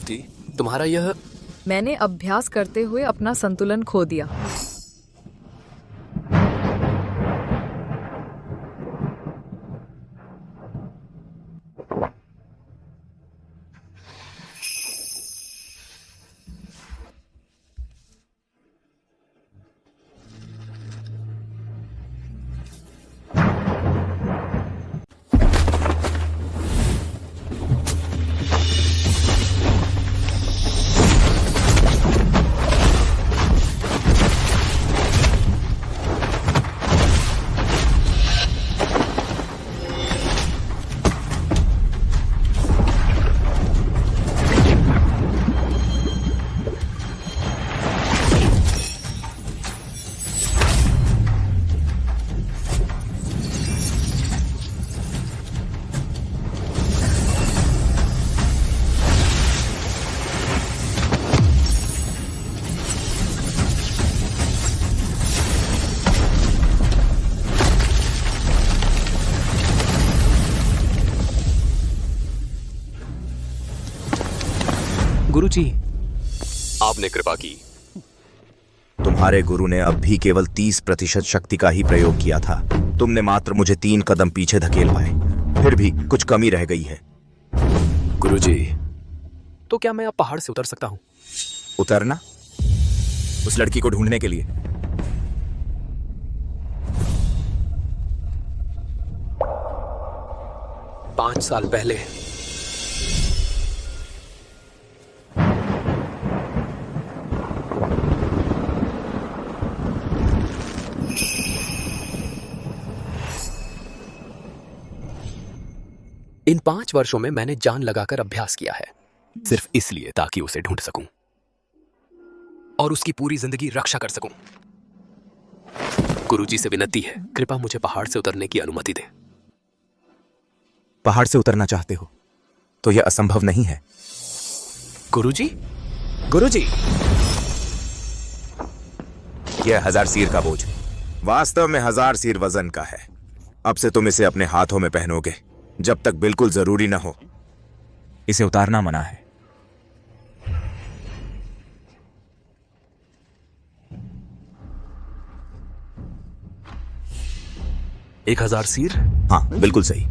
युवती, तुम्हारा यह... मैंने अभ्यास करते हुए अपना संतुलन खो दिया। गुरुजी, आपने कृपा की। तुम्हारे गुरु ने अब भी केवल 30% शक्ति का ही प्रयोग किया था। तुमने मात्र मुझे 3 कदम पीछे धकेल पाए, फिर भी कुछ कमी रह गई है। गुरुजी, तो क्या मैं अब पहाड़ से उतर सकता हूं? उतरना? उस लड़की को ढूंढने के लिए? पांच साल पहले इन 5 वर्षों में मैंने जान लगाकर अभ्यास किया है, सिर्फ इसलिए ताकि उसे ढूंढ सकूं और उसकी पूरी जिंदगी रक्षा कर सकूं। गुरुजी से विनती है, कृपा मुझे पहाड़ से उतरने की अनुमति दे। पहाड़ से उतरना चाहते हो तो यह असंभव नहीं है। गुरुजी? गुरुजी, यह 1000 सीर का बोझ वास्तव में 1000 सीर वजन का है। अब से तुम इसे अपने हाथों में पहनोगे जब तक बिल्कुल जरूरी ना हो। इसे उतारना मना है। एक 1000 सीर? हाँ, बिल्कुल सही।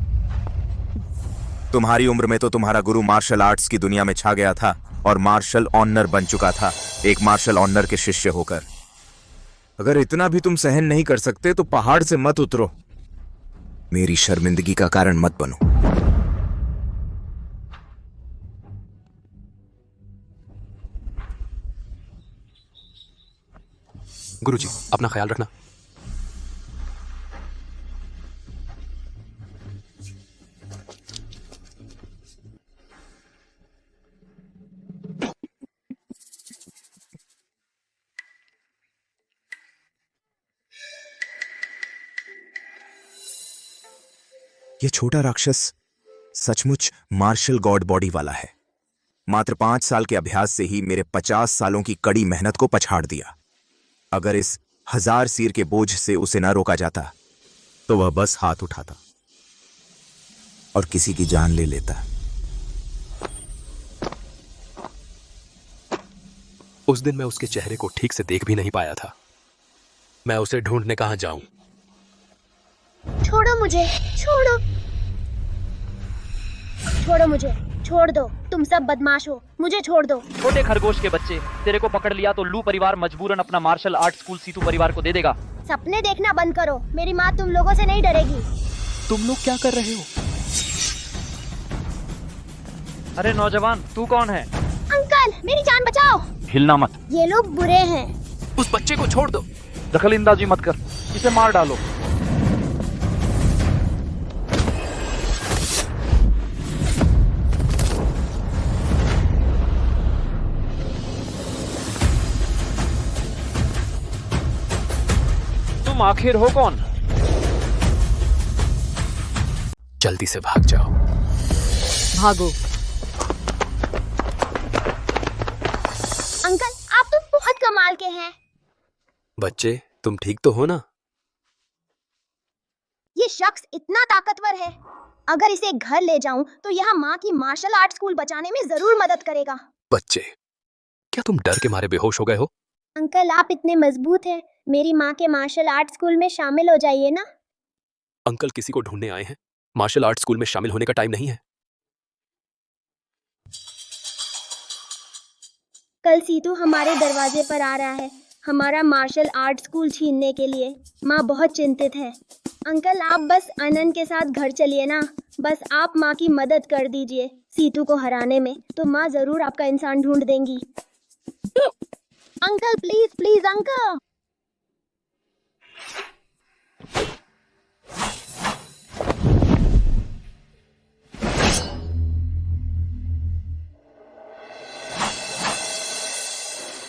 तुम्हारी उम्र में तो तुम्हारा गुरु मार्शल आर्ट्स की दुनिया में छा गया था और मार्शल ऑनर बन चुका था, एक मार्शल ऑनर के शिष्य होकर। अगर इतना भी तुम सहन नहीं कर सकते तो पहाड़ से मत उतरो। मेरी शर्मिंदगी का कारण मत बनो। गुरुजी, अपना ख्याल रखना। यह छोटा राक्षस सचमुच मार्शल गॉड बॉडी वाला है। मात्र 5 साल के अभ्यास से ही मेरे 50 सालों की कड़ी मेहनत को पछाड़ दिया। अगर इस 1000 सीर के बोझ से उसे न रोका जाता तो वह बस हाथ उठाता और किसी की जान ले लेता। उस दिन मैं उसके चेहरे को ठीक से देख भी नहीं पाया था। मैं उसे ढूंढने कहां जाऊं? छोड़ो मुझे, छोड़ो, छोड़ो मुझे, छोड़ दो। तुम सब बदमाश हो, मुझे छोड़ दो। छोटे खरगोश के बच्चे, तेरे को पकड़ लिया तो लू परिवार मजबूरन अपना मार्शल आर्ट स्कूल सीतू परिवार को दे देगा। सपने देखना बंद करो, मेरी माँ तुम लोगों से नहीं डरेगी। तुम लोग क्या कर रहे हो? अरे नौजवान, तू कौन है? अंकल, मेरी जान बचाओ। हिलना मत। ये लोग बुरे हैं। उस बच्चे को छोड़ दो। दखलंदाजी मत कर, इसे मार डालो। तुम आखिर हो कौन? जल्दी से भाग जाओ। भागो। अंकल, आप तो बहुत कमाल के हैं। बच्चे, तुम ठीक तो हो ना? ये शख्स इतना ताकतवर है। अगर इसे घर ले जाऊं तो यह माँ की मार्शल आर्ट स्कूल बचाने में जरूर मदद करेगा। बच्चे, क्या तुम डर के मारे बेहोश हो गए हो? अंकल, आप इतने मजबूत हैं, मेरी माँ के मार्शल आर्ट स्कूल में शामिल हो जाइए ना। अंकल किसी को ढूंढने आए हैं, मार्शल आर्ट स्कूल में शामिल होने का टाइम नहीं है। कल सीतू हमारे दरवाजे पर आ रहा है, हमारा मार्शल आर्ट स्कूल छीनने के लिए। माँ बहुत चिंतित है। अंकल, आप बस आनंद के साथ घर चलिए ना। बस आप माँ की मदद कर दीजिए सीतू को हराने में, तो माँ जरूर आपका इंसान ढूंढ देंगी। Uncle please please uncle.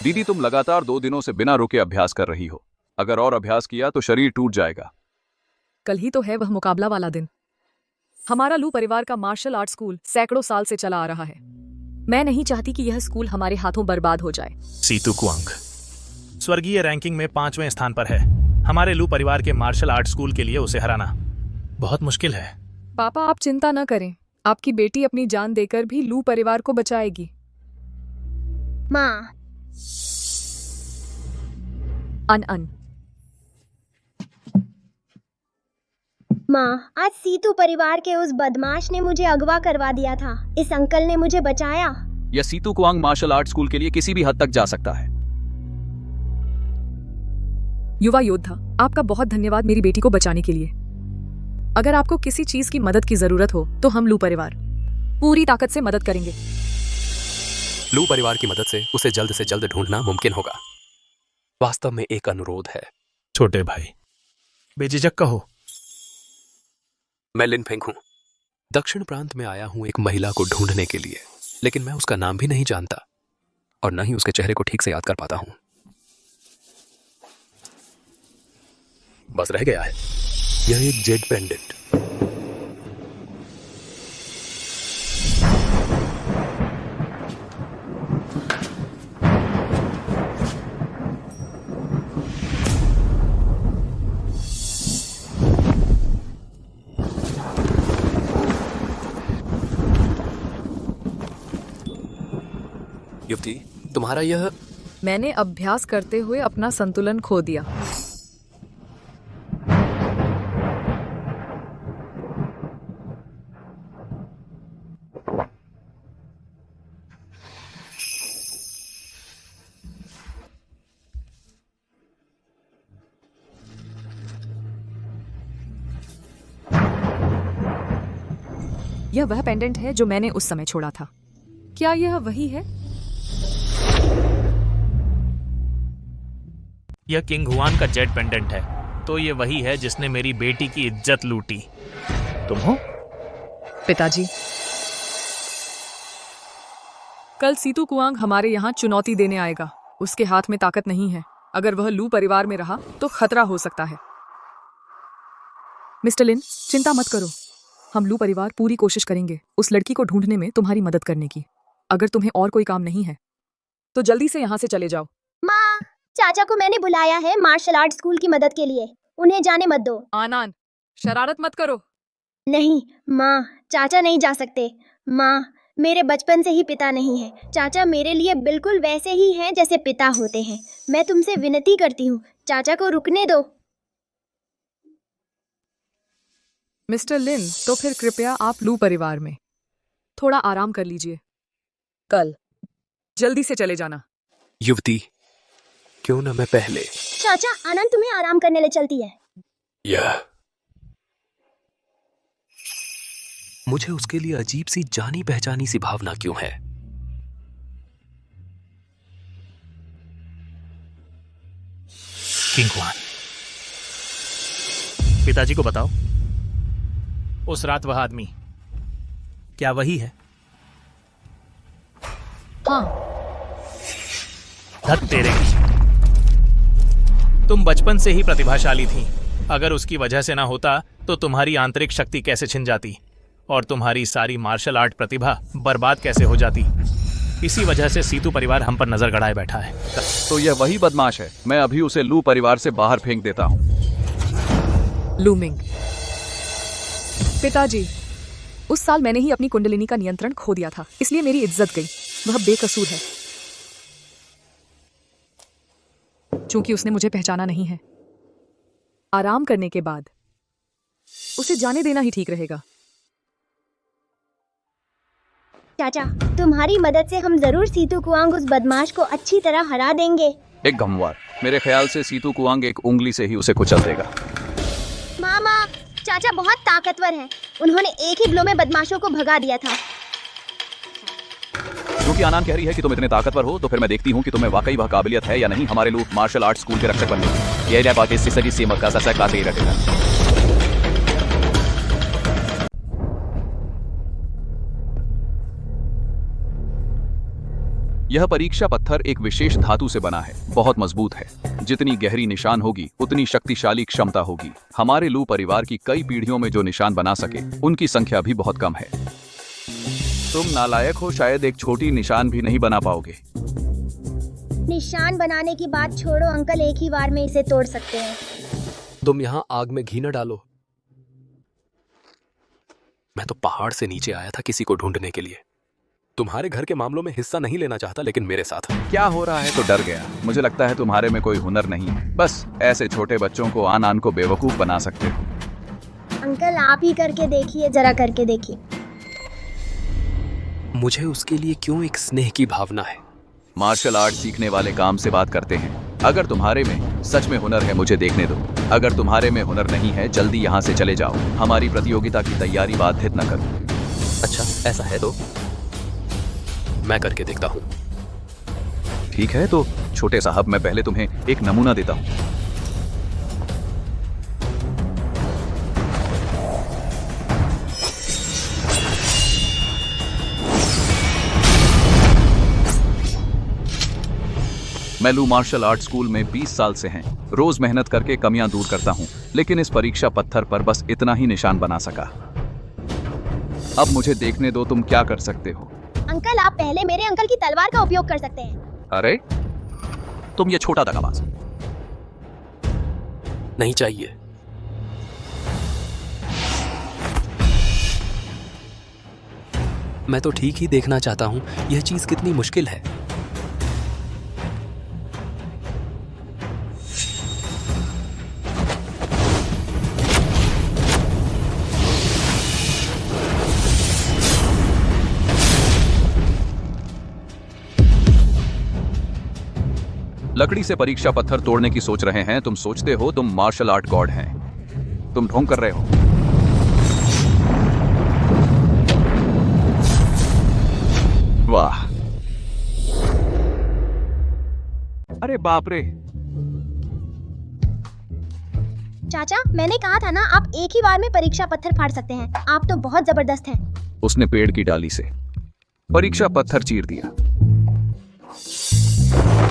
दीदी, तुम लगातार 2 दिनों से बिना रुके अभ्यास कर रही हो। अगर और अभ्यास किया तो शरीर टूट जाएगा। कल ही तो है वह मुकाबला वाला दिन। हमारा लू परिवार का मार्शल आर्ट स्कूल सैकड़ों साल से चला आ रहा है। मैं नहीं चाहती कि यह स्कूल हमारे हाथों बर्बाद हो जाए। सीतू कुआंग स्वर्गीय रैंकिंग में 5वें स्थान पर है। हमारे लू परिवार के मार्शल आर्ट स्कूल के लिए उसे हराना बहुत मुश्किल है। पापा, आप चिंता न करें, आपकी बेटी अपनी जान देकर भी लू परिवार को बचाएगी। माँ, अन माँ, आज सीतू परिवार के उस बदमाश ने मुझे अगवा करवा दिया था। इस अंकल ने मुझे बचाया। यह Situ Kuang martial art school के लिए किसी भी हद तक जा सकता है। युवा योद्धा, आपका बहुत धन्यवाद मेरी बेटी को बचाने के लिए। अगर आपको किसी चीज की मदद की जरूरत हो तो हम लू परिवार पूरी ताकत से मदद करेंगे। लू परिवार की मदद से उसे जल्द से जल्द ढूंढना मुमकिन होगा। वास्तव में एक अनुरोध है। छोटे भाई, बेझिझक कहो। मैं लिन फेंग हूं। दक्षिण प्रांत में आया हूं एक महिला को ढूंढने के लिए, लेकिन मैं उसका नाम भी नहीं जानता और न ही उसके चेहरे को ठीक से याद कर पाता हूं। बस रह गया है यह एक जेड पेंडेंट। युवती, तुम्हारा यह मैंने अभ्यास करते हुए अपना संतुलन खो दिया। यह वह पेंडेंट है जो मैंने उस समय छोड़ा था। क्या यह वही है? यह किंग हुआन का जेड पेंडेंट है, तो ये वही है जिसने मेरी बेटी की इज्जत लूटी। तुम हो? पिताजी, कल सीतू कुआंग हमारे यहाँ चुनौती देने आएगा। उसके हाथ में ताकत नहीं है। अगर वह लू परिवार में रहा तो खतरा हो सकता है। मिस्टर लिन, चिंता मत करो। हम लू परिवार पूरी कोशिश करेंगे उस लड़की को ढूंढने में तुम्हारी मदद करने की। अगर तुम्हें और कोई काम नहीं है तो जल्दी से यहाँ से चले जाओ। माँ, चाचा को मैंने बुलाया है मार्शल आर्ट स्कूल की मदद के लिए। उन्हें जाने मत दो। आनंद, शरारत मत करो। नहीं माँ, चाचा नहीं जा सकते। माँ, मेरे बचपन से ही पिता नहीं है। चाचा मेरे लिए बिल्कुल वैसे ही हैं जैसे पिता होते हैं। मैं तुमसे विनती करती हूँ, चाचा को रुकने दो। मिस्टर लिन, तो फिर कृपया आप लू परिवार में थोड़ा आराम कर लीजिए। कल जल्दी से चले जाना। युवती, क्यों ना मैं पहले। चाचा, आनंद तुम्हें आराम करने ले चलती है। यह मुझे उसके लिए अजीब सी जानी पहचानी सी भावना क्यों है? किंग हुआन, पिताजी को बताओ, उस रात वह आदमी क्या वही है? हाँ, धत तेरे की। तुम बचपन से ही प्रतिभाशाली थी। अगर उसकी वजह से ना होता तो तुम्हारी आंतरिक शक्ति कैसे छिन जाती और तुम्हारी सारी मार्शल आर्ट प्रतिभा बर्बाद कैसे हो जाती। इसी वजह से सीतू परिवार हम पर नजर गड़ाए बैठा है। तो यह वही बदमाश है। मैं अभी उसे लू परिवार से बाहर फेंक देता हूँ। लूमिंग, पिताजी, उस साल मैंने ही अपनी कुंडलिनी का नियंत्रण खो दिया था, इसलिए मेरी इज्जत गई। वह बेकसूर है। चूंकि उसने मुझे पहचाना नहीं है। आराम करने के बाद उसे जाने देना ही ठीक रहेगा। चाचा, तुम्हारी मदद से हम जरूर सीतू कुआंग उस बदमाश को अच्छी तरह हरा देंगे। एक घमवार। मेरे ख्याल से सीतू कुआंग एक उंगली से ही उसे कुचल देगा। मामा, चाचा बहुत ताकतवर हैं। उन्होंने एक ही ब्लो में बदमाशों को भगा दिया था। क्योंकि आनान कह रही है कि तुम इतने ताकतवर हो, तो फिर मैं देखती हूँ कि तुम्हें वाकई वह काबिलियत है या नहीं हमारे लोग मार्शल आर्ट स्कूल के रक्षक बनने की। ये बात इससे सजी सीमा का ससा क्लास ही रखेगा। यह परीक्षा पत्थर एक विशेष धातु से बना है, बहुत मजबूत है। जितनी गहरी निशान होगी उतनी शक्तिशाली क्षमता होगी। हमारे लू परिवार की कई पीढ़ियों में जो निशान बना सके उनकी संख्या भी बहुत कम है। तुम नालायक हो, शायद एक छोटी निशान भी नहीं बना पाओगे। निशान बनाने की बात छोड़ो अंकल, एक ही बार में इसे तोड़ सकते हैं। तुम यहाँ आग में घी न डालो। मैं तो पहाड़ से नीचे आया था किसी को ढूंढने के लिए। तुम्हारे घर के मामलों में हिस्सा नहीं लेना चाहता, लेकिन मेरे साथ क्या हो रहा है तो डर गया। मुझे लगता है तुम्हारे में कोई हुनर नहीं है, बस ऐसे छोटे बच्चों को आन आन को बेवकूफ बना सकते हो। अंकल आप ही करके देखिए, जरा करके देखिए। मुझे उसके लिए क्यों एक स्नेह की भावना है। मार्शल आर्ट सीखने वाले काम से बात करते हैं। अगर तुम्हारे में सच में हुनर है मुझे देखने दो। अगर तुम्हारे में हुनर नहीं है जल्दी यहाँ से चले जाओ। हमारी प्रतियोगिता की तैयारी बाधित न करो। अच्छा, ऐसा है तो मैं करके देखता हूँ। ठीक है तो छोटे साहब, मैं पहले तुम्हें एक नमूना देता हूँ। मैं लू मार्शल आर्ट स्कूल में 20 साल से हैं। रोज मेहनत करके कमियां दूर करता हूं, लेकिन इस परीक्षा पत्थर पर बस इतना ही निशान बना सका। अब मुझे देखने दो तुम क्या कर सकते हो। अंकल आप पहले मेरे अंकल की तलवार का उपयोग कर सकते हैं। अरे तुम ये छोटा दगाबाज। नहीं चाहिए। मैं तो ठीक ही देखना चाहता हूँ यह चीज कितनी मुश्किल है। लकड़ी से परीक्षा पत्थर तोड़ने की सोच रहे हैं। तुम सोचते हो तुम मार्शल आर्ट गॉड हैं। तुम ढोंग कर रहे हो। वाह, अरे बाप रे। चाचा मैंने कहा था ना, आप एक ही बार में परीक्षा पत्थर फाड़ सकते हैं। आप तो बहुत जबरदस्त हैं। उसने पेड़ की डाली से परीक्षा पत्थर चीर दिया।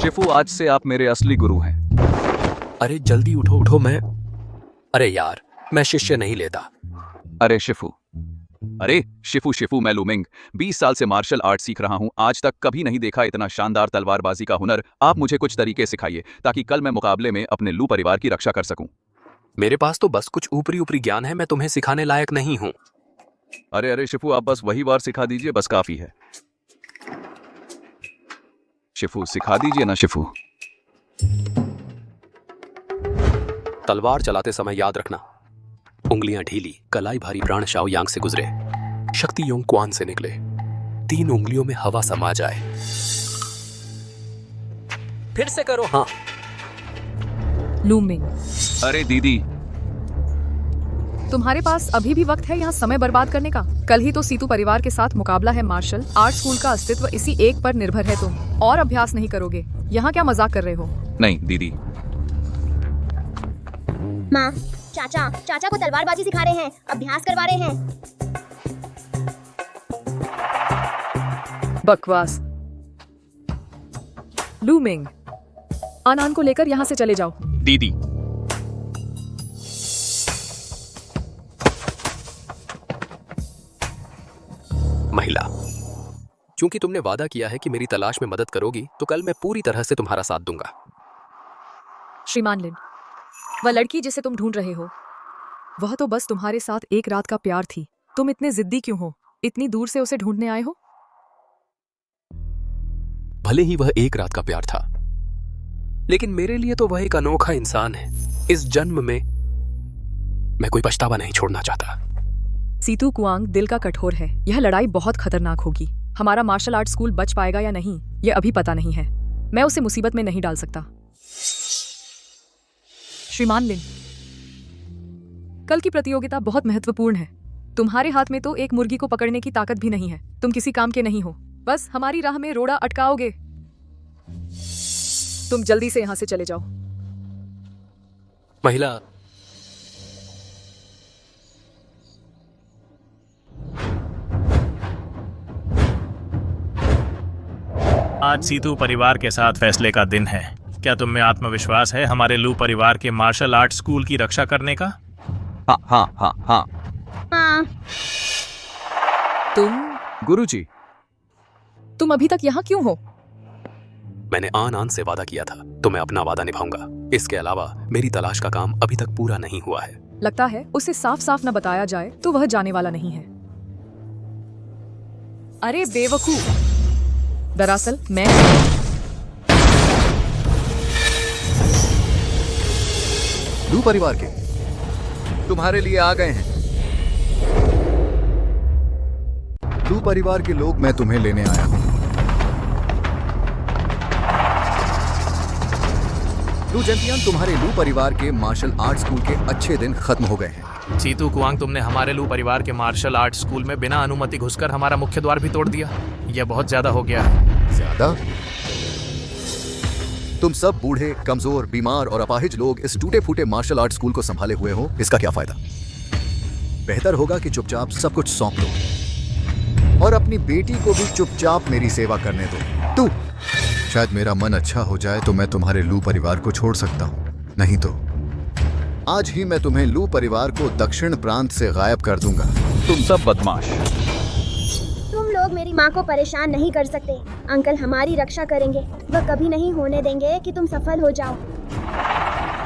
शिफू, आज से आप मेरे असली गुरु हैं। अरे जल्दी उठो उठो। अरे यार, मैं शिष्य नहीं लेता। अरे शिफू, शिफू, मैं लूमिंग 20 साल से मार्शल आर्ट सीख रहा हूं। आज तक कभी नहीं देखा इतना शानदार तलवारबाजी का हुनर। आप मुझे कुछ तरीके सिखाइए ताकि कल मैं मुकाबले में अपने लू परिवार की रक्षा कर सकूं। मेरे पास तो बस कुछ ऊपरी ऊपरी ज्ञान है। मैं तुम्हें सिखाने लायक नहीं हूं। अरे शिफू, आप बस वही वार सिखा दीजिए, बस काफी है। शिफू सिखा दीजिए ना शिफू। तलवार चलाते समय याद रखना, उंगलियां ढीली, कलाई भारी। प्राण शाओ यांग से गुजरे, शक्ति योंग क्वान से निकले। 3 उंगलियों में हवा समा जाए। फिर से करो। हाँ। लूमिंग, अरे दीदी, तुम्हारे पास अभी भी वक्त है यहाँ समय बर्बाद करने का। कल ही तो सीतू परिवार के साथ मुकाबला है। मार्शल आर्ट स्कूल का अस्तित्व इसी एक पर निर्भर है। तुम और अभ्यास नहीं करोगे। यहाँ क्या मजाक कर रहे हो? नहीं दीदी। माँ, चाचा को तलवारबाजी सिखा रहे हैं, अभ्यास करवा रहे हैं। बकवास। लूमिंग, आनान को लेकर यहाँ से चले जाओ। दीदी, महिला, चूंकि तुमने वादा किया है कि मेरी तलाश में मदद करोगी, तो कल मैं पूरी तरह से तुम्हारा साथ दूंगा। श्रीमान लिन, वह लड़की जिसे तुम ढूंढ रहे हो, वह तो बस तुम्हारे साथ एक रात का प्यार थी। तुम इतने जिद्दी क्यों हो? इतनी दूर से उसे ढूंढने आए हो? भले ही वह एक रात का प्यार था, लेकिन मेरे लिए तो वह एक अनोखा इंसान है। इस जन्म में मैं कोई पछतावा नहीं छोड़ना चाहता। सीतू कुआंग दिल का कठोर है। यह लड़ाई बहुत खतरनाक होगी। हमारा मार्शल आर्ट स्कूल बच पाएगा या नहीं, यह अभी पता नहीं है। मैं उसे मुसीबत में नहीं डाल सकता। श्रीमान लिन, कल की प्रतियोगिता बहुत महत्वपूर्ण है। तुम्हारे हाथ में तो एक मुर्गी को पकड़ने की ताकत भी नहीं है। तुम किसी काम के नहीं हो, बस हमारी राह में रोड़ा अटकाओगे। तुम जल्दी से यहां से चले जाओ। महिला, आज सीतू परिवार के साथ फैसले का दिन है। क्या तुम में आत्मविश्वास है हमारे लू परिवार के मार्शल आर्ट स्कूल की रक्षा करने का? हाँ हाँ हाँ हाँ। हाँ, गुरुजी, तुम अभी तक यहाँ क्यों हो? मैंने आन से वादा किया था, तो मैं अपना वादा निभाऊंगा। इसके अलावा मेरी तलाश का काम अभी तक पूरा नहीं हुआ है। लगता है उसे साफ साफ न बताया जाए तो वह जाने वाला नहीं है। अरे बेवकूफ, दरअसल मैं लू परिवार के तुम्हारे लिए आ गए हैं। लू परिवार के लोग, मैं तुम्हें लेने आया हूं। लू जेंटियान, तुम्हारे लू परिवार के मार्शल आर्ट स्कूल के अच्छे दिन खत्म हो गए हैं। सीतू कुआंग, तुमने हमारे लू परिवार के मार्शल आर्ट स्कूल में बिना अनुमति घुसकर हमारा मुख्य द्वार भी तोड़ दिया। यह बहुत ज्यादा हो गया है। ज्यादा? तुम सब बूढ़े, कमजोर, बीमार और अपाहिज लोग इस टूटे फूटे मार्शल आर्ट स्कूल को संभाले हुए हो। इसका क्या फायदा? बेहतर होगा कि चुपचाप सब कुछ सौंप दो और अपनी बेटी को भी चुपचाप मेरी सेवा करने दो। तू, शायद मेरा मन अच्छा हो जाए तो मैं तुम्हारे लू परिवार को छोड़ सकता हूं, नहीं तो आज ही मैं तुम्हें लू परिवार को दक्षिण प्रांत से गायब कर दूंगा। तुम सब बदमाश। तुम लोग मेरी माँ को परेशान नहीं कर सकते। अंकल हमारी रक्षा करेंगे। वह कभी नहीं होने देंगे कि तुम सफल हो जाओ।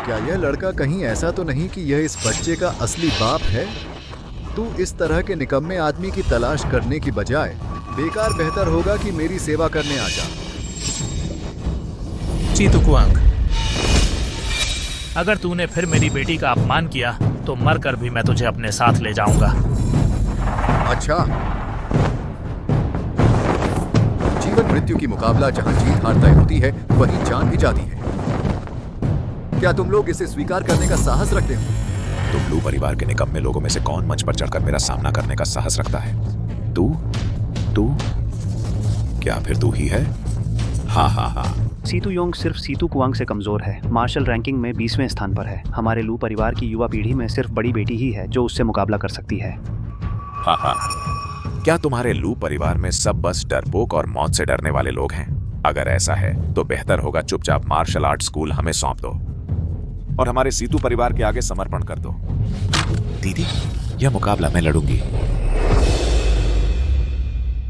क्या यह लड़का कहीं ऐसा तो नहीं कि यह इस बच्चे का असली बाप है? तू इस तरह के निकम्मे आदमी की तलाश करने की बजाय बेकार बेहतर होगा कि मेरी सेवा करने आ जा। सीतू कुआंग, अगर तूने फिर मेरी बेटी का अपमान किया तो मरकर भी मैं तुझे अपने साथ ले जाऊंगा। अच्छा, जीवन मृत्यु की मुकाबला जहां जीत हार तय होती है, वहीं जान भी जाती है। क्या तुम लोग इसे स्वीकार करने का साहस रखते हो? तुम लू परिवार के निकम्मे लोगों में से कौन मंच पर चढ़कर मेरा सामना करने का साहस रखता है? तू? क्या फिर तू ही है? हाँ हाँ हाँ। सीतू योंग सिर्फ सीतू कुआंग से कमजोर है। मार्शल रैंकिंग में 20वें स्थान पर है। हमारे लू परिवार की युवा पीढ़ी में सिर्फ बड़ी बेटी ही है जो उससे मुकाबला कर सकती है। हाँ हाँ। क्या तुम्हारे लू परिवार में सब बस डरपोक और मौत से डरने वाले लोग हैं? अगर ऐसा है तो बेहतर होगा चुपचाप मार्शल आर्ट स्कूल हमें सौंप दो और हमारे सीतू परिवार के आगे समर्पण कर दो। दीदी, यह मुकाबला मैं लड़ूंगी।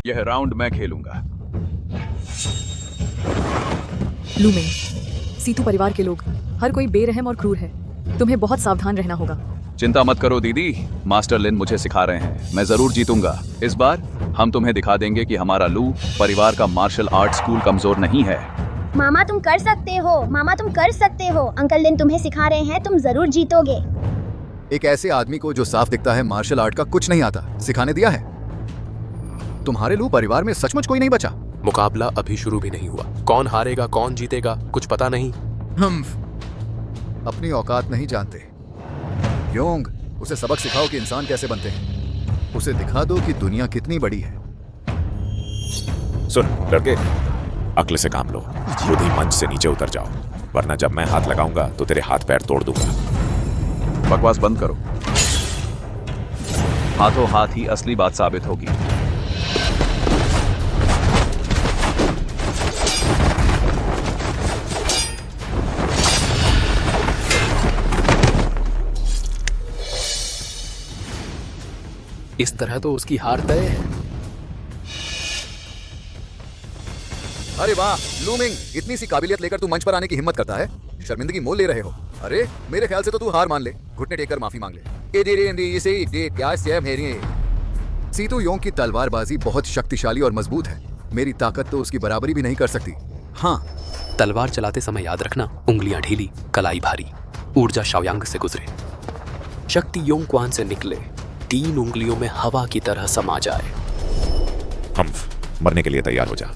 यह राउंड मैं खेलूंगा। लूमिंग, सीतू परिवार के लोग हर कोई बेरहम और क्रूर है। तुम्हें बहुत सावधान रहना होगा। चिंता मत करो दीदी, मास्टर लिन मुझे सिखा रहे हैं। मैं जरूर जीतूंगा। इस बार हम तुम्हें दिखा देंगे कि हमारा लू परिवार का मार्शल आर्ट स्कूल कमजोर नहीं है। मामा तुम कर सकते हो। मामा तुम कर सकते हो। अंकल लिन तुम्हें सिखा रहे हैं, तुम जरूर जीतोगे। एक ऐसे आदमी को जो साफ दिखता है मार्शल आर्ट का कुछ नहीं आता, सिखाने दिया है? तुम्हारे लू परिवार में सचमुच कोई नहीं बचा? मुकाबला अभी शुरू भी नहीं हुआ। कौन हारेगा कौन जीतेगा कुछ पता नहीं। हम अपनी औकात नहीं जानते। योंग, उसे सबक सिखाओ कि इंसान कैसे बनते हैं। उसे दिखा दो कि दुनिया कितनी बड़ी है। सुन लड़के, अक्ल से काम लो। खुद ही मंच से नीचे उतर जाओ, वरना जब मैं हाथ लगाऊंगा तो तेरे हाथ पैर तोड़ दूंगा। बकवास बंद करो। हाथों हाथ ही असली बात साबित होगी। इस तरह तो उसकी हार तय है। अरे वाह लूमिंग, इतनी सी काबिलियत लेकर तू मंच पर आने की हिम्मत करता है? शर्मिंदगी मोल ले रहे हो। अरे मेरे ख्याल से तो तू हार मान ले, घुटने टेक कर माफी मांग ले। सीतू योंग की तलवारबाजी बहुत शक्तिशाली और मजबूत है। मेरी ताकत तो उसकी बराबरी भी नहीं कर सकती। हाँ, तलवार चलाते समय याद रखना, उंगलियां ढीली, कलाई भारी। ऊर्जा शाओयांग से गुजरे, शक्ति योंग क्वान से निकले, 3 उंगलियों में हवा की तरह समा जाए। हम्फ, मरने के लिए तैयार हो जा।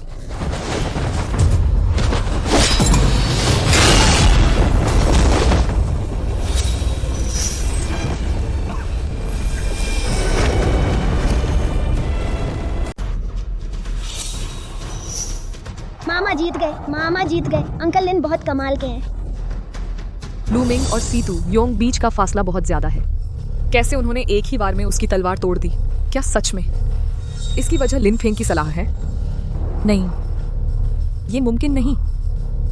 मामा जीत गए। अंकल लिन बहुत कमाल के हैं। लू मिंग और सीतू योंग बीच का फासला बहुत ज्यादा है। कैसे उन्होंने एक ही बार में उसकी तलवार तोड़ दी? क्या सच में इसकी वजह लिन फेंग की सलाह है? नहीं, ये मुमकिन नहीं।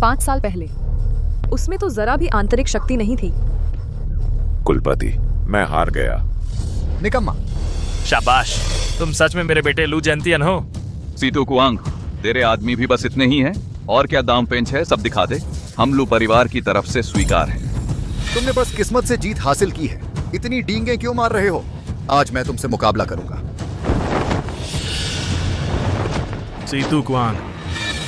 5 साल पहले उसमें तो जरा भी आंतरिक शक्ति नहीं थी। कुलपति, मैं हार गया। निकम्मा। शाबाश, तुम सच में मेरे बेटे लू जैंतियन हो। सीतू कुआंग, तेरे आदमी भी बस इतने ही हैं। और क्या दाम पेंच है, सब दिखा दे। हम लू परिवार की तरफ से स्वीकार है। तुमने बस किस्मत से जीत हासिल की है। इतनी डींगे क्यों मार रहे हो? आज मैं तुमसे मुकाबला करूंगा। सीतू कुआंग,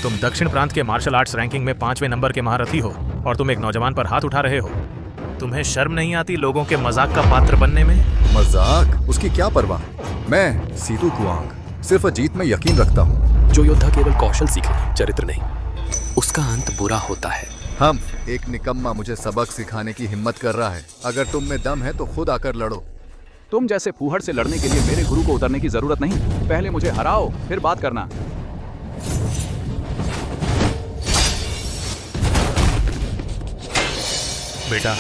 तुम दक्षिण प्रांत के मार्शल आर्ट्स रैंकिंग में 5वें नंबर के महारथी हो और तुम एक नौजवान पर हाथ उठा रहे हो। तुम्हें शर्म नहीं आती लोगों के मजाक का पात्र बनने में? मजाक? उसकी क्या परवाह। मैं सीतू कुआंग सिर्फ जीत में यकीन रखता हूँ। जो योद्धा केवल कौशल सीखे, चरित्र नहीं, उसका अंत बुरा होता है। हम एक निकम्मा मुझे सबक सिखाने की हिम्मत कर रहा है। अगर तुम में दम है तो खुद आकर लड़ो। तुम जैसे फूहड़ से लड़ने के लिए मेरे गुरु को उतरने की जरूरत नहीं। पहले मुझे हराओ, फिर बात करना। बेटा,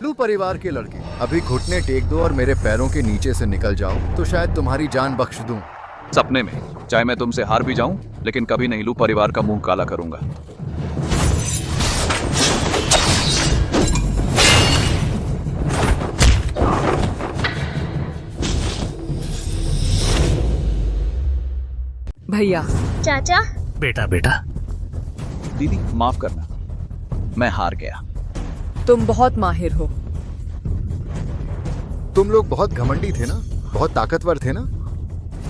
लू परिवार के लड़के, अभी घुटने टेक दो और मेरे पैरों के नीचे से निकल जाओ तो शायद तुम्हारी जान बख्श दूं। सपने में, चाहे मैं तुमसे हार भी जाऊं, लेकिन कभी नहीं लू परिवार का मुंह काला करूंगा। भैया। चाचा। बेटा बेटा। दीदी माफ करना, मैं हार गया। तुम बहुत माहिर हो। तुम लोग बहुत घमंडी थे ना, बहुत ताकतवर थे ना।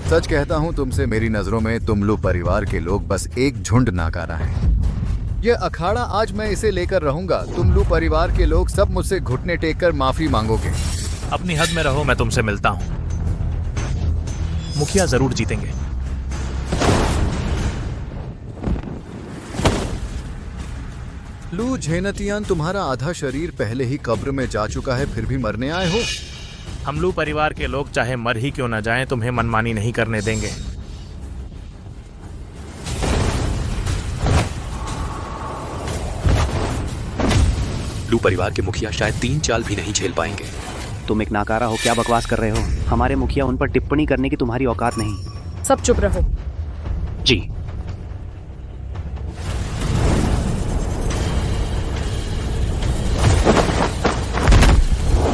सच कहता हूं तुमसे, मेरी नजरों में तुम लू परिवार के लोग बस एक झुंड नाकारा हैं। यह अखाड़ा आज मैं इसे लेकर रहूंगा। तुम लू परिवार के लोग सब मुझसे घुटने टेक कर माफी मांगोगे। अपनी हद में रहो, मैं तुमसे मिलता हूं। मुखिया जरूर जीतेंगे। लू झेनतियान, तुम्हारा आधा शरीर पहले ही कब्र में जा चुका है, फिर भी मरने आए हो। हम लू परिवार के लोग चाहे मर ही क्यों न जाएं, तुम्हें मनमानी नहीं करने देंगे। लू परिवार के मुखिया शायद 3 चाल भी नहीं झेल पाएंगे। तुम एक नाकारा हो, क्या बकवास कर रहे हो? हमारे मुखिया, उन पर टिप्पणी करने की तुम्हारी औकात नहीं। सब चुप रहो। जी।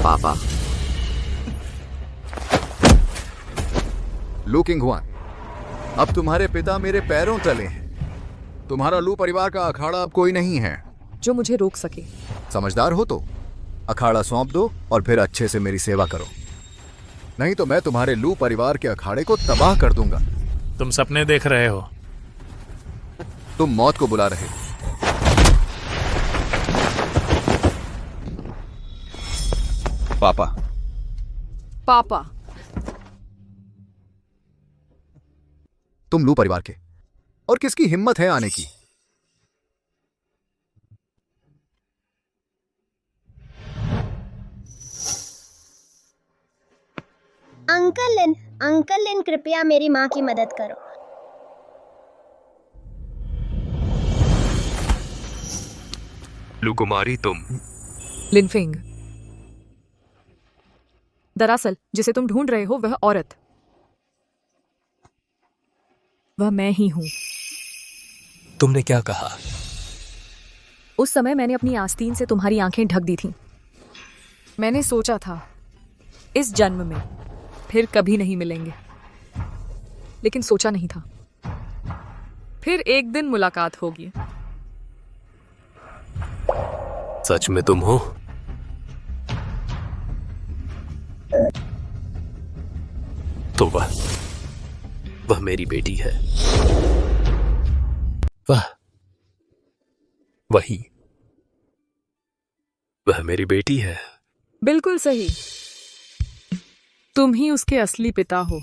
पापा। लू किंग हुआन, अब तुम्हारे पिता मेरे पैरों तले हैं। तुम्हारा लू परिवार का अखाड़ा अब कोई नहीं है जो मुझे रोक सके। समझदार हो तो अखाड़ा सौंप दो और फिर अच्छे से मेरी सेवा करो, नहीं तो मैं तुम्हारे लू परिवार के अखाड़े को तबाह कर दूंगा। तुम सपने देख रहे हो। तुम मौत को बुला रहे हो। पापा। पापा। तुम लू परिवार के, और किसकी हिम्मत है आने की? अंकल लिन कृपया मेरी माँ की मदद करो। लू कुमारी, तुम। लिनफिंग, दरअसल जिसे तुम ढूंढ रहे हो वह औरत, वह मैं ही हूं। तुमने क्या कहा? उस समय मैंने अपनी आस्तीन से तुम्हारी आंखें ढक दी थीं। मैंने सोचा था इस जन्म में फिर कभी नहीं मिलेंगे, लेकिन सोचा नहीं था फिर एक दिन मुलाकात होगी। सच में तुम हो? तो वह मेरी बेटी है। वह मेरी बेटी है। बिल्कुल सही, तुम ही उसके असली पिता हो।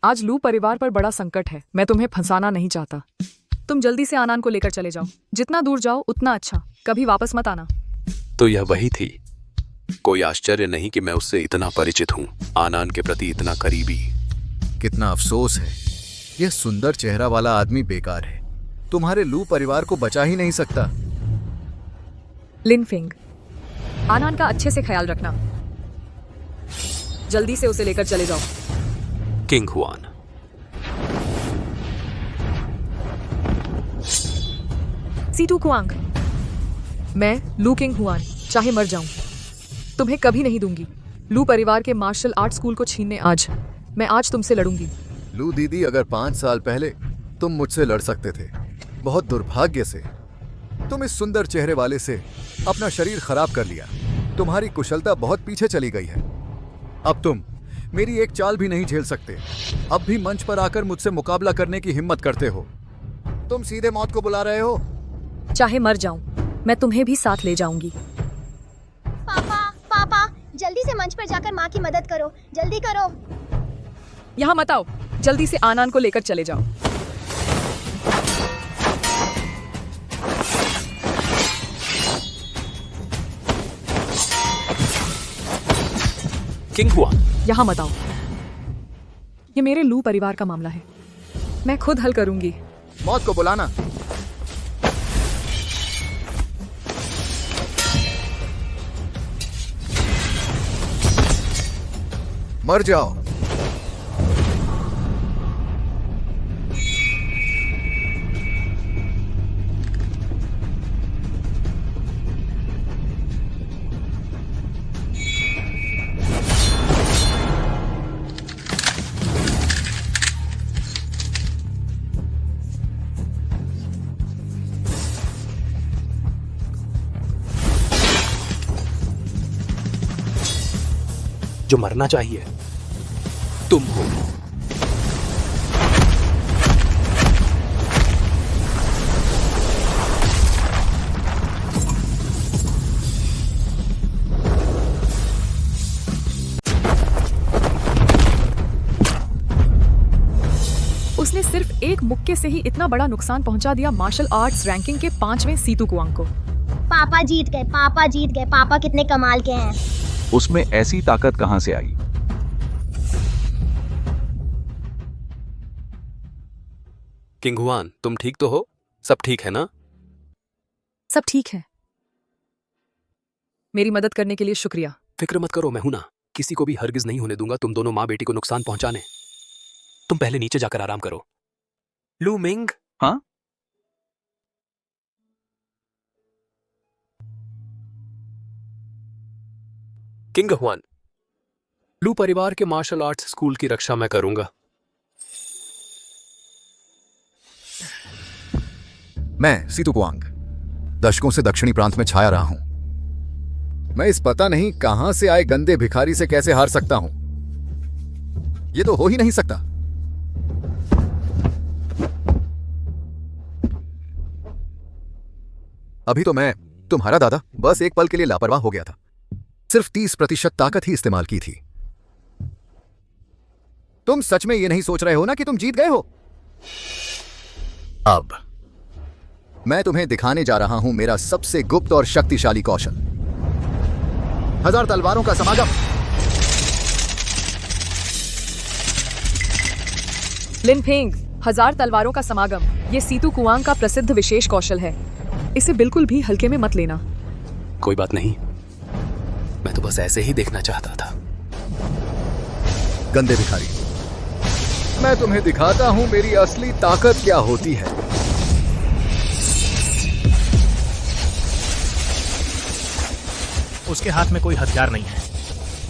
आज लू परिवार पर बड़ा संकट है। मैं तुम्हें फंसाना नहीं चाहता। तुम जल्दी से आनन को लेकर चले जाओ। जितना दूर जाओ उतना अच्छा। कभी वापस मत आना। तो यह वही थी। कोई आश्चर्य नहीं कि मैं उससे इतना परिचित हूँ, आनन के प्रति इतना करीबी। कितना अफसोस है, यह सुंदर चेहरा वाला आदमी बेकार है। तुम्हारे लू परिवार को बचा ही नहीं सकता। लिनफिंग, आनन का अच्छे से ख्याल रखना। जल्दी से उसे लेकर चले जाओ। King Hwan. सीतू कुआंग, मैं लू किंग हुआन चाहे मर जाऊं, तुम्हें कभी नहीं दूंगी। लू परिवार के मार्शल आर्ट स्कूल को छीनने मैं आज तुमसे लड़ूंगी। लू दीदी, अगर 5 साल पहले तुम मुझसे लड़ सकते थे, बहुत दुर्भाग्य से तुम इस सुंदर चेहरे वाले से अपना शरीर खराब कर लिया। तुम्हारी कुशलता बहुत पीछे चली गई है। अब तुम मेरी एक चाल भी नहीं झेल सकते। अब भी मंच पर आकर मुझसे मुकाबला करने की हिम्मत करते हो। तुम सीधे मौत को बुला रहे हो। चाहे मर जाऊं, मैं तुम्हें भी साथ ले जाऊंगी। पापा, जल्दी से मंच पर जाकर माँ की मदद करो। जल्दी करो। यहाँ मत आओ, जल्दी से आनन को लेकर चले जाओ। किंग हुआन, यहाँ मत आओ। ये मेरे लू परिवार का मामला है। मैं खुद हल करूंगी। मौत को बुलाना। मर जाओ। जो मरना चाहिए तुम हो। उसने सिर्फ एक मुक्के से ही इतना बड़ा नुकसान पहुंचा दिया मार्शल आर्ट्स रैंकिंग के 5वें सीतू कुआंग को। पापा जीत गए। पापा कितने कमाल के हैं। उसमें ऐसी ताकत कहां से आई? किंग हुआन, तुम ठीक तो हो? सब ठीक है ना? सब ठीक है। मेरी मदद करने के लिए शुक्रिया। फिक्र मत करो, मैं हूं ना। किसी को भी हरगिज नहीं होने दूंगा तुम दोनों माँ बेटी को नुकसान पहुंचाने। तुम पहले नीचे जाकर आराम करो। लू मिंग। हाँ? किंग हुआन, लू परिवार के मार्शल आर्ट्स स्कूल की रक्षा मैं करूंगा। मैं सीतू कुआंग दशकों से दक्षिणी प्रांत में छाया रहा हूं। मैं इस पता नहीं कहां से आए गंदे भिखारी से कैसे हार सकता हूं। ये तो हो ही नहीं सकता। अभी तो मैं, तुम्हारा दादा, बस एक पल के लिए लापरवाह हो गया था। सिर्फ 30% ताकत ही इस्तेमाल की थी। तुम सच में ये नहीं सोच रहे हो ना कि तुम जीत गए हो? अब मैं तुम्हें दिखाने जा रहा हूं मेरा सबसे गुप्त और शक्तिशाली कौशल। 1000 तलवारों का समागम। लिनफिंग, 1000 तलवारों का समागम, ये सीतू कुआंग का प्रसिद्ध विशेष कौशल है। इसे बिल्कुल भी हल्के में मत लेना। कोई बात नहीं, मैं तो बस ऐसे ही देखना चाहता था। गंदे भिखारी, मैं तुम्हें दिखाता हूं मेरी असली ताकत क्या होती है। उसके हाथ में कोई हथियार नहीं है।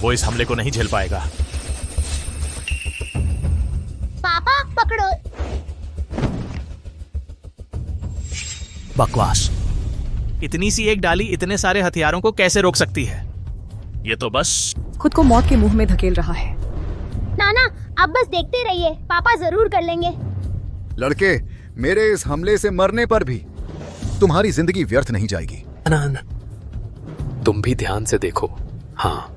वो इस हमले को नहीं झेल पाएगा। पापा पकड़ो। बकवास। इतनी सी एक डाली इतने सारे हथियारों को कैसे रोक सकती है? ये तो बस खुद को मौत के मुंह में धकेल रहा है। नाना आप बस देखते रहिए, पापा जरूर कर लेंगे। लड़के, मेरे इस हमले से मरने पर भी तुम्हारी जिंदगी व्यर्थ नहीं जाएगी। ना, तुम भी ध्यान से देखो। हाँ,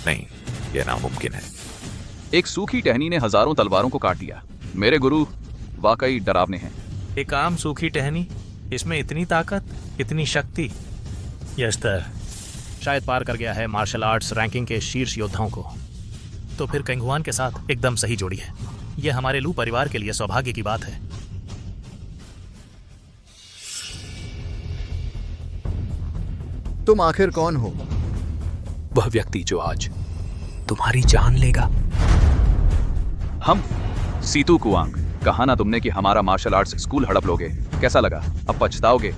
नहीं, यह नामुमकिन है। एक सूखी टहनी ने हजारों तलवारों को काट दिया। मेरे गुरु वाकई डरावने हैं। एक आम सूखी टहनी, इसमें इतनी ताकत, इतनी शक्ति। यह स्तर शायद पार कर गया है मार्शल आर्ट्स रैंकिंग के शीर्ष योद्धाओं को। तो फिर केंगहुआन के साथ एकदम सही जोड़ी है। यह हमारे लू परिवार के लिए सौभाग्य की बात है। तुम आखिर कौन हो? वह व्यक्ति जो आज तुम्हारी जान लेगा। हम सीतू कुआंग। कहा ना तुमने कि हमारा मार्शल आर्ट्स स्कूल हड़प लोगे? कैसा लगा? अब पछताओगे।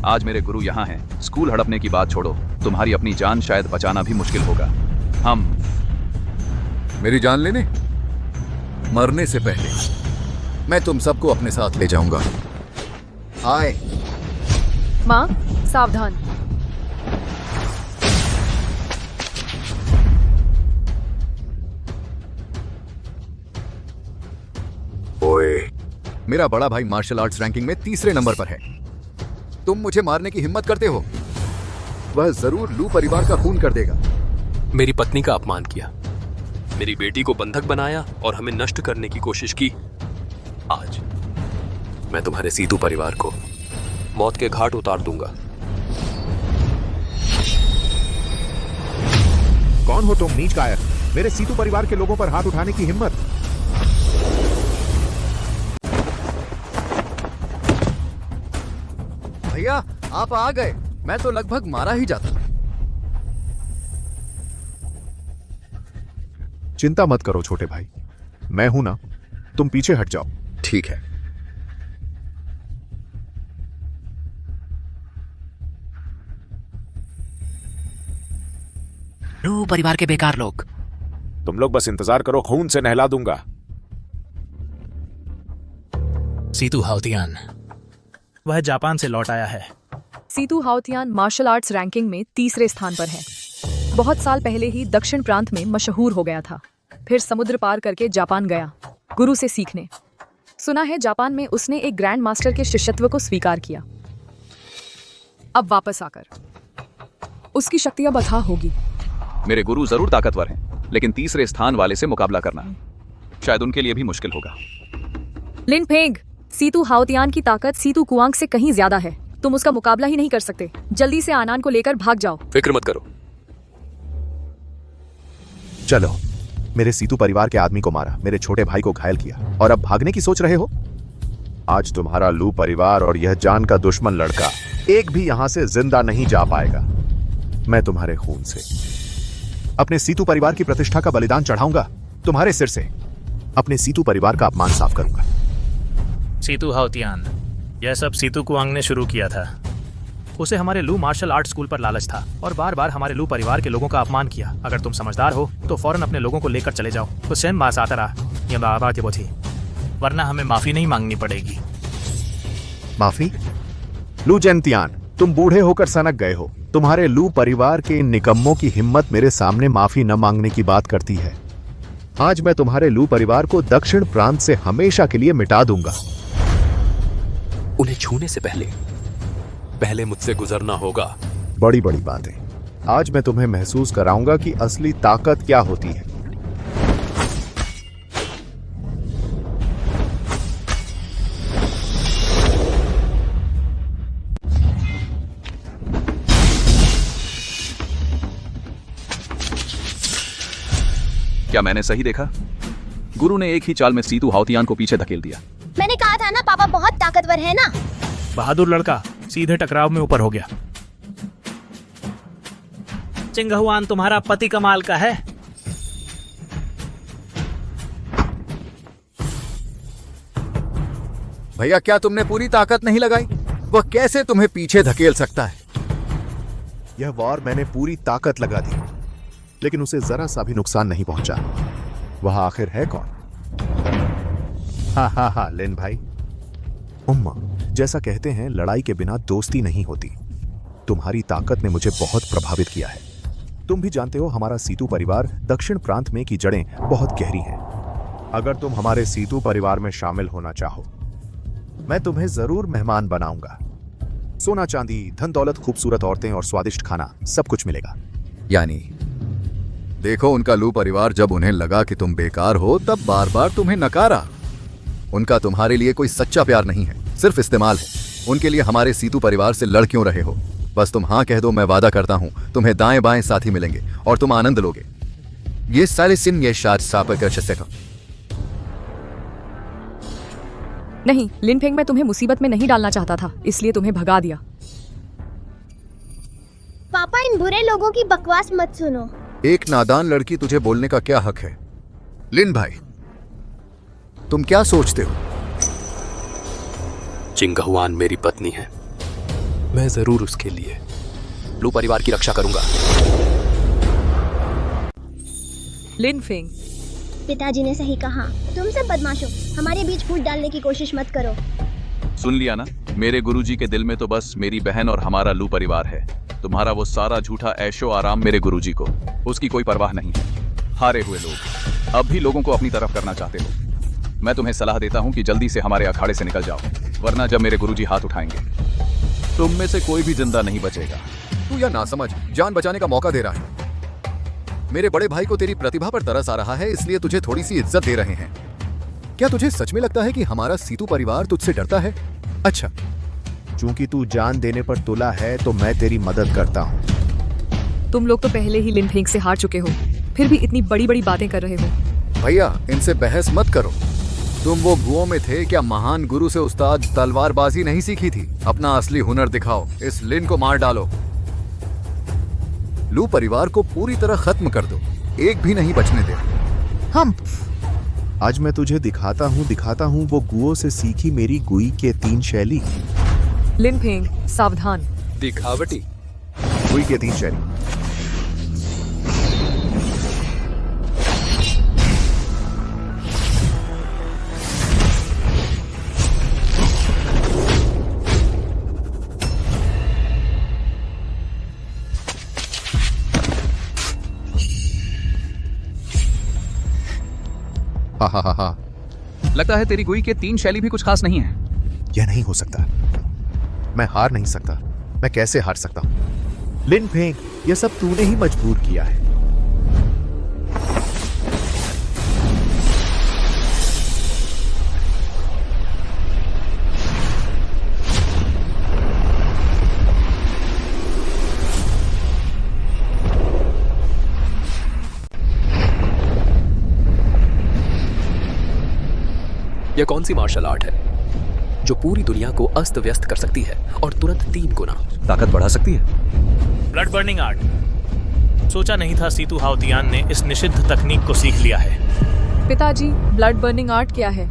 आज मेरे गुरु यहाँ हैं। स्कूल हड़पने की बात छोड़ो, तुम्हारी अपनी जान शायद बचाना भी मुश्किल होगा। हम मेरी जान लेने? मरने से पहले मैं तुम सबको अपने साथ ले जाऊंगा। आए। माँ सावधान। ओए, मेरा बड़ा भाई मार्शल आर्ट्स रैंकिंग में तीसरे नंबर पर है। तुम मुझे मारने की हिम्मत करते हो? वह जरूर लू परिवार का खून कर देगा। मेरी पत्नी का अपमान किया, मेरी बेटी को बंधक बनाया और हमें नष्ट करने की कोशिश की। आज मैं तुम्हारे सीतू परिवार को मौत के घाट उतार दूंगा। कौन हो तुम नीच कायर? मेरे सीतू परिवार के लोगों पर हाथ उठाने की हिम्मत? भैया आप आ गए। मैं तो लगभग मारा ही जाता। चिंता मत करो छोटे भाई, मैं हूं ना। तुम पीछे हट जाओ। ठीक है। लू परिवार के बेकार लोग। तुम लोग बस इंतजार करो, खून से नहला दूंगा। सीतू हाउतियान, वह जापान से लौट आया है। सीतू हाउतियान मार्शल आर्ट्स रैंकिंग में तीसरे स्थान पर है। बहुत साल पहले ही दक्षिण प्रांत में मशहूर हो गया था। फिर समुद्र पार करके जापान गया गुरु से सीखने। सुना है जापान में उसने एक ग्रैंड मास्टर के शिष्यत्व को स्वीकार किया। अब वापस आकर उसकी शक्तियां बता होगी। मेरे गुरु जरूर ताकतवर हैं, लेकिन तीसरे स्थान वाले से मुकाबला करना शायद उनके लिए भी मुश्किल होगा। लिन फेंग, सीतू हाउतियान की ताकत सीतू कुआंग से कहीं ज्यादा है। तुम उसका मुकाबला ही नहीं कर सकते। जल्दी से आनान को लेकर भाग जाओ। फिक्र मत करो। चलो, मेरे सीतू परिवार के आदमी को मारा, मेरे छोटे भाई को घायल किया, और अब भागने की सोच रहे हो? आज तुम्हारा लू परिवार और यह जान का दुश्मन लड़का एक भी यहां से जिंदा नहीं जा पाएगा। मैं तुम्हारे खून से अपने सीतू परिवार की प्रतिष्ठा का बलिदान चढ़ाऊंगा। तुम्हारे सिर से अपने सीतू परिवार का अपमान साफ करूंगा। सीतू हाउतियान, यह सब सीतू कुआंग ने शुरू किया था। उसे हमारे लू मार्शल आर्ट स्कूल पर लालच था और बार बार हमारे लू परिवार के लोगों का अपमान किया। अगर तुम समझदार हो तो फौरन अपने लोगों को लेकर चले जाओ। हुसैन मासातरा ये बात थी, वरना हमें माफी नहीं मांगनी पड़ेगी। माफी? लू जेंतियान, तुम बूढ़े होकर सनक गए हो। तुम्हारे लू परिवार के इन निकम्मों की हिम्मत मेरे सामने माफी न मांगने की बात करती है। आज मैं तुम्हारे लू परिवार को दक्षिण प्रांत से हमेशा के लिए मिटा दूंगा। उन्हें छूने से पहले मुझसे गुजरना होगा। बड़ी बड़ी बातें। आज मैं तुम्हें महसूस कराऊंगा कि असली ताकत क्या होती है। क्या मैंने सही देखा? गुरु ने एक ही चाल में सीतू हाउतियान को पीछे धकेल दिया। मैंने कहा था ना पापा बहुत ताकतवर है ना। बहादुर लड़का सीधे टकराव में ऊपर हो गया। चिंगहुआन, तुम्हारा पति कमाल का है। भैया क्या तुमने पूरी ताकत नहीं लगाई? वह कैसे तुम्हें पीछे धकेल सकता है? यह वॉर मैंने पूरी ताकत लगा दी, लेकिन उसे जरा सा भी नुकसान नहीं पहुंचा। वह आखिर है कौन? हा लिन भाई। उम्मा, जैसा कहते हैं लड़ाई के बिना दोस्ती नहीं होती। तुम्हारी ताकत ने मुझे बहुत प्रभावित किया है। तुम भी जानते हो हमारा सीतू परिवार दक्षिण प्रांत में की जड़ें बहुत गहरी हैं। अगर तुम हमारे सीतू परिवार में शामिल होना चाहो, मैं तुम्हें जरूर मेहमान बनाऊंगा। सोना चांदी, धन दौलत, खूबसूरत औरतें और स्वादिष्ट खाना, सब कुछ मिलेगा। यानी देखो, उनका लू परिवार जब उन्हें लगा कि तुम बेकार हो तब बार बार तुम्हें नकारा। उनका तुम्हारे लिए कोई सच्चा प्यार नहीं है, सिर्फ इस्तेमाल है। उनके लिए हमारे सीतू परिवार से लड़ क्यों रहे हो? बस तुम हाँ कह दो, मैं वादा करता हूं तुम्हें दाएं बाएं साथी मिलेंगे और तुम आनंद लोगे। ये सारे सिन ये शाद सापर कर। नहीं लिनफेंग, मैं तुम्हें मुसीबत में नहीं डालना चाहता था, इसलिए तुम्हें भगा दिया। पापा, इन बुरे लोगों की बकवास मत सुनो। एक नादान लड़की तुझे बोलने का क्या हक है? लिन भाई, तुम क्या सोचते हो? चिंगहुआन मेरी पत्नी है, मैं जरूर उसके लिए लू परिवार की रक्षा करूंगा। लिनफेंग, पिताजी ने सही कहा। तुम सब बदमाशों, हमारे बीच फूट डालने की कोशिश मत करो। सुन लिया ना, मेरे गुरुजी के दिल में तो बस मेरी बहन और हमारा लू परिवार है। तुम्हारा वो सारा झूठा ऐशो आराम मेरे गुरुजी को उसकी कोई परवाह नहीं है। हारे हुए लोग अब भी लोगों को अपनी तरफ करना चाहते हो। मैं तुम्हें सलाह देता हूँ कि जल्दी से हमारे अखाड़े से निकल जाओ, वरना जब मेरे गुरुजी हाथ उठाएंगे तुम में से कोई भी जिंदा नहीं बचेगा। तू यह ना समझ, जान बचाने का मौका दे रहा है। मेरे बड़े भाई को तेरी प्रतिभा पर तरस आ रहा है, इसलिए तुझे थोड़ी सी इज्जत दे रहे हैं। क्या तुझे सच में लगता है कि हमारा सीतू परिवार तुझसे डरता है? अच्छा, चूंकि तू जान देने पर तुला है तो मैं तेरी मदद करता हूँ। तुम लोग तो पहले ही लिनफेंग से हार चुके हो, फिर भी इतनी बड़ी बड़ी बातें कर रहे हो। भैया, इनसे बहस मत करो। तुम वो गुओं में थे क्या? महान गुरु से उस्ताद तलवारबाजी नहीं सीखी थी? अपना असली हुनर दिखाओ, इस लिन को मार डालो। लू परिवार को पूरी तरह खत्म कर दो, एक भी नहीं बचने दे। हम आज मैं तुझे दिखाता हूँ वो गुओं से सीखी मेरी गुई के 3 शैली। लिनफेंग, सावधान। दिखावटी गुई के 3 शैली। हा। लगता है तेरी गुई के 3 शैली भी कुछ खास नहीं है। यह नहीं हो सकता, मैं हार नहीं सकता। मैं कैसे हार सकता हूं? लिनफेंग, यह सब तूने ही मजबूर किया है। यह कौन सी मार्शल आर्ट है जो पूरी दुनिया को अस्त व्यस्त कर सकती है और तुरंत 3 गुना ताकत बढ़ा सकती है? Blood burning art. सोचा नहीं था सीतू हाउतियान ने इस निषिद्ध तकनीक को सीख लिया है। पिताजी, ब्लड बर्निंग आर्ट क्या है?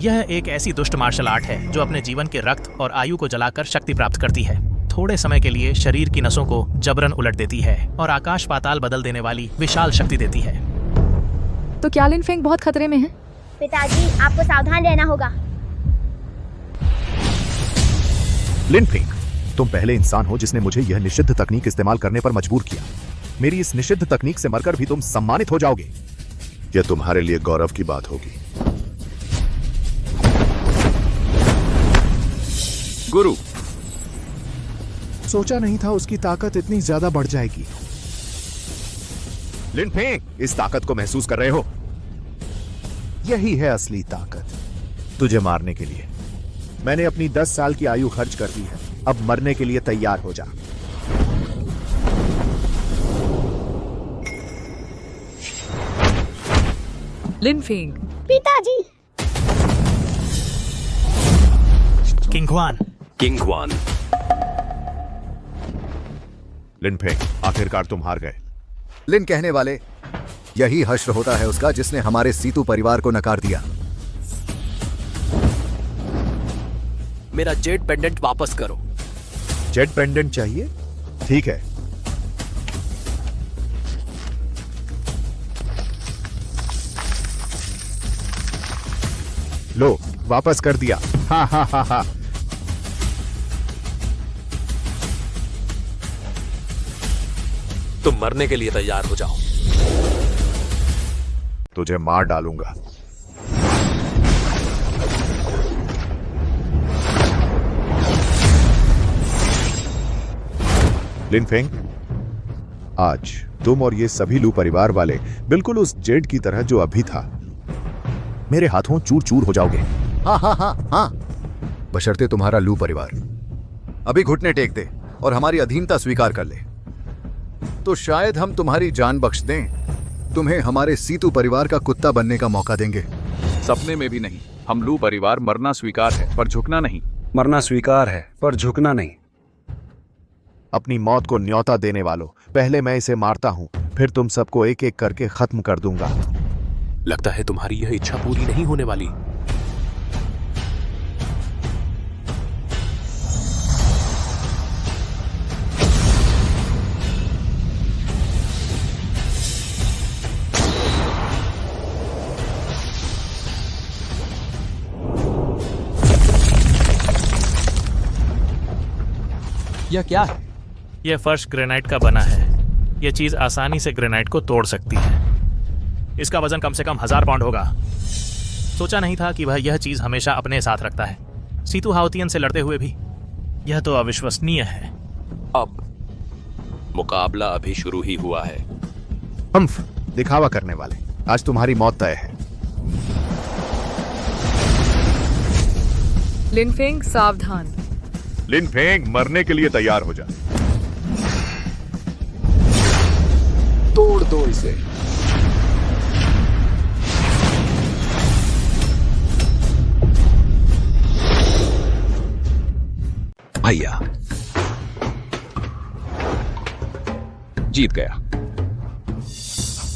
यह एक ऐसी दुष्ट मार्शल आर्ट है जो अपने जीवन के रक्त और आयु को जलाकर शक्ति प्राप्त करती है। थोड़े समय के लिए शरीर की नसों को जबरन उलट देती है और आकाश पाताल बदल देने वाली विशाल शक्ति देती है। तो क्या लिनफेंग बहुत खतरे में है? पिताजी, आपको सावधान रहना होगा। लिनफेंग, तुम पहले इंसान हो जिसने मुझे यह निषिद्ध तकनीक इस्तेमाल करने पर मजबूर किया। मेरी इस निषिद्ध तकनीक से मरकर भी तुम सम्मानित हो जाओगे। यह तुम्हारे लिए गौरव की बात होगी। गुरु, सोचा नहीं था उसकी ताकत इतनी ज्यादा बढ़ जाएगी। लिनफेंग, इस ताकत को महसूस कर रहे हो? यही है असली ताकत। तुझे मारने के लिए मैंने अपनी 10 साल की आयु खर्च कर दी है। अब मरने के लिए तैयार हो जा। लिनफेंग। पिताजी। किंगहुआन। किंगहुआन। लिनफेंग, आखिरकार तुम हार गए। लिन कहने वाले, यही हश्र होता है उसका जिसने हमारे सीतू परिवार को नकार दिया। मेरा जेड पेंडेंट वापस करो। जेड पेंडेंट चाहिए? ठीक है। लो, वापस कर दिया। हा हा हा हा। तुम मरने के लिए तैयार हो जाओ। तुझे मार डालूंगा। लिनफेंग, आज तुम और ये सभी लू परिवार वाले बिल्कुल उस जेड की तरह जो अभी था, मेरे हाथों चूर चूर हो जाओगे। हाँ हाँ हाँ हाँ, बशर्ते तुम्हारा लू परिवार अभी घुटने टेक दे और हमारी अधीनता स्वीकार कर ले, तो शायद हम तुम्हारी जान बख्श दें। तुम्हें हमारे सीतू परिवार का कुत्ता बनने का मौका देंगे। सपने में भी नहीं। हम लू परिवार मरना स्वीकार है पर झुकना नहीं। मरना स्वीकार है पर झुकना नहीं। अपनी मौत को न्योता देने वालों, पहले मैं इसे मारता हूं, फिर तुम सबको एक एक करके खत्म कर दूंगा। लगता है तुम्हारी यह इच्छा पूरी नहीं होने वाली। यह क्या है? यह फर्श ग्रेनाइट का बना है। यह चीज आसानी से ग्रेनाइट को तोड़ सकती है। इसका वजन कम से कम 1000 पाउंड होगा। सोचा नहीं था कि वह यह चीज हमेशा अपने साथ रखता है, सीतू हाउतियन से लड़ते हुए भी। यह तो अविश्वसनीय है। अब मुकाबला अभी शुरू ही हुआ है। हम्फ, दिखावा करने वाले, आज तुम्हारी मौत तय है। लिनफेंग सावधान। लिनफेंग, मरने के लिए तैयार हो जा। तोड़ दो इसे। भैया जीत गया।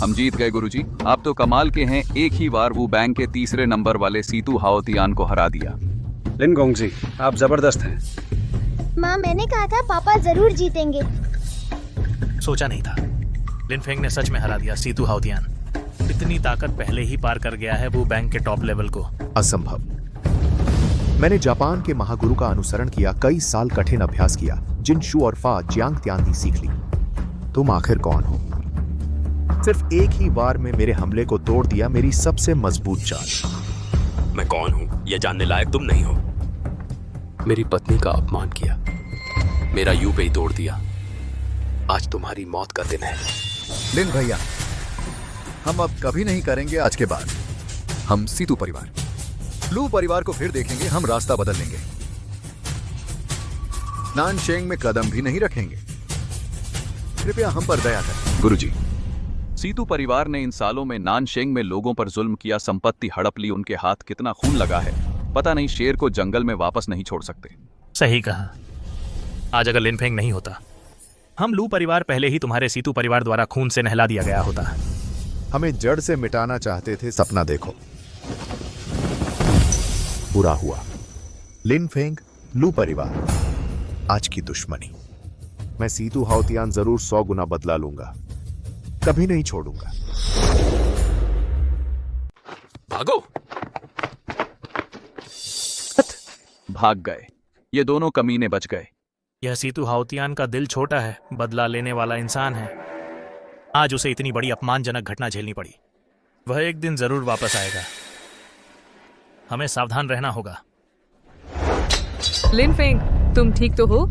हम जीत गए गुरुजी। आप तो कमाल के हैं, एक ही बार वो बैंक के तीसरे नंबर वाले सीतू हाओतियान को हरा दिया। लिन गोंगजी, आप जबरदस्त हैं। माँ, मैंने कहा था पापा जरूर जीतेंगे। सोचा नहीं था। लिनफेंग ने सच में हरा दिया सीतू हाउतियान। इतनी ताकत पहले ही पार कर गया है वो बैंक के टॉप लेवल को। असंभव। मैंने जापान के महागुरु का अनुसरण किया, कई साल कठिन अभ्यास किया, जिनशू और फा जियांग त्यांदी सीख ली। तुम आखिर कौन हो? सिर्फ एक ही बार में मेरे हमले को तोड़ दिया, मेरी सबसे मजबूत चाल। मैं कौन हूं यह जानने लायक तुम नहीं हो। मेरी पत्नी का अपमान किया, मेरा यू पे ही तोड़ दिया। आज तुम्हारी मौत का दिन है। लिन भैया, हम अब कभी नहीं करेंगे आज के बाद। हम सीतू परिवार, लू परिवार को फिर देखेंगे। हम रास्ता बदल लेंगे। नानशेंग में कदम भी नहीं रखेंगे। कृपया हम पर दया करें। गुरुजी, सीतू परिवार ने इन सालों में नानशेंग में लोगों पर जुल्म किया, संपत्ति हड़प ली, उनके हाथ कितना खून लगा है पता नहीं। शेर को जंगल में वापस नहीं छोड़ सकते। सही कहा। आज अगर लिनफेंग नहीं होता, हम लू परिवार पहले ही तुम्हारे सीतू परिवार द्वारा खून से नहला दिया गया होता। हमें जड़ से मिटाना चाहते थे, सपना देखो पूरा हुआ। लिनफेंग, लू परिवार, आज की दुश्मनी। मैं सीतू हाउतियान जरूर 100 गुना बदला लूंगा, कभी नहीं छोड़ूंगा। भागो। भाग गए। ये दोनों कमीने बच गए। यह सीतू हाउतियान का दिल छोटा है, बदला लेने वाला इंसान है। आज उसे इतनी बड़ी अपमानजनक घटना झेलनी पड़ी। वह एक दिन जरूर वापस आएगा। हमें सावधान रहना होगा। लिनफेंग, तुम ठीक तो हो?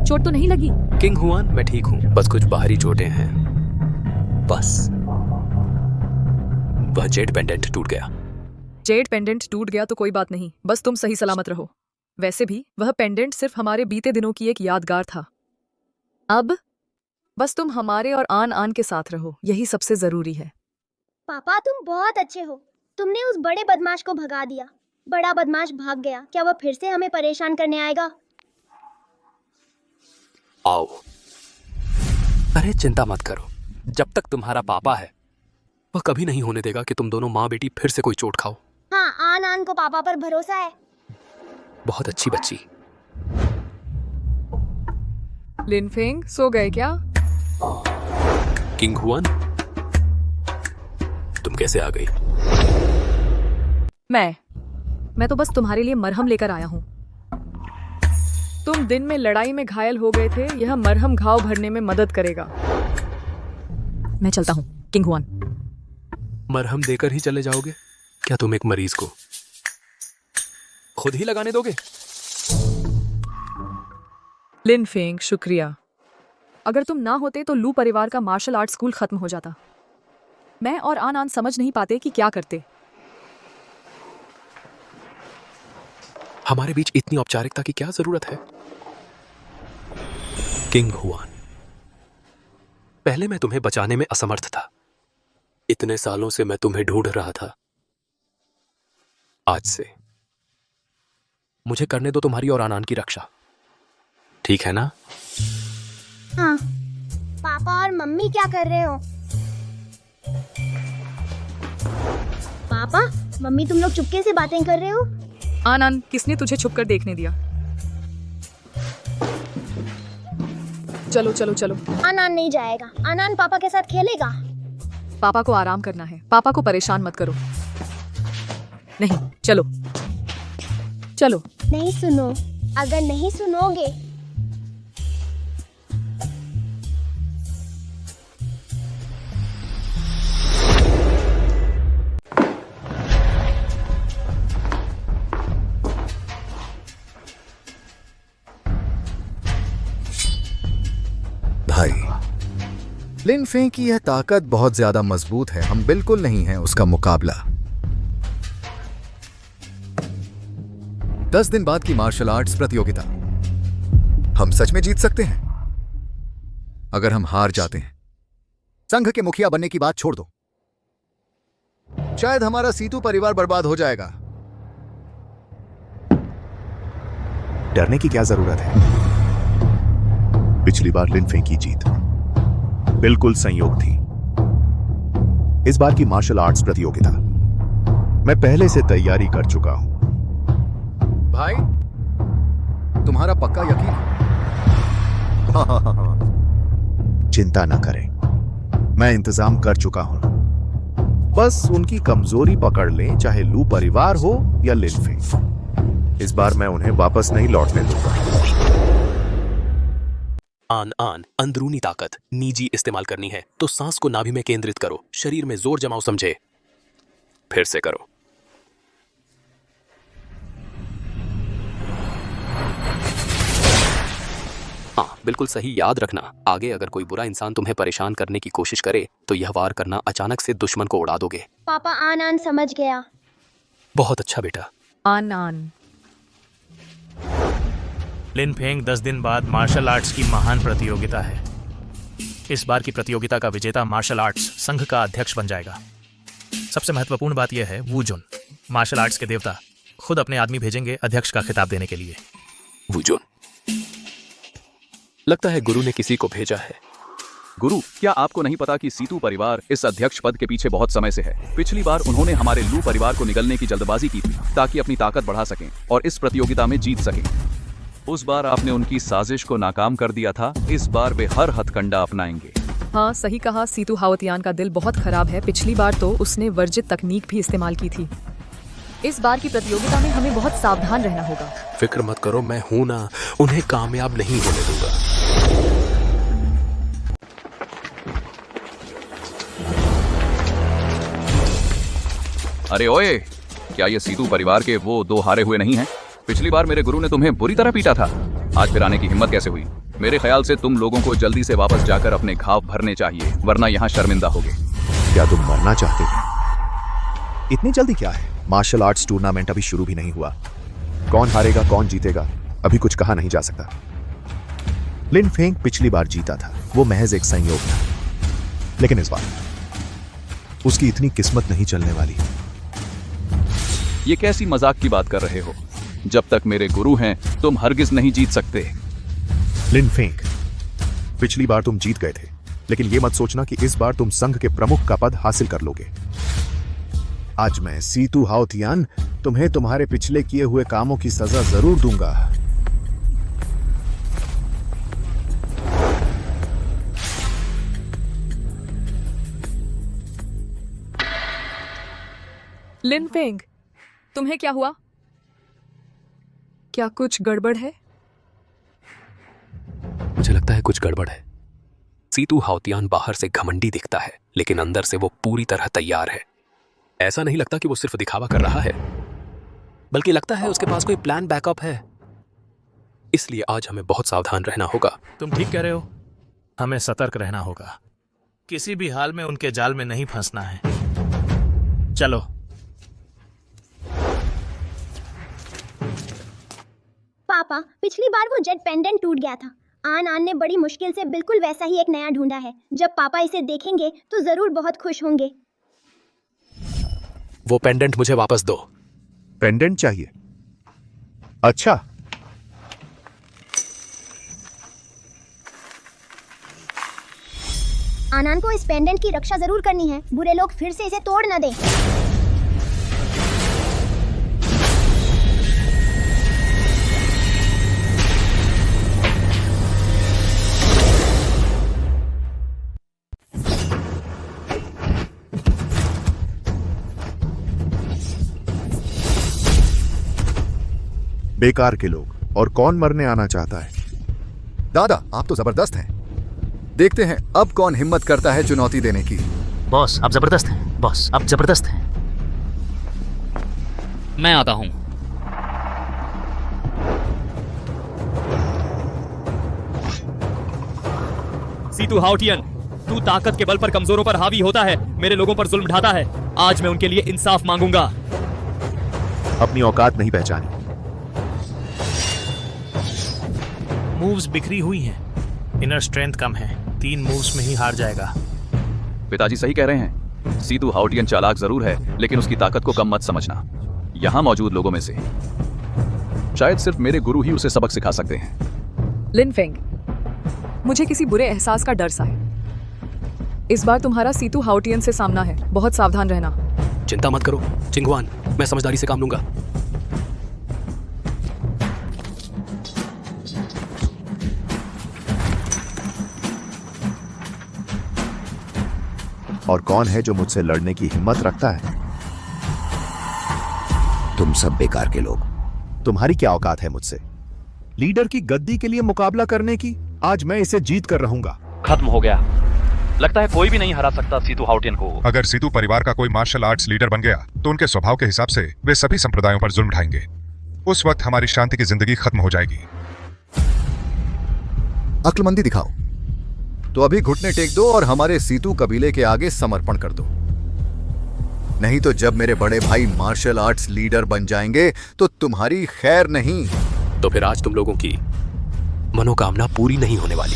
चोट तो नहीं लगी? किंग हुआन, मैं ठीक हूं, बस कुछ बाहरी चोटें हैं। बस वह जेड पेंडेंट टूट गया। जेड पेंडेंट टूट गया तो कोई बात नहीं, बस तुम सही सलामत रहो। वैसे भी वह पेंडेंट सिर्फ हमारे बीते दिनों की एक यादगार था। अब बस तुम हमारे और आन आन के साथ रहो, यही सबसे जरूरी है। पापा, तुम बहुत अच्छे हो। तुमने उस बड़े बदमाश को भगा दिया। बड़ा बदमाश भाग गया, क्या वह फिर से हमें परेशान करने आएगा? आओ। अरे चिंता मत करो, जब तक तुम्हारा पापा है वह कभी नहीं होने देगा कि तुम दोनों माँ बेटी फिर से कोई चोट खाओ। हाँ, आन आन को पापा पर भरोसा है। बहुत अच्छी बच्ची। लिनफेंग सो गए क्या? किंग हुआन, तुम कैसे आ गई? मैं तो बस तुम्हारे लिए मरहम लेकर आया हूं। तुम दिन में लड़ाई में घायल हो गए थे, यह मरहम घाव भरने में मदद करेगा। मैं चलता हूं, किंग हुआन। मरहम देकर ही चले जाओगे? क्या तुम एक मरीज को खुद ही लगाने दोगे? लिनफेंग, शुक्रिया। अगर तुम ना होते तो लू परिवार का मार्शल आर्ट स्कूल खत्म हो जाता। मैं और आन समझ नहीं पाते कि क्या करते। हमारे बीच इतनी औपचारिकता की क्या जरूरत है? किंग हुआन, पहले मैं तुम्हें बचाने में असमर्थ था। इतने सालों से मैं तुम्हें ढूंढ रहा था। आज से मुझे करने दो तुम्हारी और आनान की रक्षा, ठीक है ना? हाँ। पापा और मम्मी क्या कर रहे हो? पापा, मम्मी, तुम लोग चुपके से बातें कर रहे हो? आनंद, किसने तुझे छुपकर देखने दिया? चलो चलो चलो। आनंद नहीं जाएगा। आनंद पापा के साथ खेलेगा। पापा को आराम करना है, पापा को परेशान मत करो। नहीं, चलो चलो। नहीं सुनो, अगर नहीं सुनोगे। भाई, लिनफेंग की यह ताकत बहुत ज्यादा मजबूत है। हम बिल्कुल नहीं हैं उसका मुकाबला। 10 दिन बाद की मार्शल आर्ट्स प्रतियोगिता हम सच में जीत सकते हैं। अगर हम हार जाते हैं, संघ के मुखिया बनने की बात छोड़ दो, शायद हमारा सीतू परिवार बर्बाद हो जाएगा। डरने की क्या जरूरत है? पिछली बार लिनफेंग की जीत बिल्कुल संयोग थी। इस बार की मार्शल आर्ट्स प्रतियोगिता मैं पहले से तैयारी कर चुका हूं। भाई, तुम्हारा पक्का यकीन है? चिंता ना करें, मैं इंतजाम कर चुका हूं। बस उनकी कमजोरी पकड़ लें, चाहे लू परिवार हो या लिनफेंग। इस बार मैं उन्हें वापस नहीं लौटने दूंगा। आन अंदरूनी ताकत निजी इस्तेमाल करनी है तो सांस को नाभि में केंद्रित करो, शरीर में जोर जमाओ, समझे? फिर से करो। हाँ, बिल्कुल सही। याद रखना, आगे अगर कोई बुरा इंसान तुम्हें परेशान करने की कोशिश करे तो यह वार करना, अचानक से दुश्मन को उड़ा दोगे। पापा, आनंद समझ गया। बहुत अच्छा बेटा। आनंद। लिनफेंग, 10 दिन बाद मार्शल आर्ट्स की महान प्रतियोगिता है। इस बार की प्रतियोगिता का विजेता मार्शल आर्ट्स संघ का अध्यक्ष बन जाएगा। सबसे महत्वपूर्ण बात यह है, वूजुन, मार्शल आर्ट्स के देवता, खुद अपने आदमी भेजेंगे अध्यक्ष का खिताब देने के लिए। वूजुन, लगता है गुरु ने किसी को भेजा है। गुरु, क्या आपको नहीं पता कि सीतू परिवार इस अध्यक्ष पद के पीछे बहुत समय से है? पिछली बार उन्होंने हमारे लू परिवार को निगलने की जल्दबाजी की थी ताकि अपनी ताकत बढ़ा सकें और इस प्रतियोगिता में जीत सकें। उस बार आपने उनकी साजिश को नाकाम कर दिया था। इस बार वे हर हथकंडा अपनाएंगे। हाँ, सही कहा। सीतू हावतियान का दिल बहुत खराब है। पिछली बार तो उसने वर्जित तकनीक भी इस्तेमाल की थी। इस बार की प्रतियोगिता में हमें बहुत सावधान रहना होगा। फिक्र मत करो, मैं हूं ना, उन्हें कामयाब नहीं होने दूंगा। अरे ओए, क्या ये सीतू परिवार के वो 2 हारे हुए नहीं हैं? पिछली बार मेरे गुरु ने तुम्हें बुरी तरह पीटा था। आज फिर आने की हिम्मत कैसे हुई? मेरे ख्याल से तुम लोगों को जल्दी से वापस जाकर अपने घाव भरने चाहिए, वरना यहाँ शर्मिंदा होगे। क्या तुम मरना चाहते हो? इतनी जल्दी क्या है? मार्शल आर्ट्स टूर्नामेंट अभी शुरू भी नहीं हुआ। कौन हारेगा, कौन जीतेगा, अभी कुछ कहा नहीं जा सकता। लिनफेंग पिछली बार जीता था, वो महज एक संयोग था। लेकिन इस बार उसकी इतनी किस्मत नहीं चलने वाली। ये कैसी मजाक की बात कर रहे हो? जब तक मेरे गुरु हैं तुम हरगिज नहीं जीत सकते। लिनफेंग, पिछली बार तुम जीत गए थे, लेकिन ये मत सोचना कि इस बार तुम संघ के प्रमुख का पद हासिल कर लोगे। आज मैं सीतू हाउतियान तुम्हें तुम्हारे पिछले किए हुए कामों की सजा जरूर दूंगा। लिन फेंग, तुम्हें क्या हुआ? क्या कुछ गड़बड़ है? मुझे लगता है कुछ गड़बड़ है। सीतू हाउतियान बाहर से घमंडी दिखता है, लेकिन अंदर से वो पूरी तरह तैयार है। ऐसा नहीं लगता कि वो सिर्फ दिखावा कर रहा है, बल्कि लगता है उसके पास कोई प्लान बैकअप है। इसलिए आज हमें बहुत सावधान रहना होगा। तुम ठीक कह रहे हो, हमें सतर्क रहना होगा। किसी भी हाल में उनके जाल में नहीं फंसना है। चलो। पापा, पिछली बार वो जेट पेंडेंट टूट गया था। आन ने बड़ी मुश्किल से बिल्कुल वैसा ही एक नया ढूंढा है। जब पापा इसे देखेंगे तो जरूर बहुत खुश होंगे। वो पेंडेंट मुझे वापस दो। पेंडेंट चाहिए? अच्छा, आनंद को इस पेंडेंट की रक्षा जरूर करनी है। बुरे लोग फिर से इसे तोड़ न दें। बेकार के लोग। और कौन मरने आना चाहता है? दादा, आप तो जबरदस्त हैं। देखते हैं अब कौन हिम्मत करता है चुनौती देने की। बॉस आप जबरदस्त हैं। बॉस आप जबरदस्त हैं। मैं आता हूं। सीतू हाउटियन, तू ताकत के बल पर कमजोरों पर हावी होता है, मेरे लोगों पर जुल्म ढाता है। आज मैं उनके लिए इंसाफ मांगूंगा। अपनी औकात नहीं पहचानी। मूव्स बिखरी हुई हैं, इनर स्ट्रेंथ कम है। 3 मूव्स में ही हार जाएगा। पिताजी सही कह रहे हैं। सीतू हाउटियन चालाक जरूर है, लेकिन उसकी ताकत को कम मत समझना। यहाँ मौजूद लोगों में से शायद सिर्फ मेरे गुरु ही उसे सबक सिखा सकते हैं। लिन फेंग, मुझे किसी बुरे एहसास का डर सा है। इस बार तुम्हारा सीतू हाउटियन से सामना है, बहुत सावधान रहना। चिंता मत करो चिंगवान, मैं समझदारी से काम लूंगा। और कौन है जो मुझसे लड़ने की हिम्मत रखता है? तुम सब बेकार के लोग। तुम्हारी क्या औकात है मुझसे? लीडर की गद्दी के लिए मुकाबला करने की? आज मैं इसे जीत कर रहूंगा। खत्म हो गया। लगता है कोई भी नहीं हरा सकता सीतू हाउटियन को। अगर सीतू परिवार का कोई मार्शल आर्ट्स लीडर बन गया तो उनके स्वभाव के हिसाब से वे सभी संप्रदायों पर जुल्म ढाएंगे। उस वक्त हमारी शांति की जिंदगी खत्म हो जाएगी। अक्लमंदी दिखाओ तो अभी घुटने टेक दो और हमारे सीतू कबीले के आगे समर्पण कर दो। नहीं तो जब मेरे बड़े भाई मार्शल आर्ट्स लीडर बन जाएंगे तो तुम्हारी खैर नहीं। तो फिर आज तुम लोगों की मनोकामना पूरी नहीं होने वाली।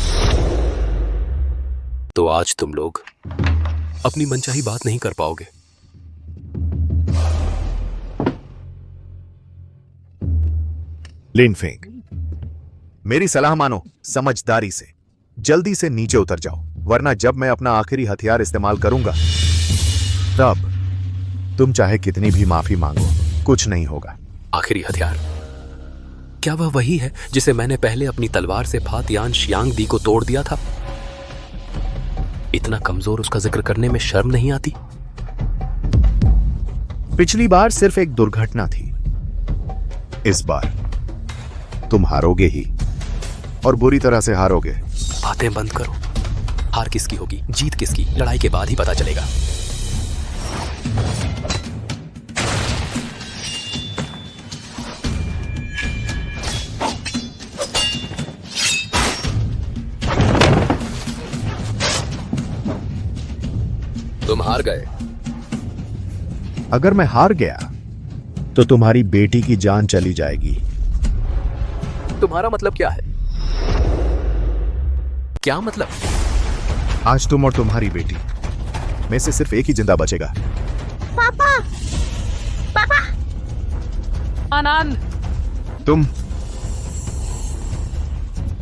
तो आज तुम लोग अपनी मनचाही बात नहीं कर पाओगे। लिन फेंग, मेरी सलाह मानो समझदारी से। जल्दी से नीचे उतर जाओ, वरना जब मैं अपना आखिरी हथियार इस्तेमाल करूंगा तब तुम चाहे कितनी भी माफी मांगो, कुछ नहीं होगा। आखिरी हथियार? क्या वह वही है जिसे मैंने पहले अपनी तलवार से फातियान शियांग दी को तोड़ दिया था? इतना कमजोर उसका जिक्र करने में शर्म नहीं आती? पिछली बार सिर्फ एक दुर्घटना थी, इस बार तुम हारोगे ही, और बुरी तरह से हारोगे। बातें बंद करो। हार किसकी होगी, जीत किसकी, लड़ाई के बाद ही पता चलेगा। तुम हार गए। अगर मैं हार गया तो तुम्हारी बेटी की जान चली जाएगी। तुम्हारा मतलब क्या है? क्या मतलब? आज तुम और तुम्हारी बेटी में से सिर्फ एक ही जिंदा बचेगा। पापा, पापा। आनंद, तुम।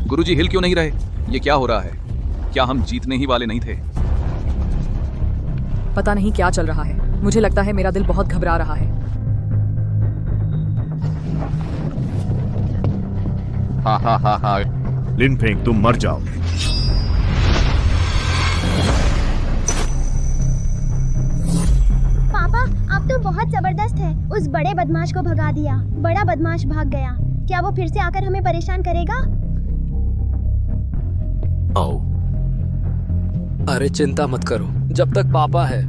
गुरुजी हिल क्यों नहीं रहे? ये क्या हो रहा है? क्या हम जीतने ही वाले नहीं थे? पता नहीं क्या चल रहा है। मुझे लगता है मेरा दिल बहुत घबरा रहा है। हा हा हा हा। लिन फेंग, तुम मर जाओ। पापा, आप तो बहुत जबरदस्त है। उस बड़े बदमाश को भगा दिया। बड़ा बदमाश भाग गया। क्या वो फिर से आकर हमें परेशान करेगा? आओ। अरे चिंता मत करो, जब तक पापा है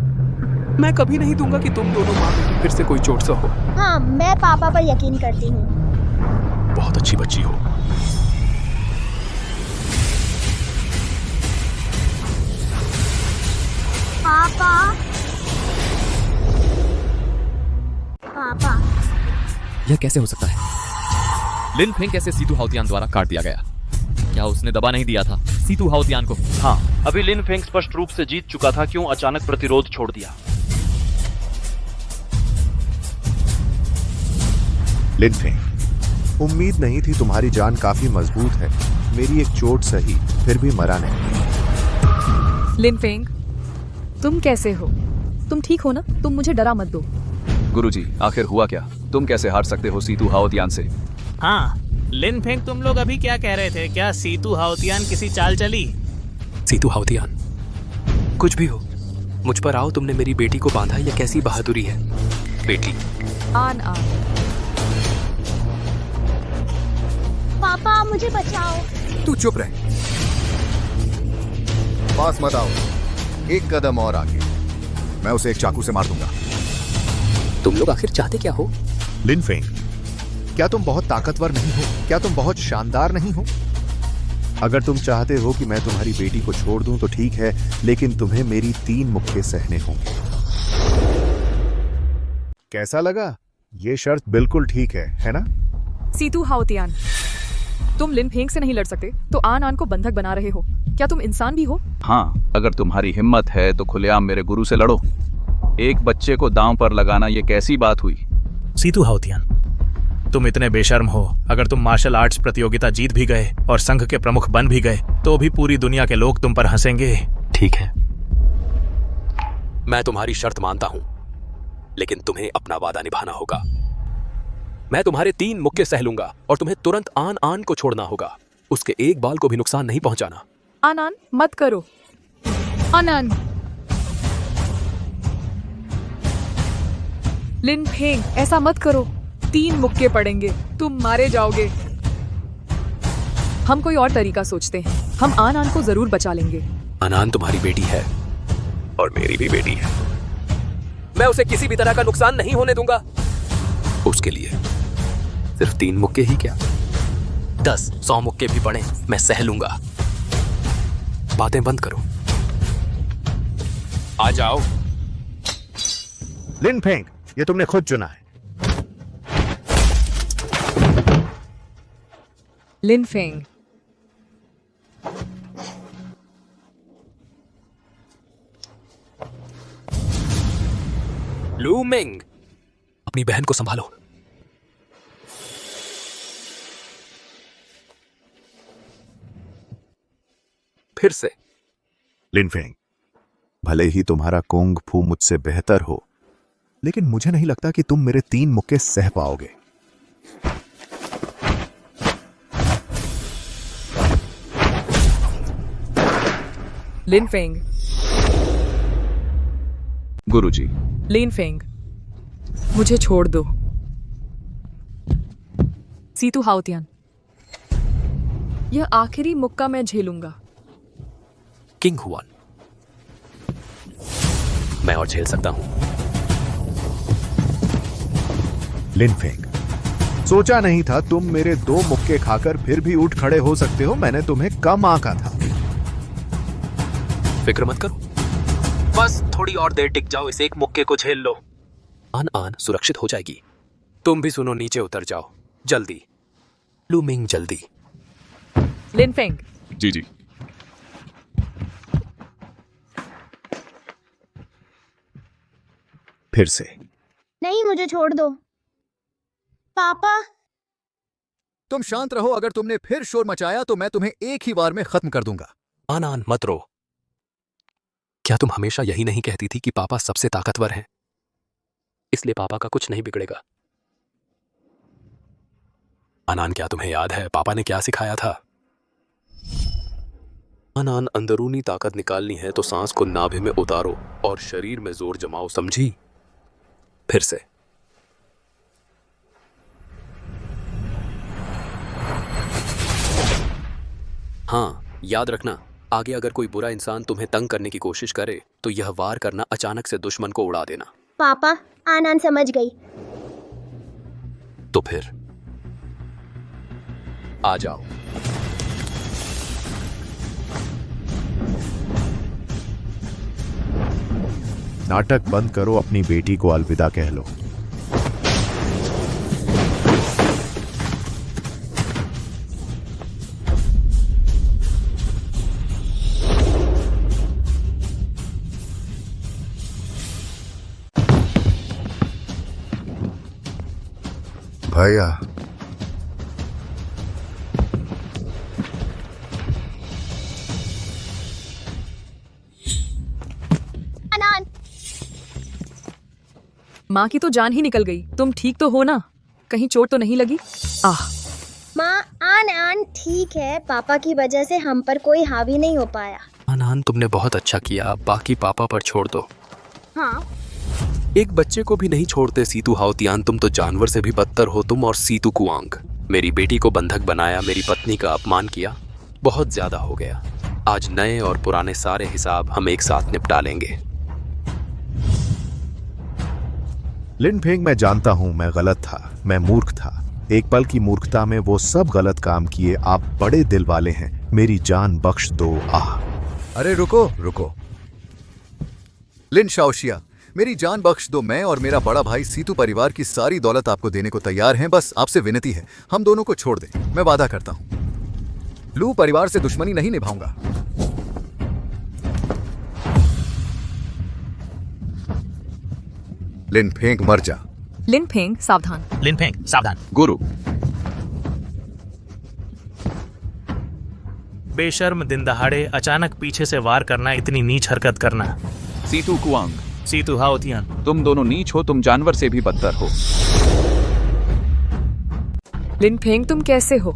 मैं कभी नहीं दूंगा कि तुम दोनों माँ बेटी फिर से कोई चोट सहो। हाँ, मैं पापा पर यकीन करती हूँ। बहुत अच्छी बच्ची हो। पापा, पापा, यह कैसे हो सकता है? लिन फेंग कैसे सीतू हाउतियान द्वारा काट दिया गया? क्या उसने दबा नहीं दिया था सीतू हाउतियान को? हाँ, अभी लिन फेंग स्पष्ट रूप से जीत चुका था। क्यों अचानक प्रतिरोध छोड़ दिया? लिन फेंग, उम्मीद नहीं थी। तुम्हारी जान काफी मजबूत है। मेरी एक चोट सही, फिर भी मरा नहीं। लिन फेंग, तुम कैसे हो? तुम ठीक हो ना? तुम मुझे डरा मत दो। गुरुजी, आखिर हुआ क्या? तुम कैसे हार सकते हो सीतू हाउतियान से? हाँ, लिन फेंग, तुम लोग अभी क्या कह रहे थे? क्या सीतू हाउतियान किसी चाल चली? सीतू हाउतियान, कुछ भी हो, मुझ पर आओ। तुमने मेरी बेटी को बांधा, यह कैसी बहादुरी है? बेटी आन आन। पापा, मुझे बचाओ। तू चुप रह। पास मत आओ। एक कदम और आगे, मैं उसे एक चाकू से मार दूंगा। तुम लोग आखिर चाहते क्या हो? लिन फेंग, क्या तुम बहुत ताकतवर नहीं हो? क्या तुम बहुत शानदार नहीं हो? अगर तुम चाहते हो कि मैं तुम्हारी बेटी को छोड़ दूं तो ठीक है, लेकिन तुम्हें मेरी 3 मुक्के सहने होंगे। कैसा लगा? ये शर्त बिल्कुल ठीक है ना? सीतू हाउतियान, तुम लिन फेंग से नहीं लड़ सकते तो आन आन को बंधक बना रहे हो। क्या तुम इंसान भी हो? हाँ, अगर तुम्हारी हिम्मत है तो खुलेआम मेरे गुरु से लड़ो। एक बच्चे को दांव पर लगाना ये कैसी बात हुई? सीतू हाउतियान, तुम इतने बेशर्म हो। अगर तुम मार्शल आर्ट्स प्रतियोगिता जीत भी गए और संघ के प्रमुख बन भी गए तो भी पूरी दुनिया के लोग तुम पर हंसेंगे। ठीक है, मैं तुम्हारी शर्त मानता हूं, लेकिन तुम्हें अपना वादा निभाना होगा। मैं तुम्हारे 3 मुक्के सह लूंगा और तुम्हें तुरंत आन आन को छोड़ना होगा। उसके एक बाल को भी नुकसान नहीं पहुंचाना। आन आन मत करो। आन आन। लिन फेंग, ऐसा मत करो। 3 मुक्के पड़ेंगे, तुम मारे जाओगे। हम कोई और तरीका सोचते हैं। हम आन आन को जरूर बचा लेंगे। अनान तुम्हारी बेटी है और मेरी भी बेटी है। मैं उसे किसी भी तरह का नुकसान नहीं होने दूंगा। उसके लिए सिर्फ 3 मुक्के ही क्या, 10-100 मुक्के भी पड़े, मैं सह लूंगा। बातें बंद करो, आ जाओ। लिन फेंग, ये तुमने खुद चुना है। लिन फेंग, लू मिंग, अपनी बहन को संभालो। फिर से। लिन फेंग, भले ही तुम्हारा कुंग फू मुझसे बेहतर हो, लेकिन मुझे नहीं लगता कि तुम मेरे 3 मुक्के सह पाओगे। लिन फेंग। गुरुजी, लिन फेंग, मुझे छोड़ दो। सीतू हाउतियान, यह आखिरी मुक्का मैं झेलूंगा। किंग हुआन, मैं और झेल सकता हूं। लिन फेंग, सोचा नहीं था तुम मेरे 2 मुक्के खाकर फिर भी उठ खड़े हो सकते हो। मैंने तुम्हें कम आंका था। फिक्र मत करो, बस थोड़ी और देर टिक जाओ, इस एक मुक्के को झेल लो। आन आन सुरक्षित हो जाएगी। तुम भी सुनो, नीचे उतर जाओ जल्दी। लू मिंग, जल्दी। लिन फेंग, जी जी। फिर से। नहीं, मुझे छोड़ दो। पापा, तुम शांत रहो। अगर तुमने फिर शोर मचाया तो मैं तुम्हें एक ही बार में खत्म कर दूंगा। आन आन मत रो। क्या तुम हमेशा यही नहीं कहती थी कि पापा सबसे ताकतवर हैं? इसलिए पापा का कुछ नहीं बिगड़ेगा। अनान, क्या तुम्हें याद है पापा ने क्या सिखाया था? अनान, अंदरूनी ताकत निकालनी है तो सांस को नाभि में उतारो और शरीर में जोर जमाओ, समझी? फिर से। हाँ, याद रखना, आगे अगर कोई बुरा इंसान तुम्हें तंग करने की कोशिश करे तो यह वार करना, अचानक से दुश्मन को उड़ा देना। पापा, आनन समझ गई। तो फिर आ जाओ। नाटक बंद करो, अपनी बेटी को अलविदा कह लो। भैया, अनान, माँ की तो जान ही निकल गई। तुम ठीक तो हो ना? कहीं चोट तो नहीं लगी? आह, माँ, आन ठीक है। पापा की वजह से हम पर कोई हावी नहीं हो पाया। अनान, तुमने बहुत अच्छा किया, बाकी पापा पर छोड़ दो। हाँ, एक बच्चे को भी नहीं छोड़ते सीतू हाउतियान, तुम तो जानवर से भी बदतर हो तुम और सीतू कुआंग। मेरी बेटी को बंधक बनाया, मेरी पत्नी का अपमान किया, बहुत ज्यादा हो गया। आज नए और पुराने सारे हिसाब हम एक साथ निपटा लेंगे। लिन फेंग, मैं जानता हूं मैं गलत था, मैं मूर्ख था। एक पल की मूर्खता में वो सब गलत काम किए। आप बड़े दिल वाले हैं, मेरी जान बख्श दो। आह, अरे रुको रुको। लिन शाओशिया, मेरी जान बख्श दो। मैं और मेरा बड़ा भाई सीतू परिवार की सारी दौलत आपको देने को तैयार हैं। बस आपसे विनती है, हम दोनों को छोड़ दें। मैं वादा करता हूं, लू परिवार से दुश्मनी नहीं निभाऊंगा। लिन फेंग, मर जा। लिन फेंग, सावधान। लिन फेंग, सावधान। गुरु, बेशर्म, दिन दहाड़े अचानक पीछे से वार करना, इतनी नीच हरकत करना। सीतू कुआंग, सीतू हाउतियान, तुम दोनों नीच हो, तुम जानवर से भी बदतर हो। लिन फेंग, तुम कैसे हो?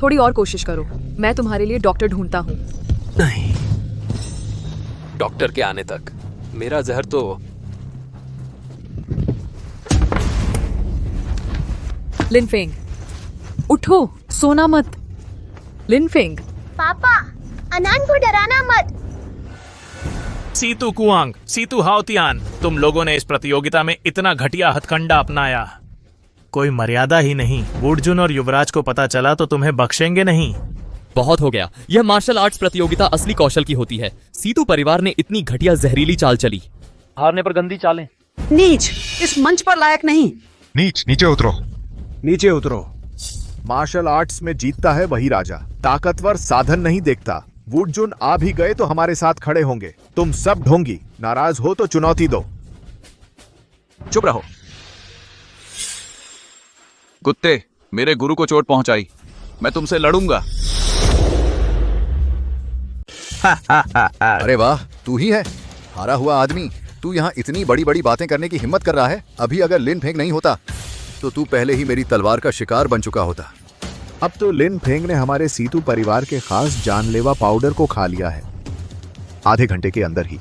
थोड़ी और कोशिश करो, मैं तुम्हारे लिए डॉक्टर ढूंढता हूँ। नहीं, डॉक्टर के आने तक मेरा जहर तो। लिन फेंग, उठो, सोना मत। लिन फेंग, पापा, अनान को डराना मत। सीतू कुआंग, सीतू हाउतियान, तुम लोगों ने इस प्रतियोगिता में इतना घटिया हथकंडा अपनाया, कोई मर्यादा ही नहीं। वुडजुन और युवराज को पता चला तो तुम्हें बख्शेंगे नहीं। बहुत हो गया। यह मार्शल आर्ट्स प्रतियोगिता असली कौशल की होती है। सीतू परिवार ने इतनी घटिया जहरीली चाल चली। हारने पर गंदी चालें। नीच, इस मंच पर लायक नहीं। नीच, नीचे उतरो। नीचे उतरो। मार्शल आर्ट्स में जीतता है वही राजा, ताकतवर साधन नहीं देखता। वुडजुन आ भी गए तो हमारे साथ खड़े होंगे। तुम सब ढोंगी, नाराज हो तो चुनौती दो। चुप रहो। कुत्ते, मेरे गुरु को चोट पहुंचाई, मैं तुमसे लड़ूंगा। अरे वाह, तू ही है हारा हुआ आदमी। तू यहाँ इतनी बड़ी बड़ी बातें करने की हिम्मत कर रहा है। अभी अगर लिन फेंग नहीं होता तो तू पहले ही मेरी तलवार का शिकार बन चुका होता। अब तो लिन फेंग ने हमारे सीतू परिवार के खास जानलेवा पाउडर को खा लिया है। आधे घंटे के अंदर ही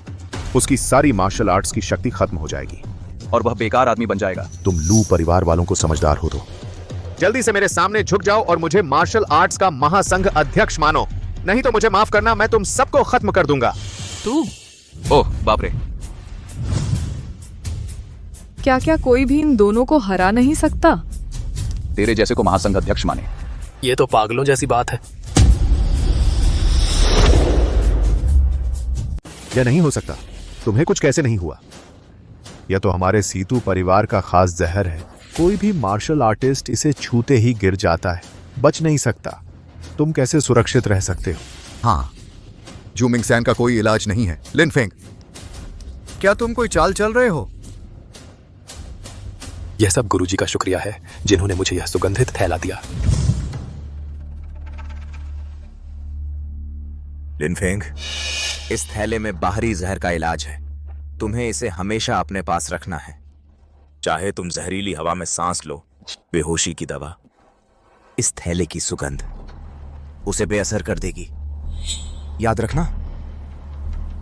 उसकी सारी मार्शल आर्ट्स की शक्ति खत्म हो जाएगी और वह बेकार आदमी बन जाएगा। तुम लू परिवार वालों को समझदार हो तो जल्दी से मेरे सामने झुक जाओ और मुझे मार्शल आर्ट्स का महासंघ अध्यक्ष मानो, नहीं तो मुझे माफ करना, मैं तुम सबको खत्म कर दूंगा। तू? ओह बाप रे। क्या क्या कोई भी इन दोनों को हरा नहीं सकता? तेरे जैसे को महासंघ अध्यक्ष माने, ये तो पागलों जैसी बात है। यह नहीं हो सकता। तुम्हें कुछ कैसे नहीं हुआ? यह तो हमारे सीतू परिवार का खास जहर है। कोई भी मार्शल आर्टिस्ट इसे छूते ही गिर जाता है, बच नहीं सकता। तुम कैसे सुरक्षित रह सकते हो? हाँ, जूमिंग सैन का कोई इलाज नहीं है। लिन फेंग, क्या तुम कोई चाल चल रहे हो? यह सब गुरुजी का शुक्रिया है जिन्होंने मुझे यह सुगंधित थैला दिया। लिन फेंग, इस थैले में बाहरी जहर का इलाज है। तुम्हें इसे हमेशा अपने पास रखना है। चाहे तुम जहरीली हवा में सांस लो, बेहोशी की दवा, इस थैले की सुगंध उसे बेअसर कर देगी। याद रखना,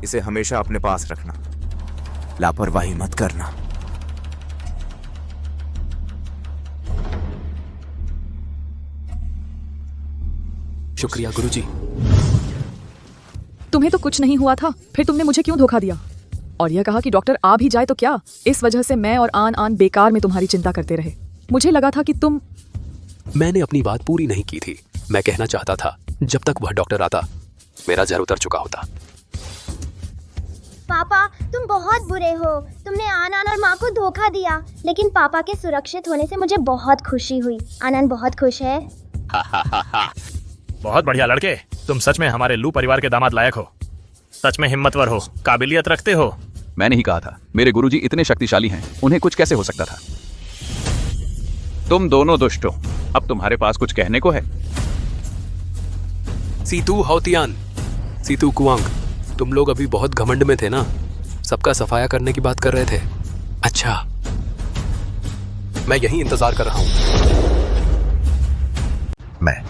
इसे हमेशा अपने पास रखना, लापरवाही मत करना। शुक्रिया गुरुजी। तुम्हें तो कुछ नहीं हुआ था, फिर तुमने मुझे क्यों धोखा दिया और यह कहा कि डॉक्टर आ भी जाए तो क्या? इस वजह से मैं और आन बेकार में तुम्हारी चिंता करते रहे। मुझे लगा था कि तुम। मैंने अपनी बात पूरी नहीं की थी। मैं कहना चाहता था जब तक वह डॉक्टर आता मेरा जहर उतर चुका होता। पापा तुम बहुत बुरे हो, तुमने आनंद और माँ को धोखा दिया, लेकिन पापा के सुरक्षित होने से मुझे बहुत खुशी हुई। आनंद बहुत खुश है। बहुत बढ़िया लड़के, तुम सच में हमारे लू परिवार के दामाद लायक हो। सच में हिम्मतवर हो, काबिलियत रखते हो। मैंने ही कहा था, मेरे गुरुजी इतने शक्तिशाली हैं, उन्हें कुछ कैसे हो सकता था। तुम दोनों दुष्ट हो, अब तुम्हारे पास कुछ कहने को है? सीतू हाउतियान, सीतू कुआंग, तुम लोग अभी बहुत घमंड में थे ना, सबका सफाया करने की बात कर रहे थे। अच्छा, मैं यही इंतजार कर रहा हूं। मैं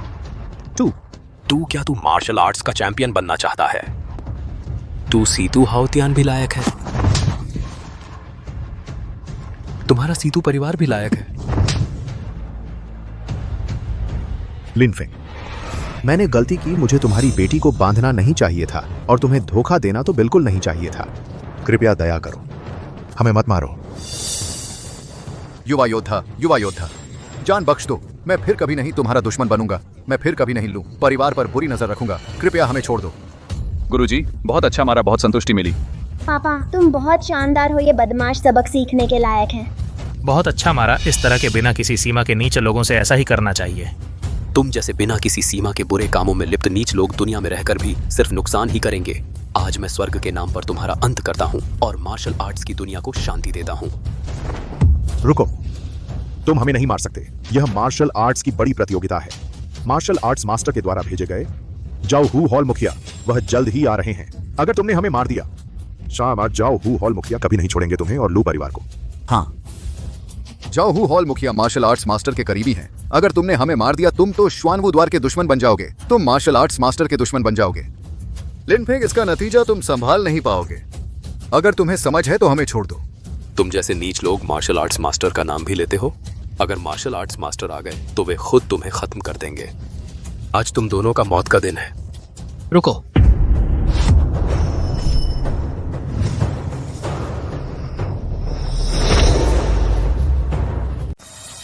तू क्या तू मार्शल आर्ट्स का चैंपियन बनना चाहता है? तू सीतू हाउतियान भी लायक है, तुम्हारा सीतू परिवार भी लायक है। लिनफेंग, मैंने गलती की, मुझे तुम्हारी बेटी को बांधना नहीं चाहिए था और तुम्हें धोखा देना तो बिल्कुल नहीं चाहिए था। कृपया दया करो, हमें मत मारो। युवा योद्धा, जान बख्श दो। मैं फिर कभी नहीं तुम्हारा दुश्मन बनूंगा। मैं फिर कभी नहीं लू परिवार पर बुरी नजर रखूंगा। कृपया हमें छोड़ दो। गुरुजी, बहुत अच्छा मारा, बहुत संतुष्टि मिली। पापा तुम बहुत शानदार हो, ये बदमाश सबक सीखने के लायक है। बहुत अच्छा मारा। इस तरह के बिना किसी सीमा के नीच लोगों से ऐसा ही करना चाहिए। तुम जैसे बिना किसी सीमा के बुरे कामों में लिप्त नीच लोग दुनिया में रहकर भी सिर्फ नुकसान ही करेंगे। आज मैं स्वर्ग के नाम पर तुम्हारा अंत करता हूँ और मार्शल आर्ट्स की दुनिया को शांति देता हूँ। रुको, तुम हमें नहीं मार सकते। यह मार्शल आर्ट्स की बड़ी प्रतियोगिता है। मार्शल आर्ट्स मास्टर के द्वारा भेजे गए जाओ हू हॉल मुखिया वह जल्द ही आ रहे हैं। अगर तुमने हमें मार दिया, शाम जाओ हू हॉल मुखिया कभी नहीं छोड़ेंगे तुम्हें और लू परिवार को। हाँ, जाओ हू हॉल मुखिया मार्शल आर्ट्स मास्टर के करीबी हैं। अगर तुमने हमें मार दिया, तुम तो श्वानवू द्वार के दुश्मन बन जाओगे। तुम मार्शल आर्ट्स मास्टर के दुश्मन बन जाओगे। लिनफेंग, इसका नतीजा तुम संभाल नहीं पाओगे। अगर तुम्हें समझ है तो हमें छोड़ दो। तुम जैसे नीच लोग मार्शल आर्ट्स मास्टर का नाम भी लेते हो। अगर मार्शल आर्ट्स मास्टर आ गए तो वे खुद तुम्हें खत्म कर देंगे। आज तुम दोनों का मौत का दिन है। रुको,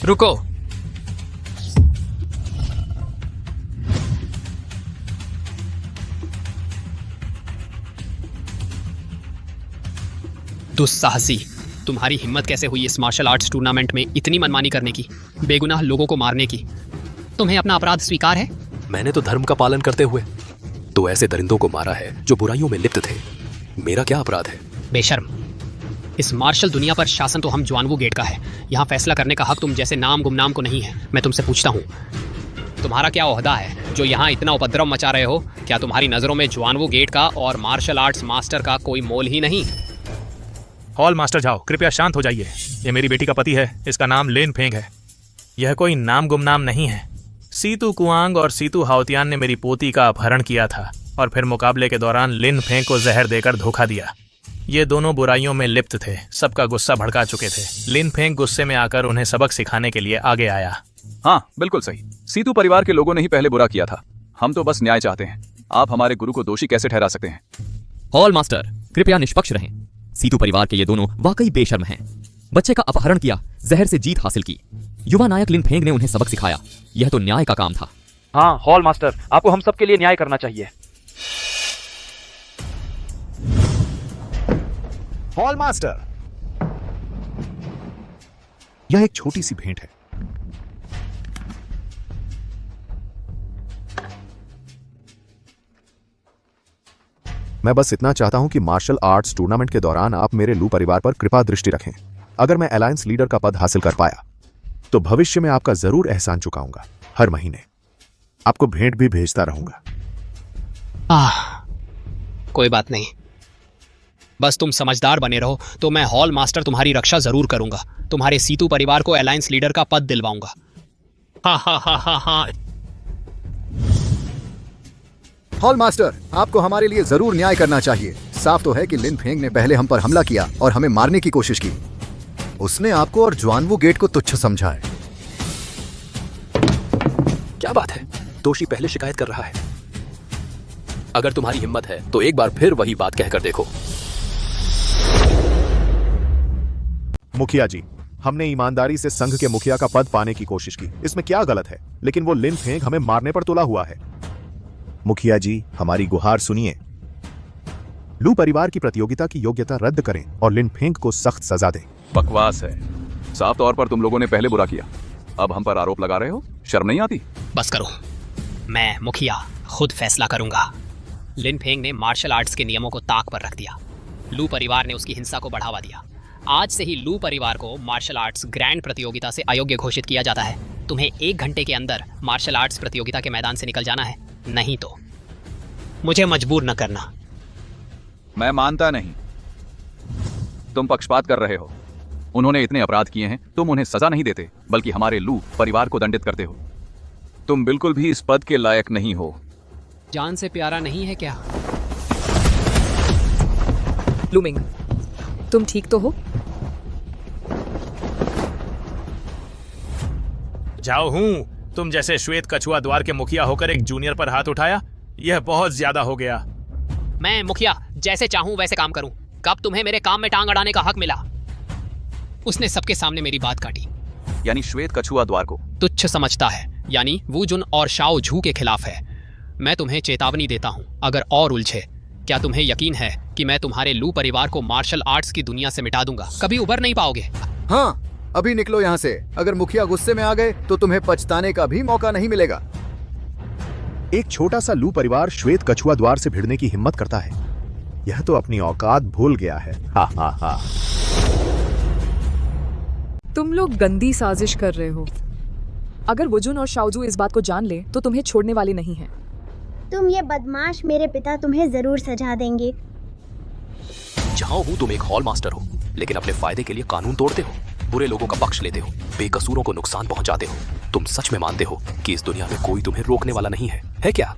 रुको। दुस्साहसी, तुम्हारी हिम्मत कैसे हुई इस मार्शल आर्ट्स टूर्नामेंट में इतनी मनमानी करने की, बेगुनाह लोगों को मारने की? तुम्हें अपना अपराध स्वीकार है? मैंने तो धर्म का पालन करते हुए तो ऐसे दरिंदों को मारा है जो बुराइयों में लिप्त थे। मेरा क्या अपराध है? बेशर्म, इस मार्शल दुनिया पर शासन तो हम जुआनवू गेट का है। यहाँ फैसला करने का हक तुम जैसे नाम गुमनाम को नहीं है। मैं तुमसे पूछता हूँ, तुम्हारा क्या ओहदा है जो यहाँ इतना उपद्रव मचा रहे हो? क्या तुम्हारी नज़रों में जुआनवू गेट का और मार्शल आर्ट्स मास्टर का कोई मोल ही नहीं? हॉल मास्टर जाओ, कृपया शांत हो जाइए। ये मेरी बेटी का पति है, इसका नाम लिनफेंग है। यह कोई नाम गुमनाम नहीं है। सीतू कुआंग और सीतू हाउतियान ने मेरी पोती का अपहरण किया था और फिर मुकाबले के दौरान लिनफेंग को जहर देकर धोखा दिया। ये दोनों बुराइयों में लिप्त थे, सबका गुस्सा भड़का चुके थे। लिनफेंग गुस्से में आकर उन्हें सबक सिखाने के लिए आगे आया। हाँ, बिल्कुल सही। सीतू परिवार के लोगों ने ही पहले बुरा किया था। हम तो बस न्याय चाहते हैं। आप हमारे गुरु को दोषी कैसे ठहरा सकते हैं? हॉल मास्टर, कृपया निष्पक्ष रहें। सीतू परिवार के ये दोनों वाकई बेशर्म हैं। बच्चे का अपहरण किया, जहर से जीत हासिल की। युवा नायक लिनफेंग ने उन्हें सबक सिखाया। यह तो न्याय का काम था। हाँ हॉल मास्टर, आपको हम सबके लिए न्याय करना चाहिए। हॉल मास्टर, यह एक छोटी सी भेंट है। मैं बस इतना चाहता हूं कि मार्शल आर्ट्स टूर्नामेंट के दौरान आप मेरे लू परिवार पर कृपा दृष्टि रखें। अगर मैं अलायंस लीडर का पद हासिल कर पाया तो भविष्य में आपका जरूर एहसान चुकाऊंगा। हर महीने आपको भेंट भी भेजता रहूंगा। कोई बात नहीं। बस तुम समझदार बने रहो तो मैं हॉल मास्टर तुम्हारी रक्षा जरूर करूंगा। तुम्हारे सीतू परिवार को अलायंस लीडर का पद दिलवाऊंगा। हा हा हा हा हा। हॉल मास्टर, आपको हमारे लिए जरूर न्याय करना चाहिए। साफ तो है कि लिन फेंग ने पहले हम पर हमला किया और हमें मारने की कोशिश की। उसने आपको और ज्वानवू गेट को तुच्छ समझा है। क्या बात है, दोषी पहले शिकायत कर रहा है। अगर तुम्हारी हिम्मत है तो एक बार फिर वही बात कहकर देखो। मुखिया जी, हमने ईमानदारी से संघ के मुखिया का पद पाने की कोशिश की, इसमें क्या गलत है? लेकिन वो लिन फेंग हमें मारने पर तुला हुआ है। मुखिया जी, हमारी गुहार सुनिए। लू परिवार की प्रतियोगिता की योग्यता रद्द करें और लिन फेंग को सख्त सजा दें। बकवास है। साफ तौर पर तुम लोगों ने पहले बुरा किया, अब हम पर आरोप लगा रहे हो। शर्म नहीं आती? बस करो, मैं मुखिया खुद फैसला करूंगा। लिन फेंग ने मार्शल आर्ट्स के नियमों को ताक पर रख दिया। लू परिवार ने उसकी हिंसा को बढ़ावा दिया। आज से ही लू परिवार को मार्शल आर्ट्स ग्रैंड प्रतियोगिता से अयोग्य घोषित किया जाता है। तुम्हें 1 घंटे के अंदर मार्शल आर्ट्स प्रतियोगिता के मैदान से निकल जाना है, नहीं तो मुझे मजबूर न करना। मैं मानता नहीं। तुम पक्षपात कर रहे हो। उन्होंने इतने अपराध किए हैं, तुम उन्हें सजा नहीं देते बल्कि हमारे लू परिवार को दंडित करते हो। तुम बिल्कुल भी इस पद के लायक नहीं हो। जान से प्यारा नहीं है क्या? लूमिंग, तुम ठीक तो हो? जाओ हूं। तुम जैसे श्वेत कछुआ द्वार के मुखिया होकर एक जूनियर पर हाथ उठाया, यह बहुत ज्यादा हो गया। मैं मुखिया जैसे चाहूं वैसे काम करूं। कब तुम्हें मेरे काम में टांग अड़ाने का हक मिला? उसने सबके सामने मेरी बात काटी। यानी श्वेत कछुआ द्वार को तुच्छ समझता है, यानी वू जुन और शाओ झू के खिलाफ है। मैं तुम्हें चेतावनी देता हूं, अगर और उलझे। क्या तुम्हें यकीन है कि मैं तुम्हारे लू परिवार को मार्शल आर्ट्स की दुनिया से मिटा दूंगा? कभी उबर नहीं पाओगे। हाँ, अभी निकलो यहाँ से। अगर मुखिया गुस्से में आ गए तो तुम्हें पछताने का भी मौका नहीं मिलेगा। एक छोटा सा लू परिवार श्वेत कछुआ द्वार से भिड़ने की हिम्मत करता है। यह तो अपनी औकात भूल गया है। हा हा हा। तुम लोग गंदी साजिश कर रहे हो। अगर वुजुन और शाओजू इस बात को जान ले तो तुम्हें छोड़ने वाले नहीं हैं। तुम ये बदमाश, मेरे पिता तुम्हें जरूर सजा देंगे। जाओ हूं, तुम एक हॉल मास्टर हो, लेकिन अपने फायदे के लिए कानून तोड़ते हो, बुरे लोगों का पक्ष लेते हो, बेकसूरों को नुकसान पहुंचाते हो। तुम सच में मानते हो कि इस दुनिया में कोई तुम्हें रोकने वाला नहीं है क्या?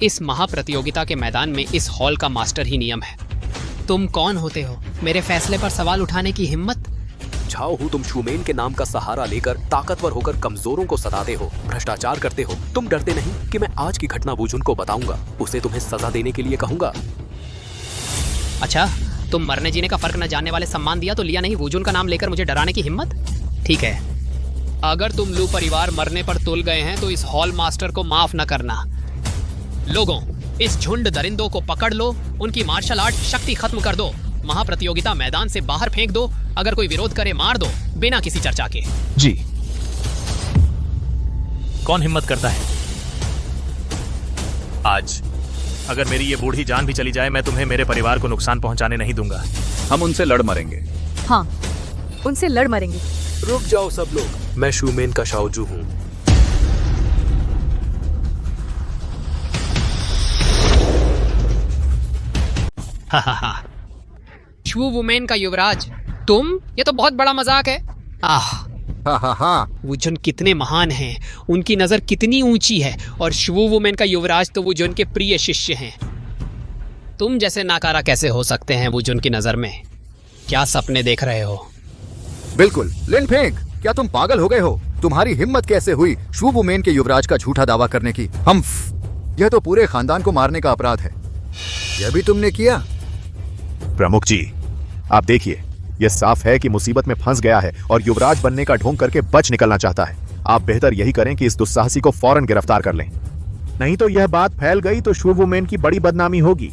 इस महाप्रतियोगिता के मैदान में इस हॉल का मास्टर ही नियम है। तुम कौन होते हो मेरे फैसले पर सवाल उठाने की हिम्मत? झाओ हूं, तुम शूमेन के नाम का सहारा लेकर ताकतवर होकर कमजोरों को सताते हो, भ्रष्टाचार करते हो। तुम डरते नहीं कि मैं आज की घटना वुजुन को बताऊंगा, उसे तुम्हें सजा देने के लिए कहूंगा। अच्छा, तुम मरने जीने का फर्क न जानने वाले सम्मान दिया तो लिया नहीं, वुजुन का नाम लेकर मुझे डराने की हिम्मत? ठीक है, अगर तुम लू परिवार मरने पर तुल गए हैं तो इस हॉल मास्टर को माफ न करना। लोगों, इस झुंड दरिंदों को पकड़ लो, उनकी मार्शल आर्ट शक्ति खत्म कर दो, महाप्रतियोगिता मैदान से बाहर फेंक दो, अगर कोई विरोध करे मार दो, बिना किसी चर्चा के। जी। कौन हिम्मत करता है? आज अगर मेरी ये बूढ़ी जान भी चली जाए, मैं तुम्हें मेरे परिवार को नुकसान पहुंचाने नहीं दूंगा। हम उनसे लड़ मरेंगे। हाँ, उनसे लड़ मरेंगे। रुक जाओ सब लोग, मैं शूमेन का शाओजू हूं। शू वुमेन का युवराज तुम? ये तो बहुत बड़ा मजाक है। वुजुन कितने महान हैं, उनकी नजर कितनी ऊंची है, और शू वुमेन का युवराज तो वुजुन के प्रिय शिष्य हैं। तुम जैसे नाकारा कैसे हो सकते हैं वुजुन की नजर में? क्या सपने देख रहे हो? बिल्कुल। लिन फेंग, क्या तुम पागल हो गए हो? तुम्हारी हिम्मत कैसे हुई शू वुमेन के युवराज का झूठा दावा करने की? यह तो पूरे खानदान को मारने का अपराध है। यह भी तुमने किया? प्रमुख जी, आप देखिए, यह साफ है कि मुसीबत में फंस गया है और युवराज बनने का ढोंग करके बच निकलना चाहता है। आप बेहतर यही करें कि इस दुस्साहसी को फौरन गिरफ्तार कर लें, नहीं तो यह बात फैल गई तो शू वुमेन की बड़ी बदनामी होगी।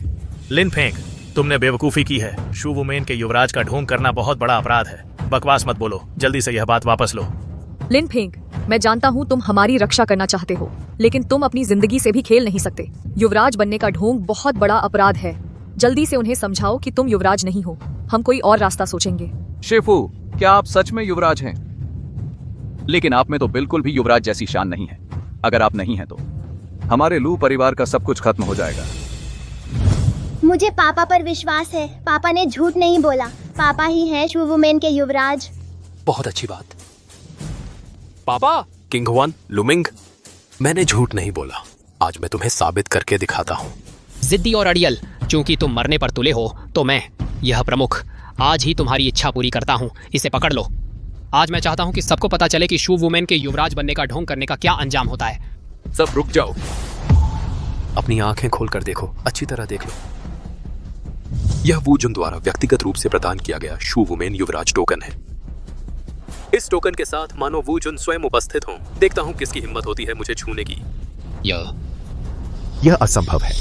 लिन फेंग, तुमने बेवकूफी की है। शू वुमेन के युवराज का ढोंग करना बहुत बड़ा अपराध है। बकवास मत बोलो, जल्दी से यह बात वापस लो। लिन फेंग, मैं जानता हूँ तुम हमारी रक्षा करना चाहते हो, लेकिन तुम अपनी जिंदगी से भी खेल नहीं सकते। युवराज बनने का ढोंग बहुत बड़ा अपराध है। जल्दी से उन्हें समझाओ कि तुम युवराज नहीं हो। हम कोई और रास्ता सोचेंगे। शेफू, क्या आप सच में युवराज हैं? लेकिन आप में तो बिल्कुल भी युवराज जैसी शान नहीं है। अगर आप नहीं हैं तो हमारे लू परिवार का सब कुछ खत्म हो जाएगा। मुझे पापा पर विश्वास है। पापा ने झूठ नहीं बोला। पापा ही हैं शू वुमेन के युवराज। बहुत अच्छी बात। पापा, किंग हुआन, लुमिंग, मैंने झूठ नहीं बोला। आज मैं तुम्हें साबित करके दिखाता हूँ। जिद्दी और अड़ियल, चूंकि तुम मरने पर तुले हो तो मैं, यह प्रमुख, आज ही तुम्हारी इच्छा पूरी करता हूँ। इसे पकड़ लो। आज मैं चाहता हूँ कि सबको पता चले कि शू वुमेन के युवराज बनने का ढोंग करने का क्या अंजाम होता है। सब रुक जाओ। अपनी आंखें खोलकर देखो, अच्छी तरह देख लो। यह वूजुन द्वारा व्यक्तिगत रूप से प्रदान किया गया शू वुमेन युवराज टोकन है। इस टोकन के साथ मानो वूजुन स्वयं उपस्थित हों। देखता हूँ किसकी हिम्मत होती है मुझे छूने की। यह असंभव है।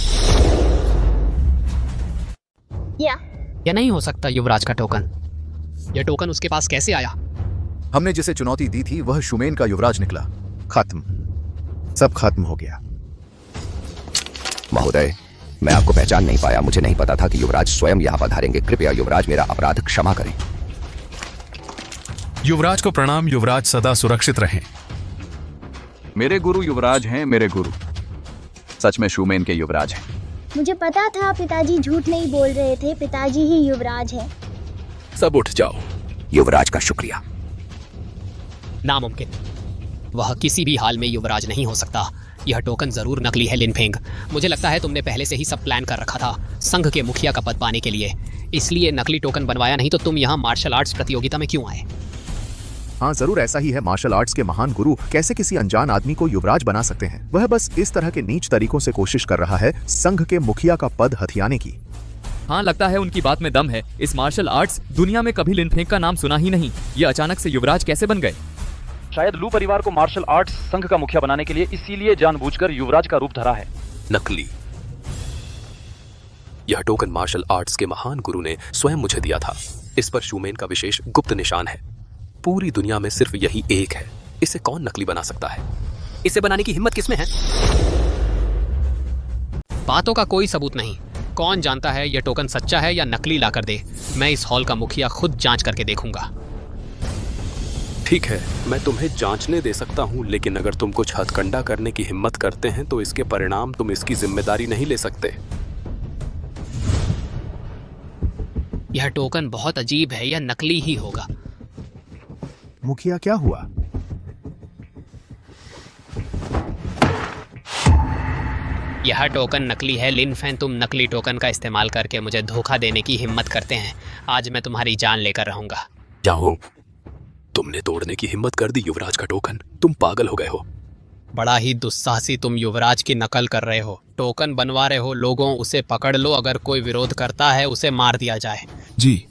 यह नहीं हो सकता। युवराज का टोकन, यह टोकन उसके पास कैसे आया? हमने जिसे चुनौती दी थी वह शुमेन का युवराज निकला। खत्म, सब खत्म हो गया। महोदय, मैं आपको पहचान नहीं पाया। मुझे नहीं पता था कि युवराज स्वयं यहाँ पधारेंगे। कृपया युवराज मेरा अपराध क्षमा करें। युवराज को प्रणाम। युवराज सदा सुरक्षित रहें। मेरे गुरु युवराज हैं, मेरे गुरु सच में शूमेन के युवराज हैं। मुझे पता था पिताजी झूठ नहीं बोल रहे थे। पिताजी ही युवराज है। सब उठ जाओ। युवराज का शुक्रिया। नामुमकिन, वह किसी भी हाल में युवराज नहीं हो सकता। यह टोकन जरूर नकली है लिनफेंग। मुझे लगता है तुमने पहले से ही सब प्लान कर रखा था संघ के मुखिया का पद पाने के लिए, इसलिए नकली टोकन बनवाया। नहीं तो तुम यहाँ मार्शल आर्ट्स प्रतियोगिता में क्यों आए? हाँ, जरूर ऐसा ही है। मार्शल आर्ट्स के महान गुरु कैसे किसी अनजान आदमी को युवराज बना सकते हैं? वह बस इस तरह के नीच तरीकों से कोशिश कर रहा है संघ के मुखिया का पद हथियाने की। हाँ, लगता है उनकी बात में दम है। इस मार्शल आर्ट्स दुनिया में कभी लिनफेंग का नाम सुना ही नहीं। ये अचानक से युवराज कैसे बन गए? शायद लू परिवार को मार्शल आर्ट्स संघ का मुखिया बनाने के लिए इसीलिए जानबूझकर युवराज का रूप धरा है। नकली। यह टोकन मार्शल आर्ट्स के महान गुरु ने स्वयं मुझे दिया था। इस पर शूमेन का विशेष गुप्त निशान है। पूरी दुनिया में सिर्फ यही एक है। इसे कौन नकली बना सकता है? इसे बनाने की हिम्मत किसमें है? बातों का कोई सबूत नहीं। कौन जानता है यह टोकन सच्चा है या नकली लाकर दे। मैं इस हॉल का मुखिया खुद जांच करके देखूंगा। ठीक है, मैं तुम्हें जांचने दे सकता हूं, लेकिन अगर तुम कुछ हथकंडा करने की हिम्मत करते हैं तो इसके परिणाम तुम इसकी जिम्मेदारी नहीं ले सकते। यह टोकन बहुत अजीब है। यह नकली ही होगा। मुखिया, क्या हुआ? यह टोकन नकली है। लिनफेन, तुम नकली टोकन का इस्तेमाल करके मुझे धोखा देने की हिम्मत करते हैं। आज मैं तुम्हारी जान लेकर रहूंगा। जाओ। तुमने तोड़ने की हिम्मत कर दी युवराज का टोकन। तुम पागल हो गए हो। बड़ा ही दुस्साहसी तुम युवराज की नकल कर रहे हो। टोकन बनवा रहे हो। लोगों, उसे पकड़ लो। अगर कोई विरोध करता है उसे मार दिया जाए। जी।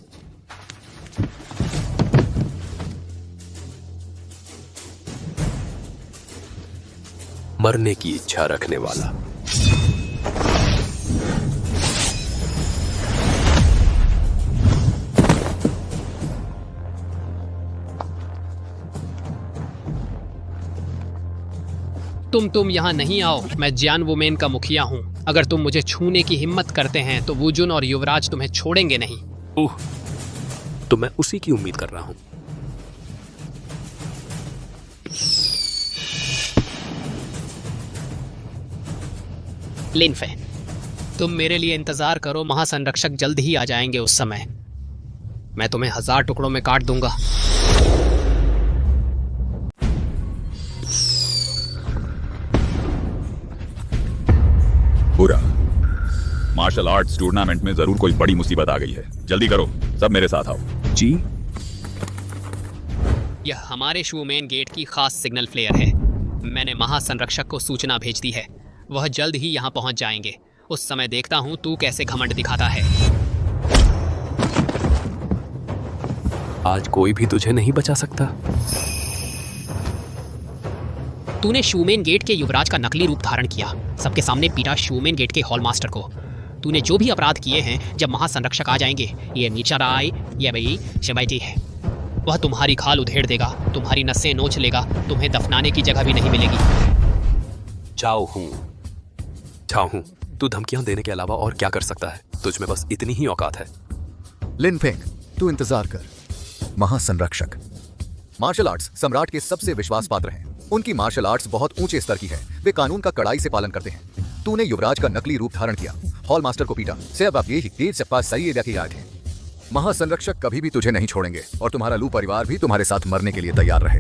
मरने की इच्छा रखने वाला। तुम यहाँ नहीं आओ। मैं जियान वुमेन का मुखिया हूँ। अगर तुम मुझे छूने की हिम्मत करते हैं तो वूजुन और युवराज तुम्हें छोड़ेंगे नहीं। ओह, तो मैं उसी की उम्मीद कर रहा हूँ। लिनफेन, तुम मेरे लिए इंतजार करो। महासंरक्षक जल्द ही आ जाएंगे। उस समय मैं तुम्हें 1000 टुकड़ों में काट दूंगा। पूरा मार्शल आर्ट्स टूर्नामेंट में जरूर कोई बड़ी मुसीबत आ गई है। जल्दी करो, सब मेरे साथ आओ। जी। यह हमारे शूमेन गेट की खास सिग्नल फ्लेयर है। मैंने महासंरक्षक को सूचना भेज दी है। वह जल्द ही यहाँ पहुँच जाएंगे। उस समय देखता हूँ तू कैसे घमंड दिखाता है। आज कोई भी तुझे नहीं बचा सकता। तूने शूमेन गेट के युवराज का नकली रूप धारण किया। सबके सामने पीटा शूमेन गेट के हॉल मास्टर को। तूने जो भी अपराध किए हैं, जब महासंरक्षक आ जाएंगे, ये नीचा राय, ये भाई शिवाजी है। वह तुम्हारी खाल उधेड़ देगा, तुम्हारी नसें नोच लेगा। तुम्हें दफनाने की जगह भी नहीं मिलेगी। जाओ हूँ। तू धमकियां देने के अलावा और क्या कर सकता है? तुझ में बस इतनी ही औकात है। लिनफेंग, तू इंतजार कर। महासंरक्षक मार्शल आर्ट्स सम्राट के सबसे विश्वास पात्र हैं। उनकी मार्शल आर्ट्स बहुत ऊंचे स्तर की है। वे कानून का कड़ाई से पालन करते हैं। तूने युवराज का नकली रूप धारण किया। हॉल मास्टर को पीटा। सिर्फ अब यही 1.5 सही एरिया की याद है। महासंरक्षक कभी भी तुझे नहीं छोड़ेंगे और तुम्हारा लू परिवार भी तुम्हारे साथ मरने के लिए तैयार रहे।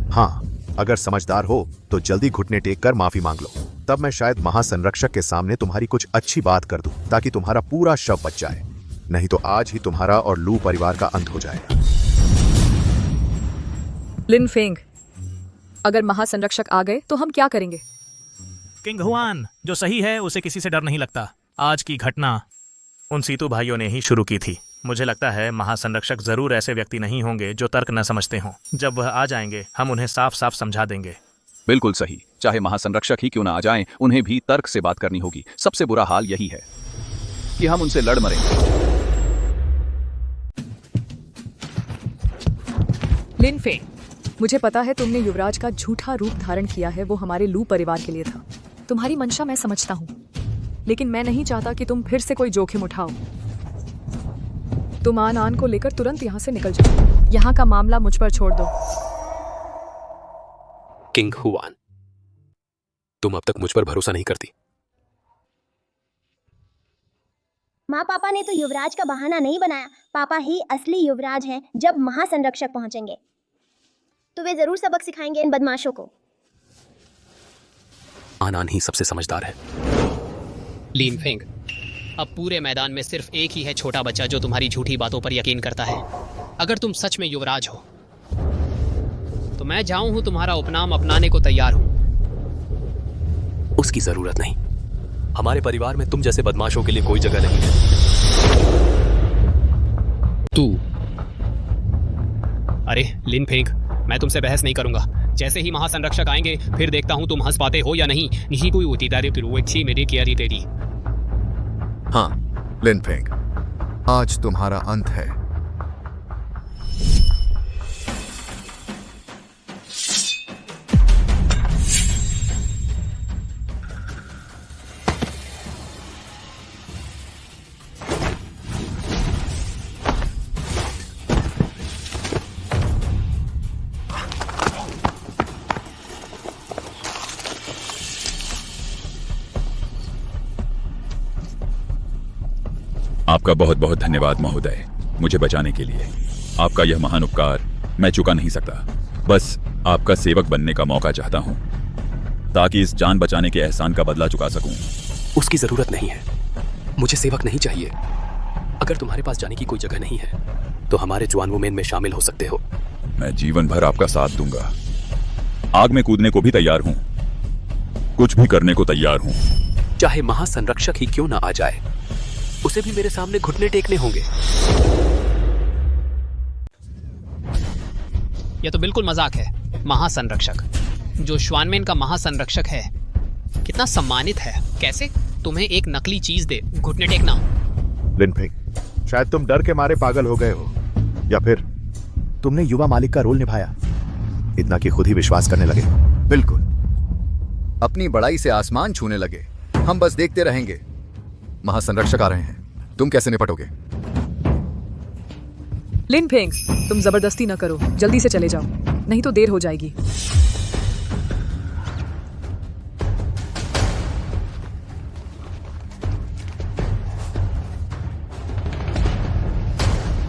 हाँ, अगर समझदार हो तो जल्दी घुटने टेक कर माफी मांग लो, तब मैं शायद महासंरक्षक के सामने तुम्हारी कुछ अच्छी बात कर दूं ताकि तुम्हारा पूरा शव बच जाए। नहीं तो आज ही तुम्हारा और लू परिवार का अंत हो जाएगा। लिन फेंग, अगर महासंरक्षक आ गए तो हम क्या करेंगे? किंग हुआन, जो सही है उसे किसी से डर नहीं लगता। आज की घटना उन सीतू भाइयों ने ही शुरू की थी। मुझे लगता है महासंरक्षक जरूर ऐसे व्यक्ति नहीं होंगे जो तर्क न समझते हों। जब वह आ जाएंगे हम उन्हें साफ साफ समझा देंगे। बिल्कुल सही, चाहे महासंरक्षक ही क्यों ना आ जाएं, उन्हें भी तर्क से बात करनी होगी। सबसे बुरा हाल यही है कि हम उनसे लड़ मरेंगे। लिन फेंग, मुझे पता है तुमने युवराज का झूठा रूप धारण किया है, वो हमारे लू परिवार के लिए था। तुम्हारी मंशा मैं समझता हूँ, लेकिन मैं नहीं चाहता कि तुम फिर से कोई जोखिम उठाओ। तुम आन को लेकर तुरंत यहाँ से निकल जाओ। यहाँ का मामला मुझ पर छोड़ दो। किंग हुआन, तुम अब तक मुझ पर भरोसा नहीं करती। माँ पापा ने तो युवराज का बहाना नहीं बनाया। पापा ही असली युवराज हैं। जब महासंरक्षक पहुंचेंगे तो वे जरूर सबक सिखाएंगे इन बदमाशों को। आनान ही सबसे समझदार है। लिन फेंग, अब पूरे मैदान में सिर्फ एक ही है छोटा बच्चा जो तुम्हारी झूठी बातों पर यकीन करता है। अगर तुम सच में युवराज हो तो मैं जाऊं हूं तुम्हारा उपनाम अपनाने को तैयार हूं। उसकी जरूरत नहीं। हमारे परिवार में तुम जैसे बदमाशों के लिए कोई जगह नहीं है। तू, अरे लिन फेंग, मैं तुमसे बहस नहीं करूंगा। जैसे ही महासंरक्षक आएंगे फिर देखता हूं तुम हंस पाते हो या नहीं। नहीं कोई उतीदारी तिरुवच्छी मेरी कियारी तेरी। हाँ लिन फेंग, आज तुम्हारा अंत है। आपका बहुत बहुत धन्यवाद महोदय, मुझे बचाने के लिए। आपका यह महान उपकार मैं चुका नहीं सकता। बस आपका सेवक बनने का मौका चाहता हूं ताकि इस जान बचाने के एहसान का बदला चुका सकूं। उसकी जरूरत नहीं है, मुझे सेवक नहीं चाहिए। अगर तुम्हारे पास जाने की कोई जगह नहीं है तो हमारे जवान वुमेन में शामिल हो सकते हो। मैं जीवन भर आपका साथ दूंगा। आग में कूदने को भी तैयार हूं, कुछ भी करने को तैयार हूं। चाहे महासंरक्षक ही क्यों ना आ जाए, उसे भी मेरे सामने घुटने टेकने होंगे। यह तो बिल्कुल मजाक है। महासंरक्षक, जो श्वानमेन का महासंरक्षक है, कितना सम्मानित है। कैसे तुम्हें एक नकली चीज दे घुटने टेकना? लिन फेंग, शायद तुम डर के मारे पागल हो गए हो, या फिर तुमने युवा मालिक का रोल निभाया इतना कि खुद ही विश्वास करने लगे। बिल्कुल, अपनी बड़ाई से आसमान छूने लगे। हम बस देखते रहेंगे। महासंरक्षक आ रहे हैं, तुम कैसे निपटोगे? लिन फेंग, तुम जबरदस्ती न करो, जल्दी से चले जाओ, नहीं तो देर हो जाएगी।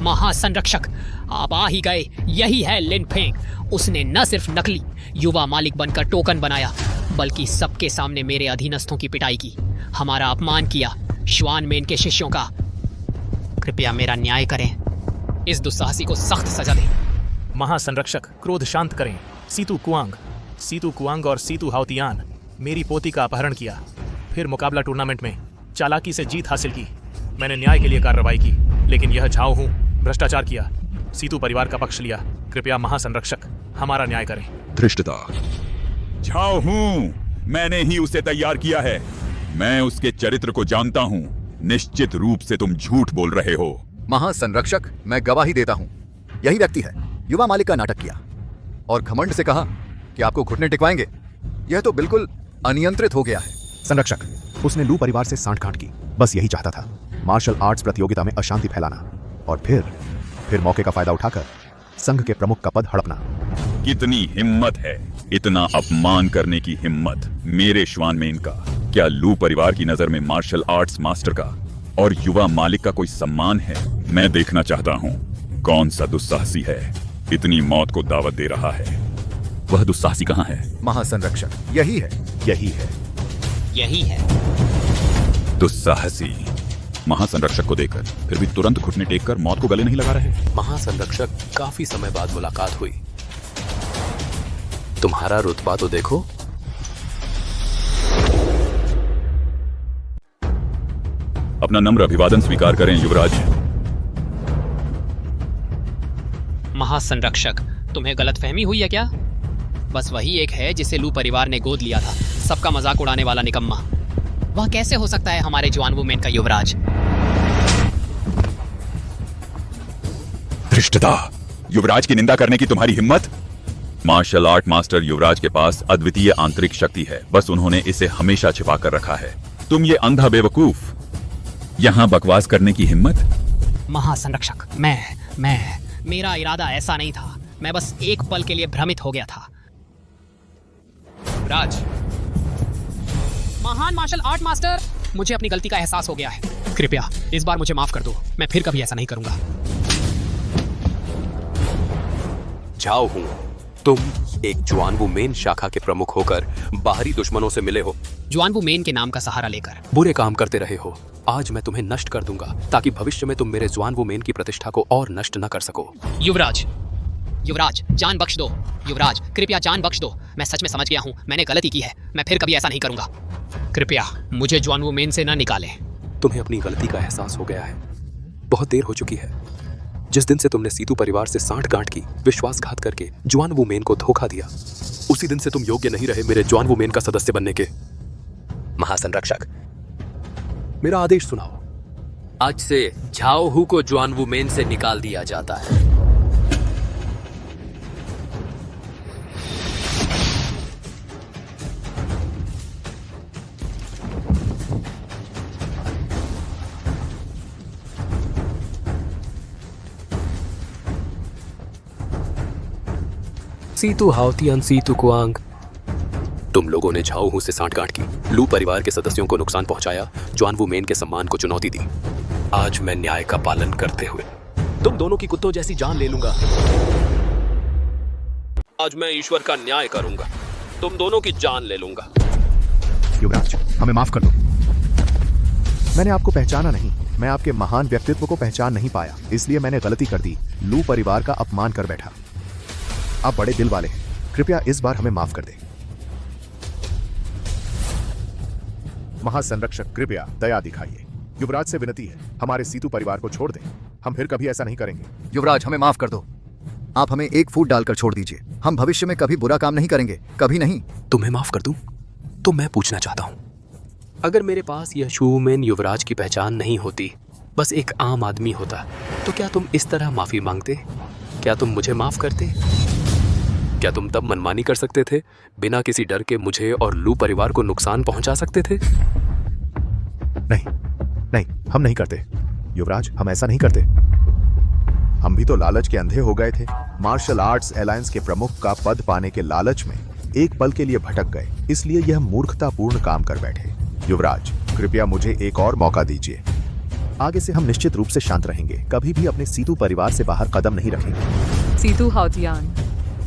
महासंरक्षक आप आ ही गए। यही है लिन फेंग। उसने न सिर्फ नकली युवा मालिक बनकर टोकन बनाया, बल्कि सबके सामने मेरे अधीनस्थों की पिटाई की, हमारा अपमान किया, श्वानमेन के शिष्यों का। कृपया मेरा न्याय करें, इस दुस्साहसी को सख्त सजा दें। महासंरक्षक, क्रोध शांत करें। सीतू कुआंग और सीतू हाउतियान मेरी पोती का अपहरण किया, फिर मुकाबला टूर्नामेंट में चालाकी से जीत हासिल की। मैंने न्याय के लिए कार्रवाई की, लेकिन यह झाओ हूं भ्रष्टाचार किया, सीतू परिवार का पक्ष लिया। कृपया महासंरक्षक हमारा न्याय करें। धृष्टता, झाओ हूं मैंने ही उसे तैयार किया है। मैं उसके चरित्र को जानता हूं। निश्चित रूप से तुम झूठ बोल रहे हो। महासंरक्षक, मैं गवाही देता हूं, यही व्यक्ति है। युवा मालिक का नाटक किया और घमंड से कहा कि आपको घुटने टिकवाएंगे। यह तो बिल्कुल अनियंत्रित हो गया है। संरक्षक, उसने लू परिवार से सांठगांठ की, बस यही चाहता था, मार्शल आर्ट्स प्रतियोगिता में अशांति फैलाना और फिर मौके का फायदा उठाकर संघ के प्रमुख का पद हड़पना। कितनी हिम्मत है, इतना अपमान करने की हिम्मत मेरे श्वानमेन का। क्या लू परिवार की नजर में मार्शल आर्ट्स मास्टर का और युवा मालिक का कोई सम्मान है? मैं देखना चाहता हूँ कौन सा दुस्साहसी है इतनी मौत को दावत दे रहा है। वह दुस्साहसी कहाँ है? महासंरक्षक यही है, यही है, यही है। दुस्साहसी महासंरक्षक को देखकर फिर भी तुरंत घुटने टेक कर मौत को गले नहीं लगा रहे। महासंरक्षक, काफी समय बाद मुलाकात हुई। तुम्हारा रुतबा तो देखो। अपना नम्र अभिवादन स्वीकार करें युवराज। महासंरक्षक, तुम्हें गलतफहमी हुई है क्या? बस वही एक है जिसे लू परिवार ने गोद लिया था, सबका मजाक उड़ाने वाला निकम्मा। वह कैसे हो सकता है हमारे जवान वुमेन का युवराज? धृष्टता, युवराज की निंदा करने की तुम्हारी हिम्मत? मार्शल आर्ट मास्टर युवराज के पास अद्वितीय आंतरिक शक्ति है, बस उन्होंने इसे हमेशा छिपा कर रखा है। तुम ये अंधा बेवकूफ, यहाँ बकवास करने की हिम्मत? महासंरक्षक, मेरा इरादा ऐसा नहीं था। मैं बस एक पल के लिए भ्रमित हो गया था। राज, महान मार्शल आर्ट मास्टर, मुझे अपनी गलती का एहसास हो गया है। कृपया इस बार मुझे माफ कर दो। मैं फिर कभी ऐसा नहीं करूंगा। जाओ हूं, तुम एक जवान वुमेन शाखा के प्रमुख होकर बाहरी दुश्मनों से मिले हो। जवान वुमेन के नाम का सहारा लेकर बुरे काम करते रहे हो। आज मैं तुम्हें नष्ट कर दूंगा ताकि भविष्य में तुम मेरे जवान वुमेन की प्रतिष्ठा को और नष्ट न कर सको। युवराज, जान बख्श दो। युवराज, कृपया जान बख्श दो। मैं सच में समझ गया हूँ, मैंने गलती की है। मैं फिर कभी ऐसा नहीं करूंगा। कृपया मुझे जवान वुमेन से न निकालें। तुम्हें अपनी गलती का एहसास हो गया है। बहुत देर हो चुकी है। जिस दिन से तुमने सीतू परिवार से सांठ-गांठ की, विश्वासघात करके जवान वुमेन को धोखा दिया, उसी दिन से तुम योग्य नहीं रहे मेरे जवान वुमेन का सदस्य बनने के। महासंरक्षक, मेरा आदेश सुनाओ। आज से झाओ हु को जवान वुमेन से निकाल दिया जाता है। सीतू हाउतियान, सीतू कुआंग, तुम लोगों ने झाओ हु से सांठ-गांठ की, लू परिवार के सदस्यों को नुकसान पहुंचाया, जवान वुमेन के सम्मान को चुनौती दी। आज मैं न्याय का पालन करते हुए तुम दोनों की कुत्तों जैसी जान ले लूंगा। आज मैं ईश्वर का न्याय करूंगा, तुम दोनों की जान ले लूंगा। युवराज, हमें माफ कर दो। मैंने आपको पहचाना नहीं, मैं आपके महान व्यक्तित्व को पहचान नहीं पाया, इसलिए मैंने गलती कर दी, लू परिवार का अपमान कर बैठा। आप बड़े दिल वाले हैं, कृपया इस बार हमें माफ कर दें। महासंरक्षक, कृपया दया दिखाइए। युवराज से विनती है, हमारे सीतू परिवार को छोड़ दें। हम फिर कभी ऐसा नहीं करेंगे। युवराज, हमें माफ कर दो। आप हमें एक फूट डालकर छोड़ दीजिए। हम भविष्य में कभी बुरा काम नहीं करेंगे, कभी नहीं। तुम्हें माफ कर दूं? तो मैं पूछना चाहता हूं, अगर मेरे पास यह शूमेन युवराज की पहचान नहीं होती, बस एक आम आदमी होता, तो क्या तुम इस तरह माफी मांगते? क्या तुम मुझे माफ करते? क्या तुम तब मनमानी कर सकते थे, बिना किसी डर के मुझे और लू परिवार को नुकसान पहुंचा सकते थे? नहीं, हम नहीं करते। युवराज, हम ऐसा नहीं करते। हम भी तो लालच के अंधे हो गए थे। मार्शल आर्ट्स अलायंस के प्रमुख का पद पाने के लालच में एक पल के लिए भटक गए, इसलिए यह मूर्खतापूर्ण काम कर बैठे। युवराज, कृपया मुझे एक और मौका दीजिए। आगे से हम निश्चित रूप से शांत रहेंगे, कभी भी अपने सीतू परिवार से बाहर कदम नहीं रखेंगे। सीतू हाउतियान,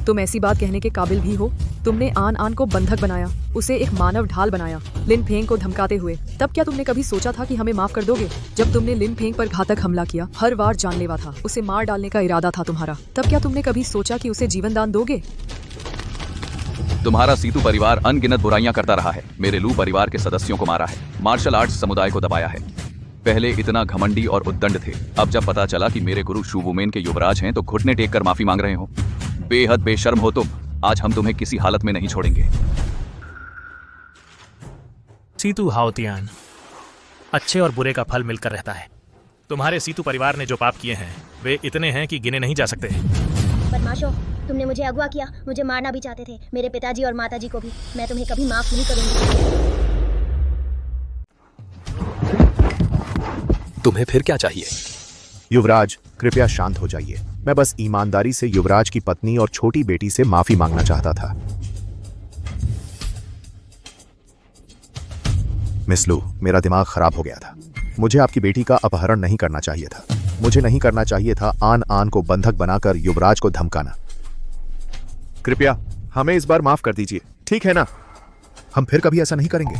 तुम ऐसी बात कहने के काबिल भी हो? तुमने आन आन को बंधक बनाया, उसे एक मानव ढाल बनाया, लिन फेंग को धमकाते हुए। तब क्या तुमने कभी सोचा था कि हमें माफ कर दोगे? जब तुमने लिन फेंग पर घातक हमला किया, हर वार जानलेवा था, उसे मार डालने का इरादा था तुम्हारा, तब क्या तुमने कभी सोचा कि उसे जीवन दान दोगे? तुम्हारा सीतू परिवार अनगिनत बुराइयां करता रहा है, मेरे लू परिवार के सदस्यों को मारा है, मार्शल आर्ट्स समुदाय को दबाया है। पहले इतना घमंडी और उद्दंड थे, अब जब पता चला कि मेरे गुरु शू वुमेन के युवराज हैं तो घुटने टेक कर माफी मांग रहे हो। बेहद बेशर्म हो तुम। आज हम तुम्हें किसी हालत में नहीं छोड़ेंगे। सीतू हाउतियान, अच्छे और बुरे का फल मिलकर रहता है। तुम्हारे सीतू परिवार ने जो पाप किए हैं वे इतने हैं कि गिने नहीं जा सकते। बदमाशों, तुमने मुझे अगवा किया, मुझे मारना भी चाहते थे, मेरे पिताजी और माताजी को भी। मैं तुम्हें कभी माफ नहीं करूंगी। तुम्हें फिर क्या चाहिए? युवराज, कृपया शांत हो जाइए। मैं बस ईमानदारी से युवराज की पत्नी और छोटी बेटी से माफी मांगना चाहता था। मिस लू, मेरा दिमाग खराब हो गया था। मुझे आपकी बेटी का अपहरण नहीं करना चाहिए था। मुझे नहीं करना चाहिए था आन आन को बंधक बनाकर युवराज को धमकाना। कृपया हमें इस बार माफ कर दीजिए, ठीक है ना? हम फिर कभी ऐसा नहीं करेंगे।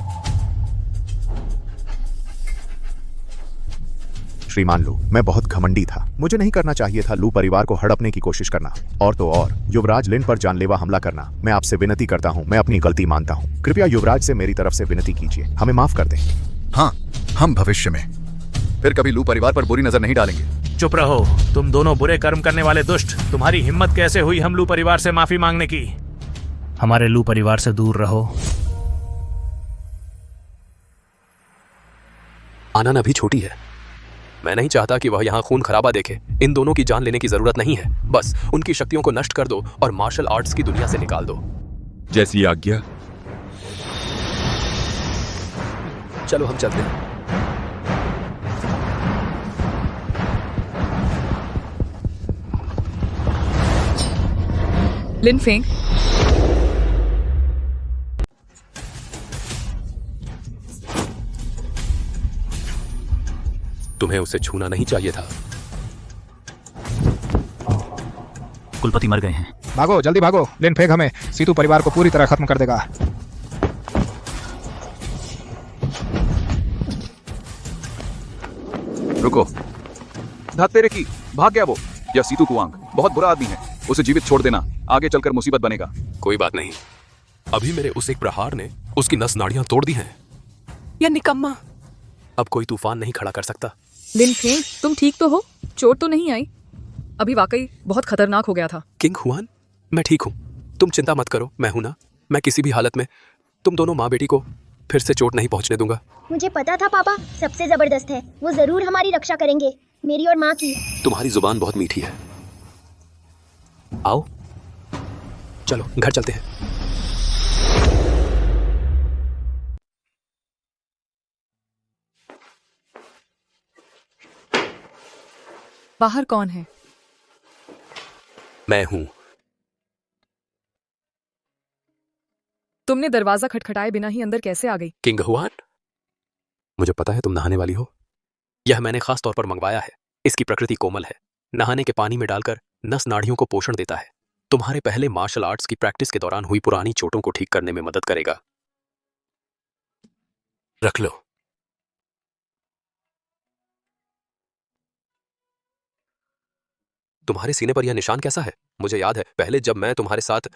श्रीमान लू, मैं बहुत घमंडी था। मुझे नहीं करना चाहिए था लू परिवार को हड़पने की कोशिश करना, और तो और युवराज लिन पर जानलेवा हमला करना। मैं आपसे विनती करता हूं, मैं अपनी गलती मानता हूं। कृपया युवराज से मेरी तरफ से विनती कीजिए, हमें माफ कर दें। हाँ, हम भविष्य में फिर कभी लू परिवार पर बुरी नजर नहीं डालेंगे। चुप रहो, तुम दोनों बुरे कर्म करने वाले दुष्ट। तुम्हारी हिम्मत कैसे हुई हम लू परिवार से माफी मांगने की? हमारे लू परिवार से दूर रहो। आनन अभी छोटी है। मैं नहीं चाहता कि वह यहाँ खून खराबा देखे। इन दोनों की जान लेने की जरूरत नहीं है। बस उनकी शक्तियों को नष्ट कर दो और मार्शल आर्ट्स की दुनिया से निकाल दो। जैसी आज्ञा। चलो हम चलते हैं। लिन फेंग, तुम्हें उसे छूना नहीं चाहिए था। कुलपति मर गए हैं। भागो, जल्दी भागो। लिन फेंग हमें सीतू परिवार को पूरी तरह खत्म कर देगा। रुको, धत्तेरे की, भाग गया वो। यह सीतू कुआंग बहुत बुरा आदमी है, उसे जीवित छोड़ देना, आगे चलकर मुसीबत बनेगा। कोई बात नहीं, अभी मेरे उस एक प्रहार ने उसकी नस नाड़ियां तोड़ दी हैं। या निकम्मा। अब कोई तूफान नहीं खड़ा कर सकता। लिन फेंग, तुम ठीक तो हो? चोट तो नहीं आई? अभी वाकई बहुत खतरनाक हो गया था। किंग हुआन, मैं ठीक हूँ, तुम चिंता मत करो। मैं हूं ना, मैं किसी भी हालत में तुम दोनों माँ बेटी को फिर से चोट नहीं पहुंचने दूंगा। मुझे पता था पापा सबसे जबरदस्त है, वो जरूर हमारी रक्षा करेंगे, मेरी और माँ की। तुम्हारी जुबान बहुत मीठी है। आओ, चलो घर चलते हैं। बाहर कौन है? मैं हूं। तुमने दरवाजा खटखटाए बिना ही अंदर कैसे आ गई? किंग हुआन, मुझे पता है तुम नहाने वाली हो। यह मैंने खास तौर पर मंगवाया है। इसकी प्रकृति कोमल है, नहाने के पानी में डालकर नस नाड़ियों को पोषण देता है। तुम्हारे पहले मार्शल आर्ट्स की प्रैक्टिस के दौरान हुई पुरानी चोटों को ठीक करने में मदद करेगा। रख लो। तुम्हारे सीने पर यह निशान कैसा है? मुझे याद है पहले जब मैं तुम्हारे साथ,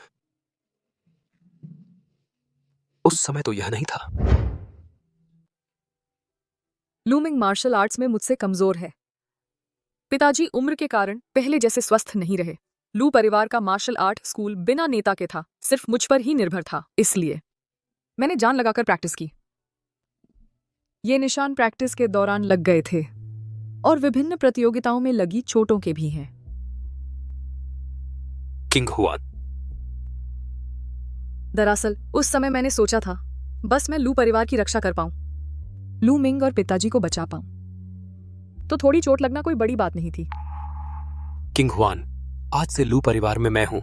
उस समय तो यह नहीं था। लूमिंग मार्शल आर्ट्स में मुझसे कमजोर है। पिताजी उम्र के कारण पहले जैसे स्वस्थ नहीं रहे। लू परिवार का मार्शल आर्ट स्कूल बिना नेता के था, सिर्फ मुझ पर ही निर्भर था। इसलिए मैंने जान लगाकर प्रैक्टिस की। ये निशान प्रैक्टिस के दौरान लग गए थे और विभिन्न प्रतियोगिताओं में लगी चोटों के भी हैं। किंग हुआन, दरअसल उस समय मैंने सोचा था बस मैं लू परिवार की रक्षा कर पाऊं, लू मिंग और पिताजी को बचा पाऊं, तो थोड़ी चोट लगना कोई बड़ी बात नहीं थी। किंग हुआन, आज से लू परिवार में मैं हूं।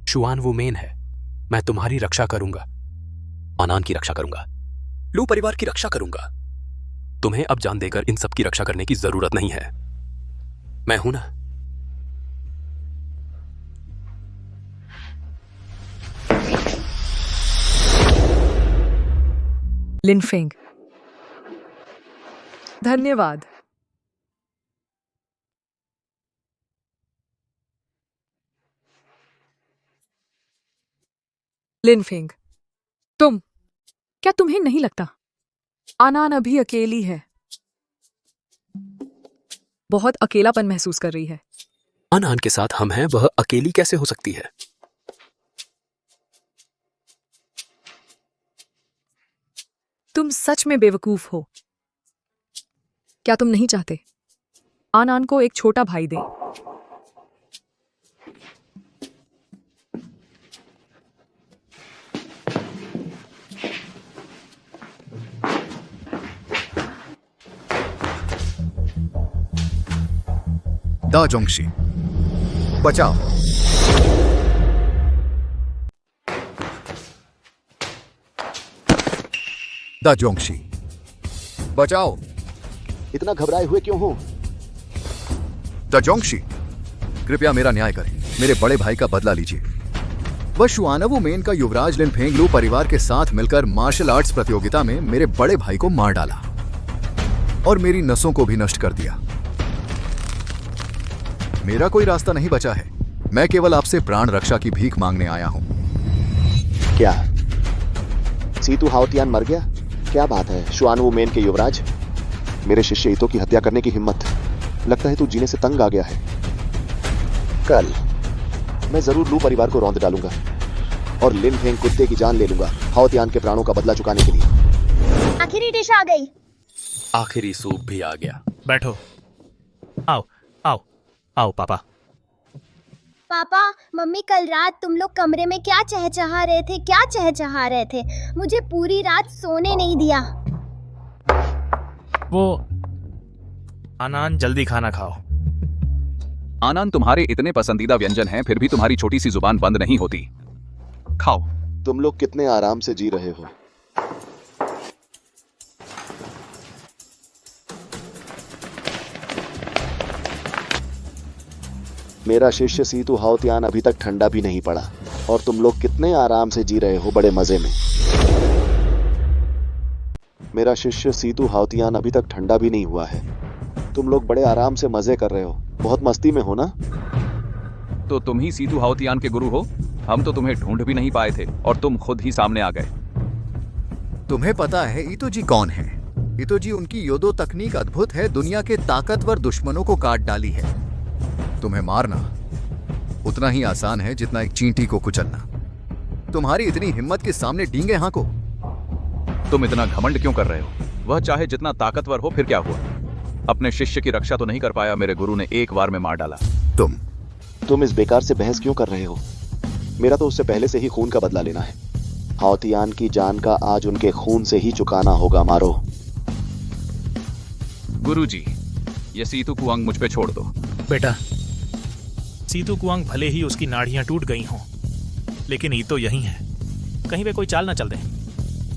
शुआन वू मेन है। मैं तुम्हारी रक्षा करूंगा, आनान की रक्षा करूंगा, लू परिवार की रक्षा करूंगा। तुम्हें अब जान देकर इन सब की रक्षा करने की जरूरत नहीं है। मैं हूं ना। लिन फेंग, धन्यवाद। लिन फेंग, क्या तुम्हें नहीं लगता आनान अभी अकेली है? बहुत अकेलापन महसूस कर रही है। आनान के साथ हम हैं, वह अकेली कैसे हो सकती है? तुम सच में बेवकूफ हो। क्या तुम नहीं चाहते आनान को एक छोटा भाई दें? दा जोंगशी, बचाओ। ताजोंगशी, बचाओ। इतना घबराए हुए क्यों हो? ताजोंगशी, कृपया मेरा न्याय करें। मेरे बड़े भाई का बदला लीजिए। वह शुआनवू मेन का युवराज लिनफेंग लू परिवार के साथ मिलकर मार्शल आर्ट्स प्रतियोगिता में मेरे बड़े भाई को मार डाला और मेरी नसों को भी नष्ट कर दिया। मेरा कोई रास्ता नहीं बचा है। मैं केवल आपसे प्राण रक्षा की भीख मांगने आया हूं। क्या सीतू हाओतियान मर गया? क्या बात है शुआनवू मेन के युवराज, मेरे शिष्य ईतो की हत्या करने की हिम्मत। लगता है तू जीने से तंग आ गया है। कल मैं जरूर लू परिवार को रौंद डालूंगा और लिनफेंग कुत्ते की जान ले लूंगा हाओतियान के प्राणों का बदला चुकाने के लिए। आखिरी डिश आ गई। आखिरी सूप भी आ गया। बैठो। आओ आओ आओ पापा। पापा, मम्मी कल रात तुम लोग कमरे में क्या चहचहा रहे थे? क्या चहचहा रहे थे? मुझे पूरी रात सोने नहीं दिया। वो आनान, जल्दी खाना खाओ। आनंद, तुम्हारे इतने पसंदीदा व्यंजन हैं, फिर भी तुम्हारी छोटी सी जुबान बंद नहीं होती। खाओ। तुम लोग कितने आराम से जी रहे हो। मेरा शिष्य सीतू हाओतियान अभी तक ठंडा भी नहीं पड़ा और तुम लोग कितने आराम से जी रहे हो बड़े मजे में। मेरा शिष्य सीतू हाओतियान अभी तक ठंडा भी नहीं हुआ है। तुम लोग बड़े आराम से मजे कर रहे हो, बहुत मस्ती में हो ना? तो तुम ही सीतू हाओतियान के गुरु हो? हम तो तुम्हें ढूंढ भी नहीं पाए थे और तुम खुद ही सामने आ गए। तुम्हें पता है ईतो जी कौन है? ईतो जी, उनकी योदो तकनीक अद्भुत है, दुनिया के ताकतवर दुश्मनों को काट डाली है। तुम्हें मारना उतना ही आसान है जितना एक चींटी को कुचलना। तुम्हारी इतनी हिम्मत के सामने डींगे हाँको। तुम इतना घमंड क्यों कर रहे हो? वह चाहे जितना ताकतवर हो, फिर क्या हुआ? अपने शिष्य की रक्षा तो नहीं कर पाया, मेरे गुरु ने एक बार में मार डाला। तुम इस बेकार से बहस क्यों कर रहे हो? मेरा तो उससे पहले से ही खून का बदला लेना है। हाओतियान की जान का आज उनके खून से ही चुकाना होगा। मारो। गुरुजी, ये सीतू कुआंग मुझ पे छोड़ दो। बेटा, सीतू कुआंग भले ही उसकी नाड़ियां टूट गई हों, लेकिन ईतो यही है। कहीं वे कोई चाल ना चल दे।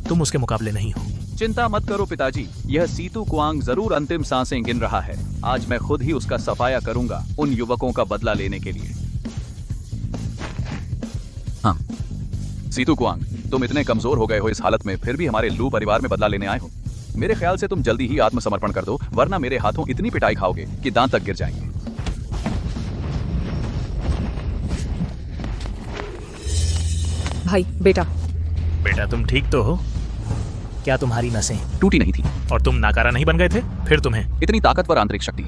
तुम उसके मुकाबले नहीं हो। चिंता मत करो पिताजी, यह सीतू कुआंग जरूर अंतिम सांसें गिन रहा है। आज मैं खुद ही उसका सफाया करूंगा उन युवकों का बदला लेने के लिए। हाँ, सीतू कुआंग, तुम इतने कमजोर हो गए हो इस हालत में, फिर भी हमारे लू परिवार में बदला लेने आए हो। मेरे ख्याल से तुम जल्दी ही आत्मसमर्पण कर दो, वरना मेरे हाथों इतनी पिटाई खाओगे कि दांत तक गिर जाएंगे। भाई, बेटा। बेटा, तुम ठीक तो हो? क्या तुम्हारी नसें टूटी नहीं थी? और तुम नाकारा नहीं बन गए थे? फिर तुम्हें इतनी ताकतवर आंतरिक शक्ति।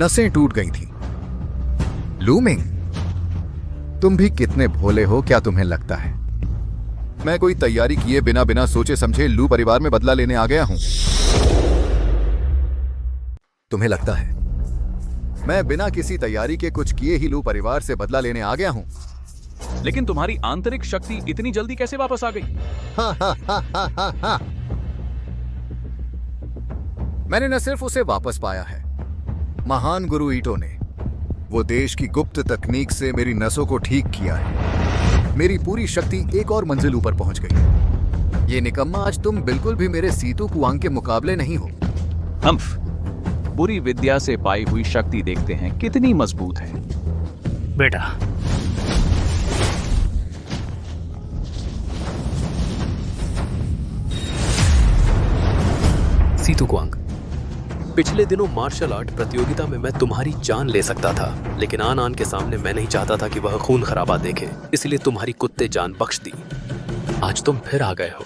नसें टूट गई थी। लूमिंग, तुम भी कितने भोले हो। क्या तुम्हें लगता है मैं कोई तैयारी किए बिना बिना सोचे समझे लू परिवार में बदला लेने आ गया हूं? तुम्हें लगता है मैं बिना किसी तैयारी के कुछ किए ही लू परिवार से बदला लेने आ गया हूं? लेकिन तुम्हारी आंतरिक शक्ति इतनी जल्दी कैसे वापस आ गई? मैंने न सिर्फ उसे वापस पाया है, महान गुरु ईटो ने वो देश की गुप्त तकनीक से मेरी नसों को ठीक किया है। मेरी पूरी शक्ति एक और मंजिल ऊपर पहुंच गई। ये निकम्मा, आज तुम बिल्कुल भी मेरे सीतू कुआंग के मुकाबले नहीं हो। हम्फ, बुरी विद्या से पाई हुई शक्ति देखते हैं कितनी मजबूत है। बेटा, सीतू कुआंग, पिछले दिनों मार्शल आर्ट प्रतियोगिता में मैं तुम्हारी जान ले सकता था, लेकिन आन के सामने मैं नहीं चाहता था कि वह खून खराबा देखे, इसलिए तुम्हारी कुत्ते जान बख्श दी। आज तुम फिर आ गए हो,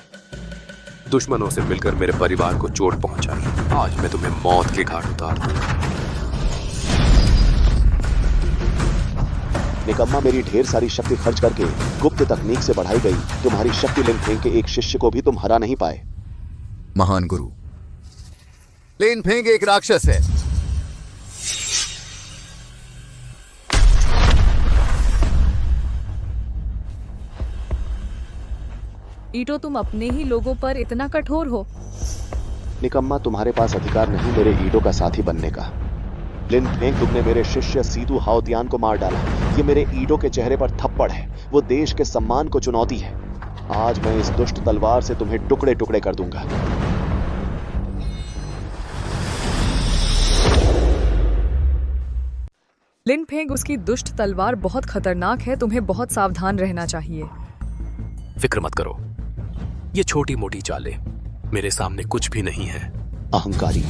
दुश्मनों से मिलकर मेरे परिवार को चोट पहुंचाई। आज मैं तुम्हें मौत के घाट उतार दूंगा। निकम्मा, मेरी ढेर सारी शक्ति खर्च करके गुप्त तकनीक से बढ़ाई गई तुम्हारी शक्ति लिनफेंग के एक शिष्य को भी तुम हरा नहीं पाए। महान गुरु, लिनफेंग एक राक्षस है। ईटो, तुम अपने ही लोगों पर इतना कठोर हो। निकम्मा, तुम्हारे पास अधिकार नहीं मेरे ईटो का साथी बनने का। लिनफेंग, तुमने मेरे शिष्य सीतू हाओतियान को मार डाला। ये मेरे ईटो के चेहरे पर थप्पड़ है। वो देश के सम्मान को चुनौती है। आज मैं इस दुष्ट तलवार से तुम्हें टुकड़े टुकड़े कर दूंगा। लिन फेंग, उसकी दुष्ट तलवार बहुत खतरनाक है, तुम्हें बहुत सावधान रहना चाहिए। फिक्र मत करो, ये छोटी मोटी चालें मेरे सामने कुछ भी नहीं है। अहंकारी।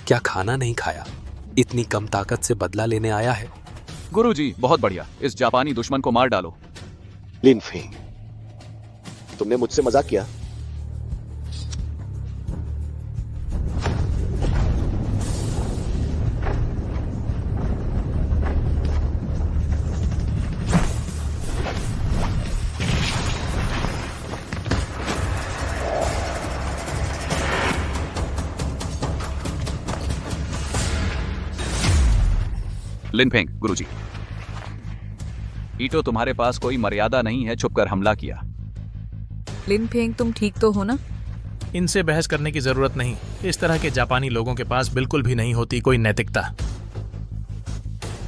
क्या खाना नहीं खाया? इतनी कम ताकत से बदला लेने आया है? गुरुजी, बहुत बढ़िया, इस जापानी दुश्मन को मार डालो। लिन फेंग, तुमने मुझसे मजाक किया? लिन फेंग, गुरुजी, ईटो, तुम्हारे पास कोई मर्यादा नहीं है, छुपकर हमला किया। लिन फेंग, तुम ठीक तो हो ना? इनसे बहस करने की जरूरत नहीं। इस तरह के जापानी लोगों के पास बिल्कुल भी नहीं होती कोई नैतिकता।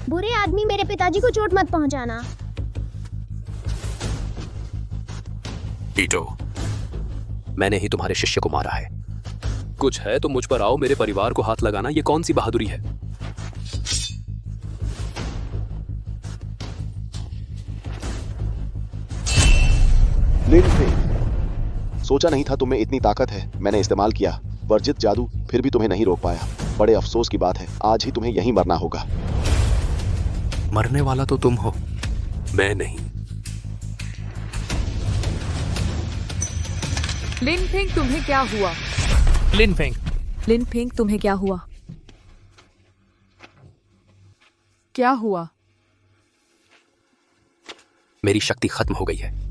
बुरे आदमी, मेरे पिताजी को चोट मत पहुंचाना। ईटो, मैंने ही तुम्हारे शिष्य को मारा है। कुछ है तो मुझ पर आओ, मेरे परिवार को हाथ लगाना ये कौन सी बहादुरी है? लिन फेंग, सोचा नहीं था तुम्हें इतनी ताकत है, मैंने इस्तेमाल किया। वर्जित जादू, फिर भी तुम्हें नहीं रोक पाया। बड़े अफसोस की बात है, आज ही तुम्हें यहीं मरना होगा। मरने वाला तो तुम हो, मैं नहीं। लिन फेंग, तुम्हें क्या हुआ? लिन फेंग, लिन फेंग, तुम्हें क्या हुआ? क्या हुआ? मेरी शक्ति खत्म हो गई है।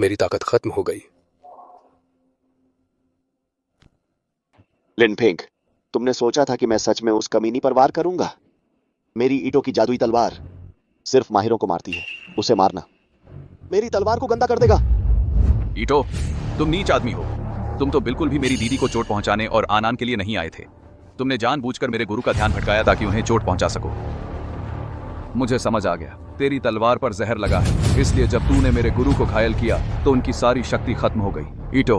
मेरी ताकत खत्म हो गई। लिन फेंग, तुमने सोचा था कि मैं सच में उस कमीनी पर वार करूंगा? मेरी ईटो की जादुई तलवार सिर्फ माहिरों को मारती है, उसे मारना मेरी तलवार को गंदा कर देगा। ईटो, तुम नीच आदमी हो। तुम तो बिल्कुल भी मेरी दीदी को चोट पहुंचाने और आनंद के लिए नहीं आए थे। तुमने जानबूझकर मेरे गुरु का ध्यान भटकाया ताकि उन्हें चोट पहुंचा सको। मुझे समझ आ गया, तेरी तलवार पर जहर लगा है, इसलिए जब तूने मेरे गुरु को घायल किया तो उनकी सारी शक्ति खत्म हो गई। ईटो,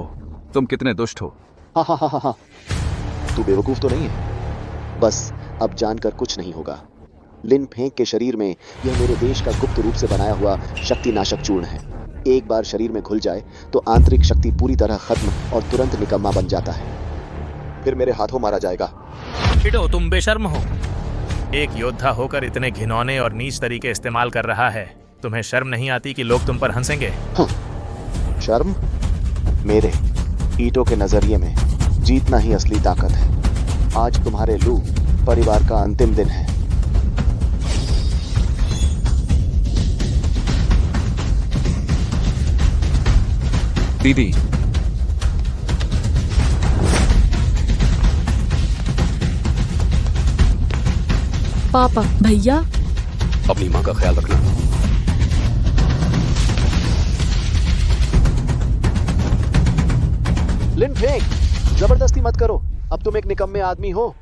तुम कितने दुष्ट हो। हाँ हाँ हाँ हाँ, तू बेवकूफ तो नहीं है? बस अब जानकर कुछ नहीं होगा। लिन फेंग के शरीर में यह मेरे देश का गुप्त रूप से बनाया हुआ शक्ति नाशक चूर्ण है। एक बार शरीर में घुल जाए तो आंतरिक शक्ति पूरी तरह खत्म और तुरंत निकम्मा बन जाता है, फिर मेरे हाथों मारा जाएगा। ईटो, तुम बेशर्म हो। एक योद्धा होकर इतने घिनौने और नीच तरीके इस्तेमाल कर रहा है। तुम्हें शर्म नहीं आती कि लोग तुम पर हंसेंगे? शर्म? मेरे ईटो के नजरिए में जीतना ही असली ताकत है। आज तुम्हारे लू परिवार का अंतिम दिन है। दीदी, पापा, भैया, अपनी माँ का ख्याल रखना। लिन फेंग, जबरदस्ती मत करो। अब तुम एक निकम्मे आदमी हो।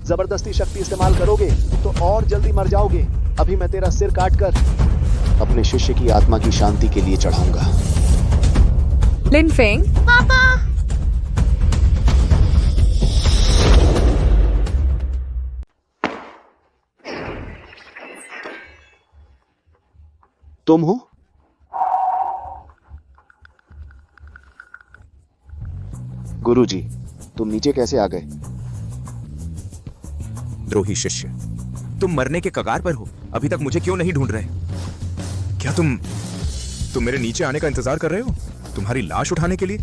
जबरदस्ती शक्ति इस्तेमाल करोगे तो और जल्दी मर जाओगे। अभी मैं तेरा सिर काटकर अपने शिष्य की आत्मा की शांति के लिए चढ़ाऊंगा। लिन फेंग, पापा, तुम हो? गुरुजी, तुम नीचे कैसे आ गए? द्रोही शिष्य, तुम मरने के कगार पर हो, अभी तक मुझे क्यों नहीं ढूंढ रहे? क्या तुम मेरे नीचे आने का इंतजार कर रहे हो, तुम्हारी लाश उठाने के लिए?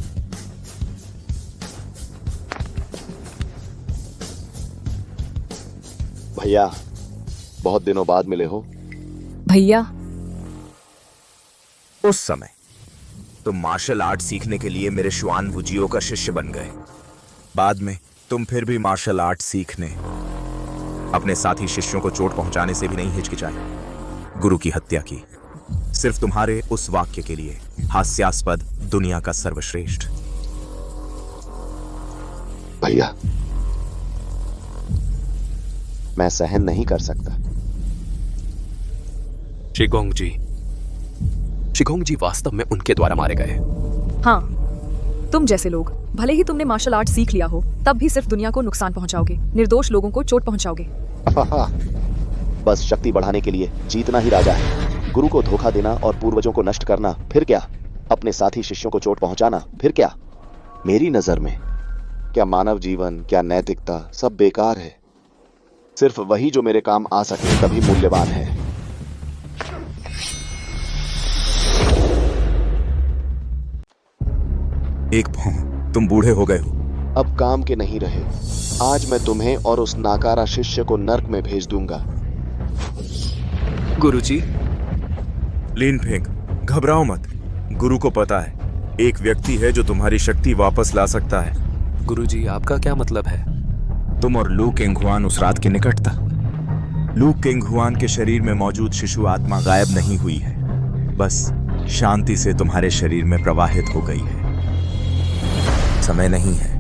भैया, बहुत दिनों बाद मिले हो। भैया, उस समय तुम मार्शल आर्ट सीखने के लिए मेरे श्वान भुजियो का शिष्य बन गए। बाद में तुम फिर भी मार्शल आर्ट सीखने अपने साथी शिष्यों को चोट पहुंचाने से भी नहीं हिचकिचाए। गुरु की हत्या की सिर्फ तुम्हारे उस वाक्य के लिए, हास्यास्पद दुनिया का सर्वश्रेष्ठ। भैया, मैं सहन नहीं कर सकता। शिगोंग जी वास्तव में उनके द्वारा मारे गए। हाँ, तुम जैसे लोग, भले ही तुमने मार्शल आर्ट सीख लिया हो, तब भी सिर्फ दुनिया को नुकसान पहुंचाओगे, निर्दोष लोगों को चोट पहुंचाओगे। बस शक्ति बढ़ाने के लिए जीतना ही राजा है। गुरु को धोखा देना और पूर्वजों को नष्ट करना फिर क्या? अपने साथी शिष्यों को चोट पहुंचाना फिर क्या? मेरी नजर में क्या मानव जीवन, क्या नैतिकता, सब बेकार है। सिर्फ वही जो मेरे काम आ सके तभी मूल्यवान है। एक भौं, तुम बूढ़े हो गए हो। अब काम के नहीं रहे। आज मैं तुम्हें और उस नाकारा शिष्य को नर्क में भेज दूंगा। गुरुजी, लिनफेंग, घबराओ मत। गुरु को पता है, एक व्यक्ति है जो तुम्हारी शक्ति वापस ला सकता है। गुरुजी, आपका क्या मतलब है? तुम और लू केंगहुआन उस रात की निकटता। लू केंगहुआन के शरीर में मौजूद शिशु आत्मा गायब नहीं हुई है, बस शांति से तुम्हारे शरीर में प्रवाहित हो गई है। समय नहीं है,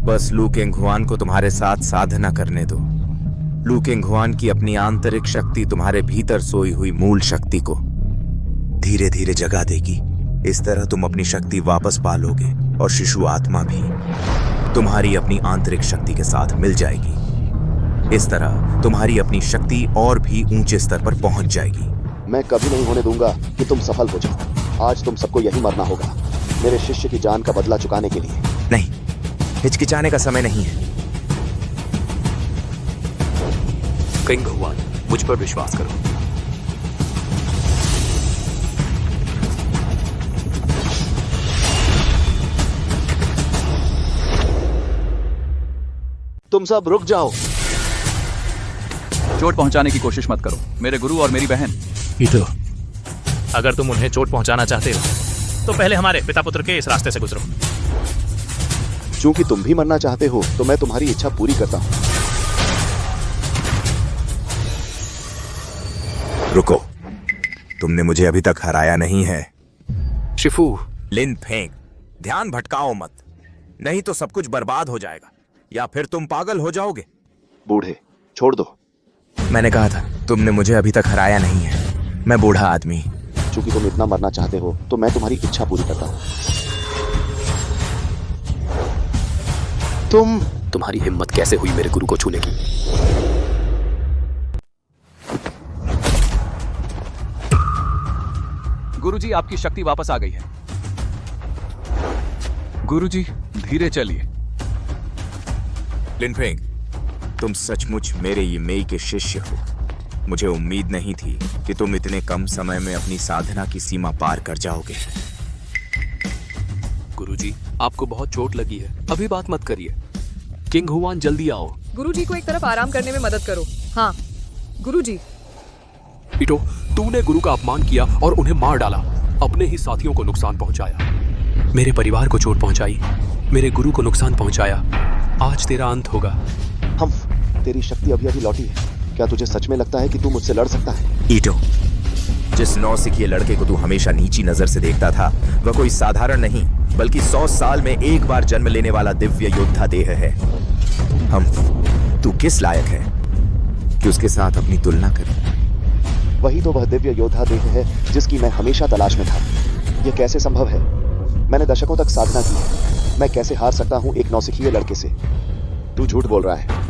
बस लू केंगहुआन को तुम्हारे साथ साधना करने दो। लू केंगहुआन की अपनी आंतरिक शक्ति तुम्हारे भीतर सोई हुई मूल शक्ति को धीरे धीरे जगा देगी। इस तरह तुम अपनी शक्ति वापस पालोगे और शिशु आत्मा भी तुम्हारी अपनी आंतरिक शक्ति के साथ मिल जाएगी। इस तरह तुम्हारी अपनी शक्ति और भी ऊंचे स्तर पर पहुंच जाएगी। मैं कभी नहीं होने दूंगा कि तुम सफल हो जाओ। आज तुम सबको यही मरना होगा, मेरे शिष्य की जान का बदला चुकाने के लिए। नहीं, हिचकिचाने का समय नहीं है। केंगहुआन, मुझ पर विश्वास करो। तुम सब रुक जाओ। चोट पहुंचाने की कोशिश मत करो, मेरे गुरु और मेरी बहन। ईटो, अगर तुम उन्हें चोट पहुंचाना चाहते हो तो पहले हमारे पिता पुत्र के इस रास्ते से गुजरो। क्योंकि तुम भी मरना चाहते हो तो मैं तुम्हारी इच्छा पूरी करता हूं। रुको, तुमने मुझे अभी तक हराया नहीं है। शिफू, लिनफेंग, ध्यान भटकाओ मत, नहीं तो सब कुछ बर्बाद हो जाएगा, या फिर तुम पागल हो जाओगे। बूढ़े, छोड़ दो। मैंने कहा था, तुमने मुझे अभी तक हराया नहीं है। मैं बूढ़ा आदमी। चूंकि तुम इतना मरना चाहते हो तो मैं तुम्हारी इच्छा पूरी करता हूं। तुम्हारी हिम्मत कैसे हुई मेरे गुरु को छूने की? गुरुजी, आपकी शक्ति वापस आ गई है। गुरुजी, धीरे चलिए। लिनफेंग, तुम सचमुच मेरे ये मेई के शिष्य हो। मुझे उम्मीद नहीं थी कि तुम इतने कम समय में अपनी साधना की सीमा पार कर जाओगे। गुरुजी, आपको बहुत चोट लगी है, अभी बात मत करिए। केंगहुआन, जल्दी आओ। गुरुजी को एक तरफ आराम करने में मदद करो। हाँ, गुरुजी। ईटो, तूने गुरु का अपमान किया और उन्हें मार डाला, अपने ही साथियों को नुकसान पहुंचाया, मेरे परिवार को चोट पहुंचाई, मेरे गुरु को नुकसान पहुंचाया। आज तेरा अंत होगा। हम, तेरी शक्ति अभी अभी लौटी है। क्या तुझे सच में लगता है कि तू मुझसे लड़ सकता है? ईटो, जिस नौसिखिए लड़के को तू हमेशा नीची नजर से देखता था, वह कोई साधारण नहीं, बल्कि 100 साल में एक बार जन्म लेने वाला दिव्य योद्धा देह है। तू किस लायक है कि उसके साथ अपनी तुलना करे? वही तो वह दिव्य योद्धा देह है जिसकी मैं हमेशा तलाश में था। यह कैसे संभव है? मैंने दशकों तक साधना की है। मैं कैसे हार सकता हूं एक नौसिखिए लड़के से? तू झूठ बोल रहा है।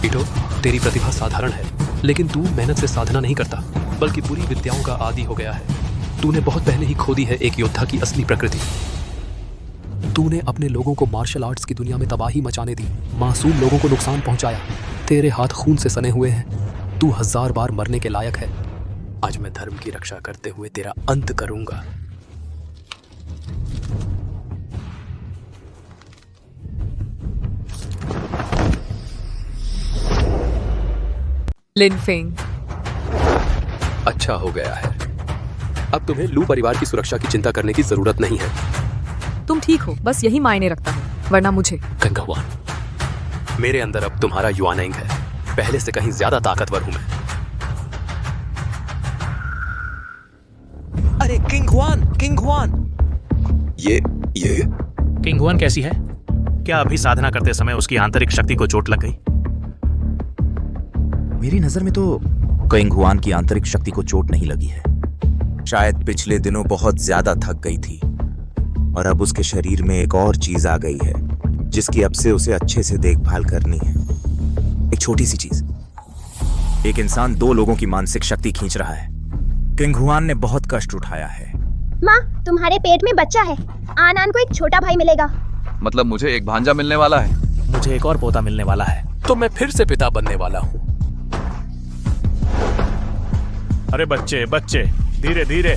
ईटो, तेरी प्रतिभा साधारण है, लेकिन तू मेहनत से साधना नहीं करता, बल्कि बुरी विद्याओं का आदी हो गया है। तूने बहुत पहले ही खो दी है एक योद्धा की असली प्रकृति। तूने अपने लोगों को मार्शल आर्ट्स की दुनिया में तबाही मचाने दी, मासूम लोगों को नुकसान पहुंचाया। तेरे हाथ खून से सने हुए हैं। तू 1000 बार मरने के लायक है। आज मैं धर्म की रक्षा करते हुए तेरा अंत करूंगा। लिनफेंग, अच्छा हो गया है। अब तुम्हें लू परिवार की सुरक्षा की चिंता करने की जरूरत नहीं है। तुम ठीक हो, बस यही मायने रखता है, वरना मुझे। केंगहुआन, मेरे अंदर अब तुम्हारा युआनेंग है। पहले से कहीं ज्यादा ताकतवर हूं मैं। King Hwan. ये किंग हुआन कैसी है? क्या अभी साधना करते समय उसकी आंतरिक शक्ति को चोट लग गई? मेरी नजर में तो किंग हुआन की आंतरिक शक्ति को चोट नहीं लगी है। शायद पिछले दिनों बहुत ज्यादा थक गई थी और अब उसके शरीर में एक और चीज आ गई है जिसकी अब से उसे अच्छे से देखभाल करनी है। एक छोटी सी चीज। एक इंसान 2 लोगों की मानसिक शक्ति खींच रहा है। किंग हुआन ने बहुत कष्ट उठाया है। माँ, तुम्हारे पेट में बच्चा है। आनान को एक छोटा भाई मिलेगा। मतलब मुझे एक भांजा मिलने वाला है। मुझे एक और पोता मिलने वाला है। तो मैं फिर से पिता बनने वाला हूँ। अरे बच्चे, धीरे धीरे।